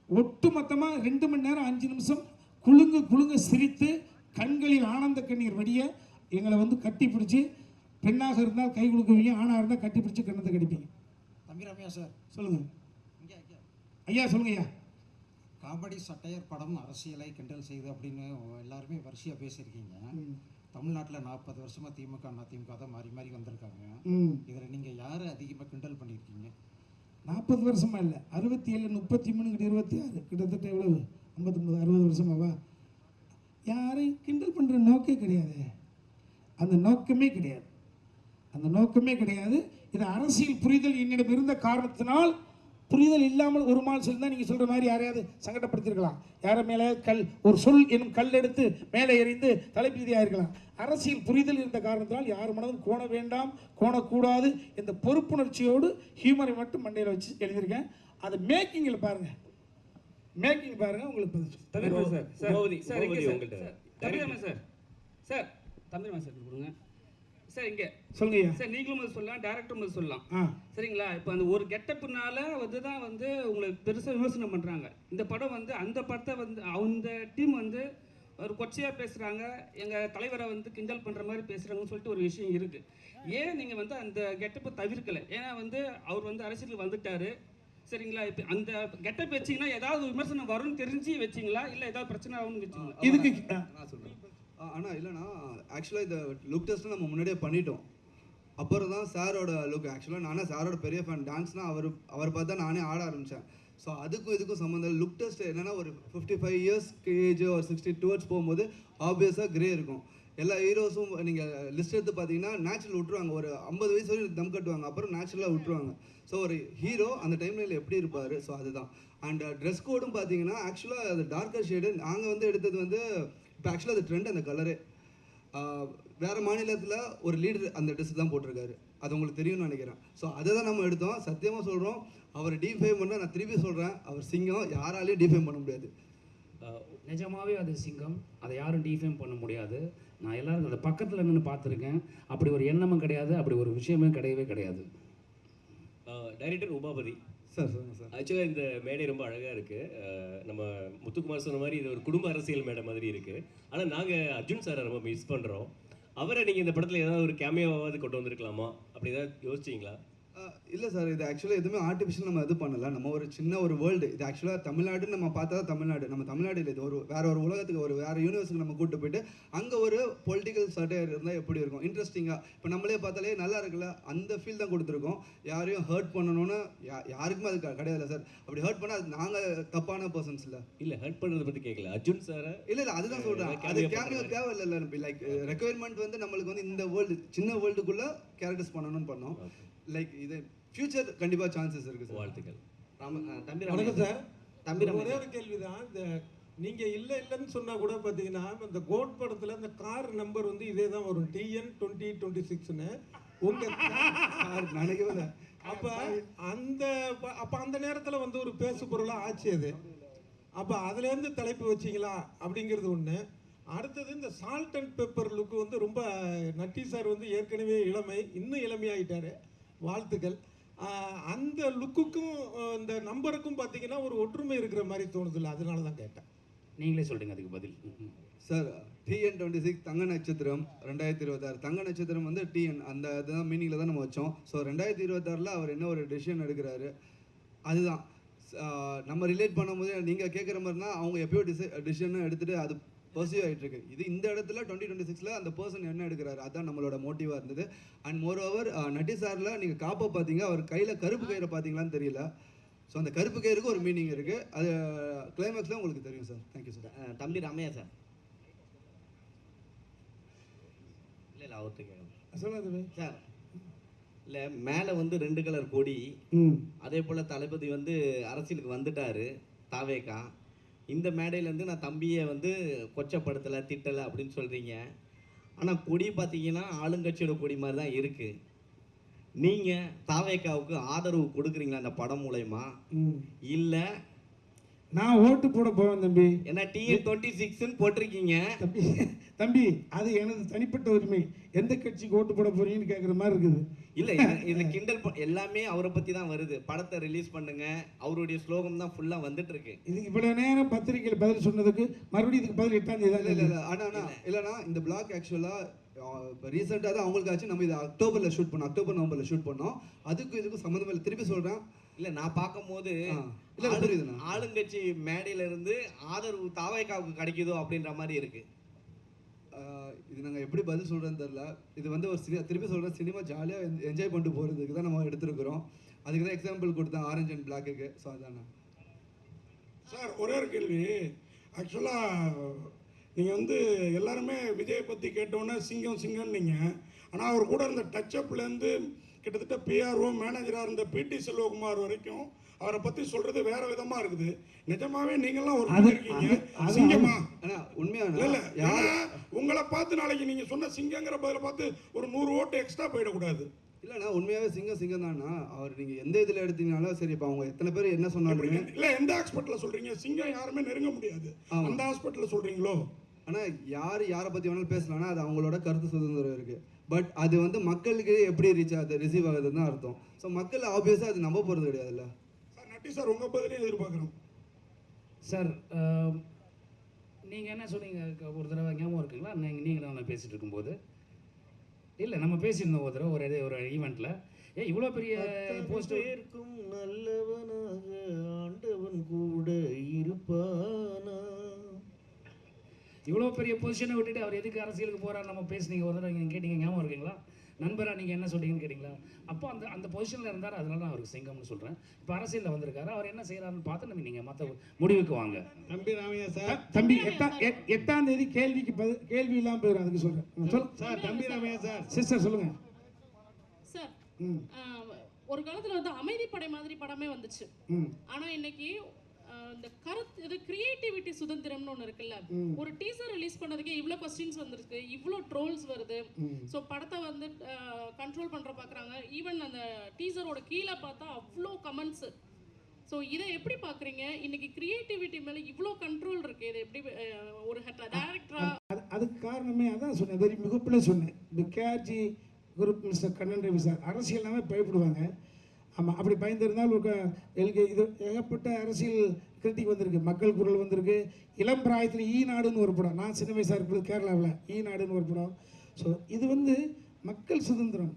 ஒட்டு மொத்தமாக 2 மணி நேரம் 5 நிமிஷம் குலுங்க சிரித்து கண்களில் ஆனந்த கண்ணீர் வடிய எங்களை வந்து கட்டி பிடிச்சி, பெண்ணாக இருந்தால் கை கொடுக்குவீங்க, ஆணாக இருந்தால் கட்டி பிடிச்சி கண்ணத்தை கடிப்பீங்க. தம்பி ரம்யா சார் சொல்லுங்கள் ஐயா. சொல்லுங்க ஐயா. காமெடி சட்டையர் படம் அரசியலை கிண்டல் செய்து அப்படின்னு எல்லாருமே வரிசையாக பேசியிருக்கீங்க. தமிழ்நாட்டில் 40 வருஷமாக திமுக அதிமுக தான் மாறி மாறி வந்திருக்காங்க. இதில் நீங்கள் யாரை அதிகமாக கிண்டல் பண்ணியிருக்கீங்க? 40 வருஷமா இல்லை, 67, 33, 26, கிட்டத்தட்ட எவ்வளவு, 59, 60 வருஷமாவா? யாரையும் கிண்டல் பண்ணுற நோக்கே கிடையாது. அந்த நோக்கமே கிடையாது. அந்த நோக்கமே கிடையாது. இது அரசியல் புரிதல் என்னிடம் இருந்த காரணத்தினால், புரிதல் இல்லாமல் ஒரு மால் சொல்லியிருந்தால் நீங்கள் சொல்கிற மாதிரி யாரையாவது சங்கடப்படுத்திருக்கலாம். யாரை மேலே ஒரு சொல் என்னும் கல் எடுத்து மேலே எறிந்து தலைப்பீதியாக இருக்கலாம். அரசியல் புரிதல் இருந்த காரணத்தினால் யார் மனதும் கோண வேண்டாம், கோணக்கூடாது என்ற பொறுப்புணர்ச்சியோடு ஹியூமரை மட்டும் மண்டையில் வச்சு எழுதியிருக்கேன். அதை மேக்கிங்கில் பாருங்கள், மேக்கிங் பாருங்கள், உங்களுக்கு கொடுங்க சார். இங்கே சொல்லுங்க சார். நீங்களும் முதல் சொல்லலாம், டேரக்டர் முதல் சொல்லலாம், சரிங்களா? இப்போ அந்த ஒரு கெட்டப்புனால தான் உங்களுக்கு பெருசாக விமர்சனம் பண்ணுறாங்க. இந்த படம் அந்த படத்தை அந்த டீம் ஒரு கொச்சையாக பேசுகிறாங்க, எங்கள் தலைவரை கிண்டல் பண்ணுற மாதிரி பேசுகிறாங்கன்னு சொல்லிட்டு ஒரு விஷயம் இருக்குது. ஏன் நீங்கள் அந்த கெட்டப்பை தவிர்க்கலை? ஏன்னா அவர் அரசியலுக்கு வந்துட்டாரு, சரிங்களா? இப்போ அந்த கெட்டப் வச்சிங்கன்னா ஏதாவது விமர்சனம் வரும்னு தெரிஞ்சு வச்சிங்களா, இல்லை ஏதாவது பிரச்சனை ஆகும்னு வச்சிங்களா? இதுக்கு நான் சொல்கிறேன். ஆனால் இல்லைண்ணா, ஆக்சுவலாக இந்த லுக் டெஸ்ட்டு நம்ம முன்னாடியே பண்ணிட்டோம். அப்புறம் தான் சாரோட லுக். ஆக்சுவலாக நானே சாரோட பெரிய ஃபேன். டான்ஸ்னால் அவர் பார்த்து தான் நானே ஆட ஆரம்பித்தேன். ஸோ அதுக்கும் இதுக்கும் சம்மந்தம். லுக் டெஸ்ட் என்னென்னா ஒரு 55 இயர்ஸ்க்கு ஏஜ் ஒரு 60 டுவர்ட்ஸ் போகும்போது ஆப்வியஸாக கிரே இருக்கும். எல்லா ஹீரோஸும் நீங்கள் லிஸ்ட் எடுத்து பார்த்தீங்கன்னா நேச்சுரல் விட்டுருவாங்க. ஒரு 50 வயசு வரைக்கும் தம் கட்டுவாங்க, அப்புறம் நேச்சுரலாக விட்டுருவாங்க. ஸோ ஒரு ஹீரோ அந்த டைமில் எப்படி இருப்பார், ஸோ அதுதான். அண்ட் ட்ரெஸ் கோடும் பார்த்தீங்கன்னா ஆக்சுவலாக அது டார்க்கர் ஷேடு. நாங்கள் எடுத்தது இப்போ ஆக்சுவலாக அது ட்ரெண்ட், அந்த கலரு. வேறு மாநிலத்தில் ஒரு லீடர் அந்த ட்ரெஸ் தான் போட்டிருக்காரு, அது உங்களுக்கு தெரியும்னு நினைக்கிறேன். ஸோ அதை தான் நம்ம எடுத்தோம். சத்தியமாக சொல்கிறோம், அவர் டிஃபைம் பண்ண, நான் திருப்பி சொல்கிறேன், அவர் சிங்கம், யாராலையும் டிஃபைம் பண்ண முடியாது. நிஜமாகவே அது சிங்கம், அதை யாரும் டிஃபைம் பண்ண முடியாது. நான் எல்லாரும் அந்த பக்கத்தில் நின்று பார்த்துருக்கேன். அப்படி ஒரு எண்ணமும் கிடையாது, அப்படி ஒரு விஷயமே கிடையவே கிடையாது. Director Umapathi sir. சொல்லுங்கள் சார். ஆக்சுவலாக இந்த மேடை ரொம்ப அழகாக இருக்குது. நம்ம முத்துக்குமார் சொன்ன மாதிரி இது ஒரு குடும்ப அரசியல் மேடை மாதிரி இருக்குது. ஆனால் நாங்கள் அர்ஜுன் சாரை ரொம்ப மிஸ் பண்ணுறோம். அவரை நீங்கள் இந்த படத்தில் ஏதாவது ஒரு கேமியாவது கொண்டு வந்திருக்கலாமா, அப்படி ஏதாவது யோசிச்சிங்களா? இல்லை சார், இது ஆக்சுவலாக எதுவுமே ஆர்டிஃபிஷியல் நம்ம இது பண்ணலை. நம்ம ஒரு சின்ன ஒரு வேர்ல்டு. இது ஆக்சுவலாக தமிழ்நாடுன்னு நம்ம பார்த்தா தான் தமிழ்நாடு. நம்ம தமிழ்நாடு இல்லை, இது வேற ஒரு உலகத்துக்கு, வேறு யூனிவர்ஸுக்கு நம்ம கூப்பிட்டு போயிட்டு அங்கே ஒரு பொலிட்டிக்கல் சட்டையர் இருந்தால் எப்படி இருக்கும், இன்ட்ரெஸ்டிங்காக. இப்போ நம்மளே பார்த்தாலே நல்லா இருக்குல்ல, அந்த ஃபீல் தான் கொடுத்துருக்கோம். யாரையும் ஹர்ட் பண்ணணும்னு யாருக்குமே அது கிடையாது சார். அப்படி ஹர்ட் பண்ணால் அது நாங்கள் தப்பான பர்சன்ஸ் இல்லை. இல்லை, ஹர்ட் பண்ணுறதை பற்றி கேட்கல அர்ஜுன் சாரை. இல்லை அதுதான் சொல்கிறேன். அது கேமியோ தேவை இல்லை. லைக் ரெக்குயர்மெண்ட் நம்மளுக்கு இந்த வேர்ல்டு, சின்ன வேர்ல்டுக்குள்ளே கேரக்டர்ஸ் பண்ணணும்னு பண்ணோம். லைக் இது ஃபியூச்சர் கண்டிப்பாக சான்சஸ் இருக்குது. வாழ்த்துக்கள். தம்பி வணக்கம் சார். ஒரே ஒரு கேள்விதான். இந்த நீங்கள் இல்லைன்னு சொன்னால் கூட பார்த்தீங்கன்னா, இந்த கோட் படத்தில் இந்த கார் நம்பர் இதே தான் வரும், TN 2026ன்னு. உங்கள் நினைக்கவே அப்போ அந்த நேரத்தில் ஒரு பேசு பொருளாக ஆச்சு அது. அப்போ அதுலேருந்து தலைப்பு வச்சிங்களா அப்படிங்கிறது ஒன்று. அடுத்தது இந்த சால்ட் அண்ட் பெப்பர் லுக்கு ரொம்ப நட்டி சார் ஏற்கனவே இளமை, இன்னும் இளமையாகிட்டார். வாழ்த்துக்கள். அந்த லுக்குக்கும் இந்த நம்பருக்கும் பார்த்தீங்கன்னா ஒரு ஒற்றுமை இருக்கிற மாதிரி தோணுதில்ல, அதனால தான் கேட்டேன். நீங்களே சொல்லுங்க அதுக்கு பதில். சார், TN 26 தங்க நட்சத்திரம் 2026. தங்க நட்சத்திரம் TN அந்த இதுதான் மீனிங்கில் தான் நம்ம வச்சோம். ஸோ 2026 அவர் என்ன ஒரு டெசிஷன் எடுக்கிறாரு, அதுதான் நம்ம ரிலேட் பண்ணும்போது நீங்கள் கேட்குற மாதிரினா அவங்க எப்பயோ டிசிஷன் எடுத்துகிட்டு அது பர்சியூ ஆகிட்டு இருக்கு. இது இந்த இடத்துல 2026 அந்த பர்சன் என்ன எடுக்கிறாரு, அதுதான் நம்மளோட மோட்டிவாக இருந்தது. அண்ட் மோர் ஓவர் நட்டி சாரில் நீங்கள் காப்பை பார்த்தீங்க, அவர் கையில் கருப்பு கயிறை பார்த்தீங்களான்னு தெரியல. ஸோ அந்த கருப்பு கயிறுக்கு ஒரு மீனிங் இருக்குது, அது கிளைமேக்ஸில் உங்களுக்கு தெரியும் சார். Thank you sir. தம்பி ரம்யா சார். இல்லை அவருக்கு சொல்லுங்க சார். இல்லை மேலே 2 கலர் கொடி, அதே போல் தளபதி அரசியலுக்கு வந்துட்டாரு தாவேக்கா. இந்த மேடையிலேருந்து நான் தம்பியை கொச்சப்படுத்தலை, திட்டலை அப்படின்னு சொல்கிறீங்க. ஆனால் கொடி பார்த்தீங்கன்னா ஆளுங்கட்சியோட கொடி மாதிரி தான் இருக்குது. நீங்கள் தாவேக்காவுக்கு ஆதரவு கொடுக்குறீங்களா அந்த படம் மூலயமா, இல்லை நான் ஓட்டு போட போவேன் தம்பி? ஏன்னா TN 26ன்னு போட்டிருக்கீங்க தம்பி. அது எனது தனிப்பட்ட உரிமை. எந்த கட்சிக்கு ஓட்டு போட போறீங்கன்னு கேட்குற மாதிரி இருக்குது. இல்லை இதுல கிண்டல் எல்லாமே அவரை பத்தி தான் வருது. படத்தை ரிலீஸ் பண்ணுங்க, அவருடைய ஸ்லோகம் தான் ஃபுல்லா வந்துட்டு இருக்கு. இது இவ்வளவு நேரம் பத்திரிகையில் பதில் சொன்னதுக்கு மறுபடியும் இதுக்கு பதில் 8ஆம் தேதி தான். இல்லை இல்லைண்ணா இந்த பிளாக் ஆக்சுவலாக ரீசெண்டாக தான் அவங்களுக்கு ஆச்சு. நம்ம இதை அக்டோபரில் ஷூட் பண்ணோம், அக்டோபர் நவம்பரில் ஷூட் பண்ணோம். அதுக்கும் இதுக்கும் சம்மந்தம் இல்லை. திருப்பி சொல்கிறேன், இல்லை நான் பார்க்கும்போது புரியுதுண்ணா, ஆளுங்கட்சி மேடையில இருந்து ஆதரவு தாவேக்காவுக்கு கிடைக்குதோ அப்படின்ற மாதிரி இருக்கு. இது நாங்கள் எப்படி பதில் சொல்கிறேன்னு தெரில. இது வந்து ஒரு திருப்பி சொல்கிறேன், சினிமா ஜாலியாக என்ஜாய் பண்ணிட்டு போகிறதுக்கு தான் நம்ம எடுத்துருக்குறோம். அதுக்கு தான் எக்ஸாம்பிள் கொடுத்தேன் ஆரஞ்ச் அண்ட் பிளாக்குக்கு. ஸோ அதாண்ணா. சார் ஒரே ஒரு கேள்வி. ஆக்சுவலாக நீங்கள் வந்து எல்லாருமே விஜயை பற்றி கேட்டோன்னே சிங்கம் சிங்கம்னீங்க. ஆனால் அவர் கூட இருந்த டச்சப்லேருந்து கிட்டத்தட்ட பிஆர்ஓ மேனேஜராக இருந்த பிடி செல்வகுமார் வரைக்கும் அவரை பற்றி சொல்கிறது வேற விதமாக இருக்குது. நிஜமாவே நீங்களாம் ஒரு இருக்கீங்க சிங்கமா? உண்மையான இல்லை உங்களை பார்த்து நாளைக்கு நீங்கள் சொன்ன சிங்கங்கிற பதிலை பார்த்து ஒரு 100 ஓட்டு எக்ஸ்ட்ரா போயிடக்கூடாது. இல்லைண்ணா உண்மையாகவே சிங்கம் தானா அவர். நீங்கள் எந்த இதில் எடுத்தீங்கனாலும் சரி. இப்போ அவங்க எத்தனை பேர் என்ன சொன்னாலுமே இல்லை எந்த ஹாஸ்பிட்டலில் சொல்கிறீங்க சிங்கம் யாருமே நெருங்க முடியாது, அந்த ஹாஸ்பிட்டலில் சொல்கிறீங்களோ? ஆனால் யாரை பற்றி வேணாலும் பேசலாம்னா அது அவங்களோட கருத்து சுதந்திரம் இருக்குது. பட் அது வந்து மக்களுக்கு எப்படி ரிசீவ் ஆகுதுன்னு தான் அர்த்தம். ஸோ மக்கள் ஆப்வியஸாக அது நம்ப போகிறது கிடையாதுல்ல. சார் நட்டி சார் உங்கள் பதிலையும் எதிர்பார்க்குறோம். சார் நீங்கள் என்ன சொன்னீங்க ஒரு தடவை ஞாபகம் இருக்குங்களா? நீங்களும் நான் பேசிகிட்டு இருக்கும்போது இல்லை நம்ம பேசியிருந்தோம் ஒரு தடவை ஒரு ஈவெண்ட்டில். இவ்வளோ பெரிய போஸ்டர் இருக்கும் நல்லவனாக ஆண்டவன் கூட இருப்பானா. இவ்வளோ பெரிய பொசிஷனை விட்டுட்டு அவர் எதுக்கு அரசியலுக்கு போகிறார் நம்ம பேசுனீங்க ஒரு தடவை நீங்கள் கேட்டீங்க ஞாபகம் இருக்குங்களா? நண்பராக நீங்கள் என்ன சொல்றீங்கன்னு கேட்டிங்களா? அப்போ அந்த பொசிஷனில் இருந்தார், அதனால நான் அவருக்கு சிங்கம்னு சொல்கிறேன். இப்போ அரசியலில் வந்திருக்காரு, அவர் என்ன செய்கிறாருன்னு பார்த்து நீங்கள் மற்ற முடிவுக்கு வாங்க. தம்பி ராமையா சார், தம்பி 8ஆம் தேதி கேள்வி இல்லாமல் போயிடும். அதுக்கு சொல்கிறேன் சார். தம்பி ராமையா சார், சிஸ்டர் சொல்லுங்கள் சார். ஒரு காலத்தில் வந்து அமைதிப்படை மாதிரி படமே வந்துச்சு. ஆனால் இன்னைக்கு இந்த கருத்து இது கிரியேட்டிவிட்டி சுதந்திரம்னு ஒன்று இருக்குல்ல. ஒரு டீசர் ரிலீஸ் பண்ணதுக்கே இவ்வளோ கொஸ்டின்ஸ் வந்திருக்கு, இவ்வளோ ட்ரோல்ஸ் வருது. ஸோ படத்தை வந்து கண்ட்ரோல் பண்ணுற பார்க்குறாங்க. ஈவன் அந்த டீசரோட கீழே பார்த்தா அவ்வளோ கமெண்ட்ஸ். ஸோ இதை எப்படி பார்க்குறீங்க? இன்னைக்கு கிரியேட்டிவிட்டி மேலே இவ்வளோ கண்ட்ரோல் இருக்கு, இதை எப்படி ஒரு டேரக்டரா? அதுக்கு காரணமே அதான் சொன்னேன், வெரி மிகப்பில் சொன்னேன். இந்த KRG group mister Kannan Ravi sir அரசியல்னாவே பயப்படுவாங்க. ஆமாம், அப்படி பயந்துருந்தால் இது ஏகப்பட்ட அரசியல் கிரிட்டிக் வந்திருக்கு. மக்கள் குரல் வந்திருக்கு. இளம் பிராயத்தில் ஈநாடுன்னு ஒரு படம், நான் சின்ன வயசாக இருக்கிறது கேரளாவில் ஈநாடுன்னு ஒரு படம். ஸோ இது வந்து மக்கள் சுதந்திரம்.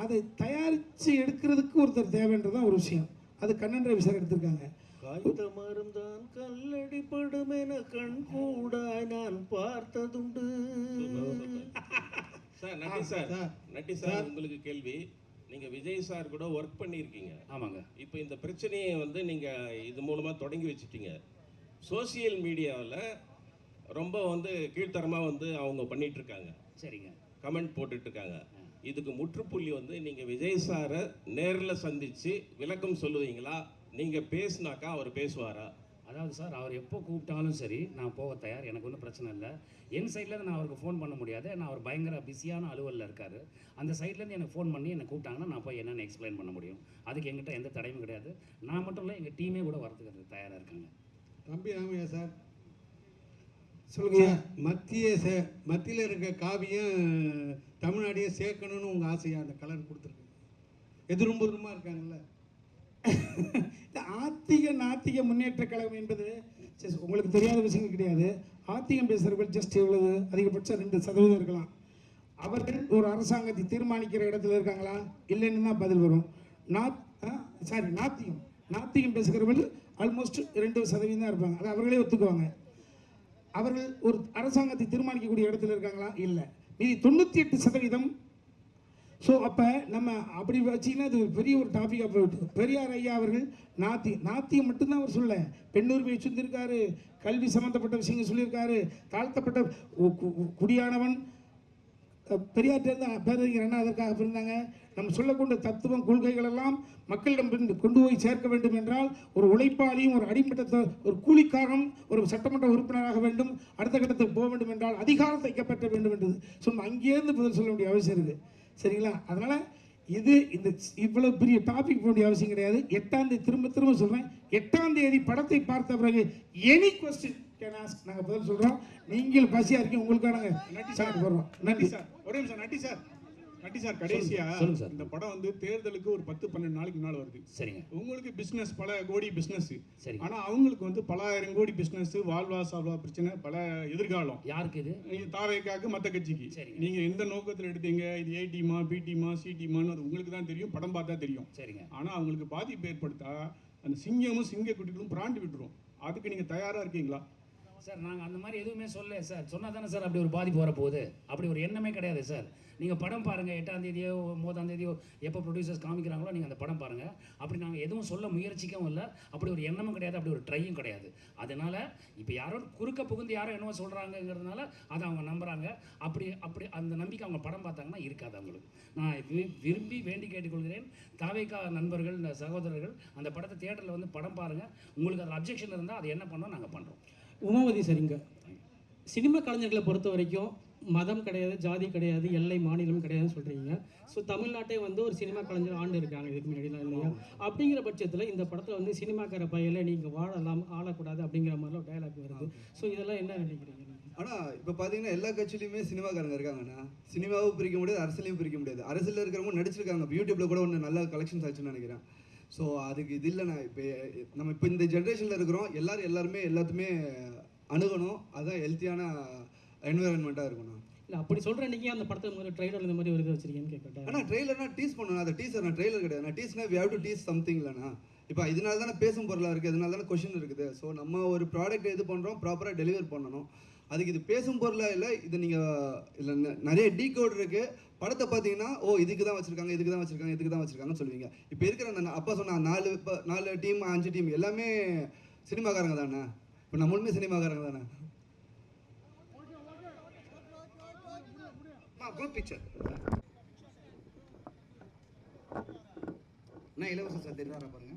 அதை தயாரித்து எடுக்கிறதுக்கு ஒருத்தர் தேவைன்றதான் ஒரு விஷயம். அது கண்ணன் ரவி சார் எடுத்திருக்காங்க. காய்ந்த மருந்தான் கல்லடிப்படும் என கண் கூட நான் பார்த்ததுண்டு. சார் நட்டி சார் உங்களுக்கு கேள்வி. நீங்கள் விஜய் சார் கூட ஒர்க் பண்ணியிருக்கீங்க. ஆமாங்க. இப்போ இந்த பிரச்சனையை வந்து நீங்கள் இது மூலமாக தொடங்கி வச்சுட்டீங்க. சோசியல் மீடியாவில் ரொம்ப வந்து கீழ்த்தரமாக வந்து அவங்க பண்ணிகிட்ருக்காங்க. சரிங்க. கமெண்ட் போட்டுட்ருக்காங்க. இதுக்கு முற்றுப்புள்ளி வந்து நீங்கள் விஜய் சாரை நேரில் சந்தித்து விளக்கம் சொல்லுவீங்களா? நீங்கள் பேசுனாக்கா அவர் பேசுவாரா? அதாவது சார், அவர் எப்போ கூப்பிட்டாலும் சரி நான் போக தயார், எனக்கு ஒன்றும் பிரச்சனை இல்லை. என் சைட்லேருந்து நான் அவருக்கு ஃபோன் பண்ண முடியாது, நான் அவர் பயங்கர பிஸியான அலுவலில் இருக்கார். அந்த சைட்லேருந்து எனக்கு ஃபோன் பண்ணி என்னை கூப்பிட்டாங்கன்னா நான் போய் என்னென்னு எக்ஸ்பிளைன் பண்ண முடியும். அதுக்கு எங்கிட்ட எந்த தடையும் கிடையாது. நான் மட்டும் இல்லை, எங்கள் டீமே கூட வரதுக்கு தயாராக இருக்காங்க. தம்பி ராமையா சார் சொல்லுங்க. மத்தியில் இருக்க காவியம் தமிழ்நாடையே சேர்க்கணும்னு உங்கள் ஆசையாக அந்த கலர் கொடுத்துருக்கு. எதிர்புறமாக இருக்காங்கல்ல. ஆத்திக நாத்திக முன்னேற்ற கழகம் என்பது உங்களுக்கு தெரியாத விஷயம் கிடையாது. ஆத்திகம் பேசுகிறவர்கள் ஜஸ்ட் எவ்வளவு அதிகபட்சம் 2% இருக்கலாம். அவர்கள் ஒரு அரசாங்கத்தை தீர்மானிக்கிற இடத்துல இருக்காங்களா? இல்லைன்னு தான் பதில் வரும். நாத்திகம் பேசுகிறவர்கள் ஆல்மோஸ்ட் 2% தான் இருப்பாங்க. அது அவர்களே ஒத்துக்குவாங்க. அவர்கள் ஒரு அரசாங்கத்தை தீர்மானிக்கக்கூடிய இடத்துல இருக்காங்களா? இல்லை. மீதி 98%. ஸோ அப்போ நம்ம அப்படி வச்சிங்கன்னா அது பெரிய ஒரு டாப்பிக்காக போயிட்டு. பெரியார் ஐயா அவர்கள் நாத்தியம் மட்டும்தான் அவர் சொல்ல, பெண்ணுரிமையை சொல்லியிருக்காரு, கல்வி சம்மந்தப்பட்ட விஷயங்கள் சொல்லியிருக்காரு, தாழ்த்தப்பட்ட குடியானவன் பெரியார்ட்டேருந்து பேரறிஞர் அண்ணா அதற்காக இருந்தாங்க. நம்ம சொல்லக்கூடிய தத்துவம் கொள்கைகள் எல்லாம் மக்களிடம் கொண்டு போய் சேர்க்க வேண்டும் என்றால் ஒரு உழைப்பாளியும் ஒரு அடிமட்டத்தை ஒரு கூலிக்காரனும் ஒரு சட்டமன்ற உறுப்பினராக வேண்டும். அடுத்த கட்டத்துக்கு போக வேண்டும் என்றால் அதிகாரத்தை கைப்பற்ற வேண்டும் என்றது சொன்ன அங்கேருந்து பதில் சொல்ல வேண்டிய அவசியம் இருக்குது. சரிங்களா? அதனால் இந்த இவ்வளவு பெரிய டாபிக் போக வேண்டிய அவசியம் கிடையாது. 8ஆம் தேதி திரும்ப சொல்கிறேன், 8ஆம் தேதி படத்தை பார்த்த பிறகு எனி கொஸ்டின் கேன் ஆஸ்க், நாங்கள் பதில் சொல்கிறோம். நீங்கள் பசியாக இருக்கீங்க, உங்களுக்காக நாங்கள் நட்டி சார் போடுறோம். நன்றி சார். ஒரே நிமிஷம் நட்டி சார். கட்டி சார் கடைசியா சொல்லுங்க சார். இந்த படம் வந்து தேர்தலுக்கு ஒரு 10-12 நாளைக்கு முன்னால வருது. சரிங்க. உங்களுக்கு பிசினஸ் பல கோடி பிசினஸ். சரி. ஆனா அவங்களுக்கு வந்து பல ஆயிரம் கோடி பிசினஸ், வாழ்வா சாவா பிரச்சனை, பல எதிர்காலம். யாருக்கு இது? தாவேக்காக்கு, மத்த கட்சிக்கு. நீங்க எந்த நோக்கத்துல எடுத்தீங்க, இது ஏ டீமா, பி டீமா, சி டீமான்னு அது உங்களுக்கு தான் தெரியும், படம் பார்த்தா தெரியும். சரிங்க. ஆனா அவங்களுக்கு பாதிப்பு ஏற்படுத்தா அந்த சிங்கமும் சிங்க குட்டிகளும் பிராண்டு விட்டுரும். அதுக்கு நீங்க தயாரா இருக்கீங்களா? சார் நாங்கள் அந்த மாதிரி எதுவுமே சொல்லல சார். சொன்னால் தானே சார் அப்படி ஒரு பாதிப்பு வரப்போகுது. அப்படி ஒரு எண்ணமே கிடையாது சார். நீங்கள் படம் பாருங்கள், 8ஆம் தேதியோ 9ஆம் தேதியோ எப்போ ப்ரொடியூசர்ஸ் காமிக்கிறாங்களோ நீங்கள் அந்த படம் பாருங்கள். அப்படி நாங்கள் எதுவும் சொல்ல முயற்சிக்கவும் இல்லை. அப்படி ஒரு எண்ணமும் கிடையாது, அப்படி ஒரு ட்ரையும் கிடையாது. அதனால் இப்போ யாரோ குறுக்க புகுந்து யாரோ என்னவோ சொல்கிறாங்கங்கிறதுனால அதை அவங்க நம்புகிறாங்க. அப்படி அப்படி அந்த நம்பிக்கை அவங்க படம் பார்த்தாங்கன்னா இருக்காது அவங்களுக்கு. நான் விரும்பி வேண்டி கேட்டுக்கொள்கிறேன், தாவேக்கா நண்பர்கள், சகோதரர்கள் அந்த படத்தை தியேட்டரில் வந்து படம் பாருங்கள். உங்களுக்கு அதில் அப்ஜெக்ஷன் இருந்தால் அது என்ன பண்ணோம் நாங்கள் பண்ணுறோம். உமாவதி சரிங்க. சினிமா கலைஞர்களை பொறுத்த வரைக்கும் மதம் கிடையாது, ஜாதி கிடையாது, எல்லை மாநிலம் கிடையாதுன்னு சொல்கிறீங்க. ஸோ தமிழ்நாட்டே வந்து ஒரு சினிமா கலைஞர் ஆண்டு இருக்காங்க இதுக்கு முன்னாடிலாம் இல்லையா? அப்படிங்கிற பட்சத்தில் இந்த படத்தில் வந்து சினிமாக்கார பையில நீங்கள் வாழலாம் ஆளக்கூடாது அப்படிங்கிற மாதிரிலாம் டயலாக் வருது. ஸோ இதெல்லாம் என்ன நினைக்கிறீங்க? ஆனால் இப்போ பார்த்தீங்கன்னா எல்லா கட்சியிலையுமே சினிமாக்காரங்க இருக்காங்கண்ணா. சினிமாவும் பிரிக்க முடியாது, அரசியலையும் பிரிக்க முடியாது. அரசியலில் இருக்கிறவங்க நடிச்சிருக்காங்க. இப்போ யூடியூப்பில் கூட ஒன்று நல்ல கலெக்ஷன்ஸ் ஆச்சுன்னு நினைக்கிறேன். ஸோ அதுக்கு இது இல்லைண்ணா. இப்போ நம்ம இப்போ இந்த ஜென்ரேஷனில் இருக்கிறோம், எல்லாருமே எல்லாத்துமே அணுகணும். அதுதான் ஹெல்த்தியான என்விரான்மெண்ட்டாக இருக்கணும். இல்லை அப்படி சொல்கிற நீங்கள் அந்த படத்தை முதல்ல ட்ரெய்லர் இந்த மாதிரி ஒரு இது வச்சிருக்கீங்கன்னு கேட்கட்டேன். ஆனால் ட்ரெய்லர்னா டீஸ் பண்ணணும். அந்த டீசர் நான் ட்ரெய்லர் கிடையாது. நான் டீஸ்னா we have to tease something இல்லைண்ணா. இப்போ இதனால தானே பேசும் பொருளாக இருக்குது, இதனால தானே கொஷின் இருக்குது. ஸோ நம்ம ஒரு ப்ராடக்ட் இது பண்ணுறோம், ப்ராப்பராக டெலிவர் பண்ணணும். அதுக்கு இது பேசும் பொருளாக இல்லை. இது நீங்கள் இதில் நிறைய டீகோட் இருக்குது. படத்தை பார்த்தீங்கன்னா இதுக்கு தான் வச்சுருக்காங்க, இதுக்கு தான் வச்சுருக்காங்க, இதுக்கு தான் வச்சுருக்காங்கன்னு சொல்லுவீங்க. இப்போ இருக்கிற அந்த அப்பா சொன்ன 4 டீம் 5 டீம் எல்லாமே சினிமாக்காரங்க தானே. இப்போ நம்மளுமே சினிமாக்காரங்க தானே. குரூப் பிக்சர் நான் இலவச சார் தெரியாரா பாருங்க.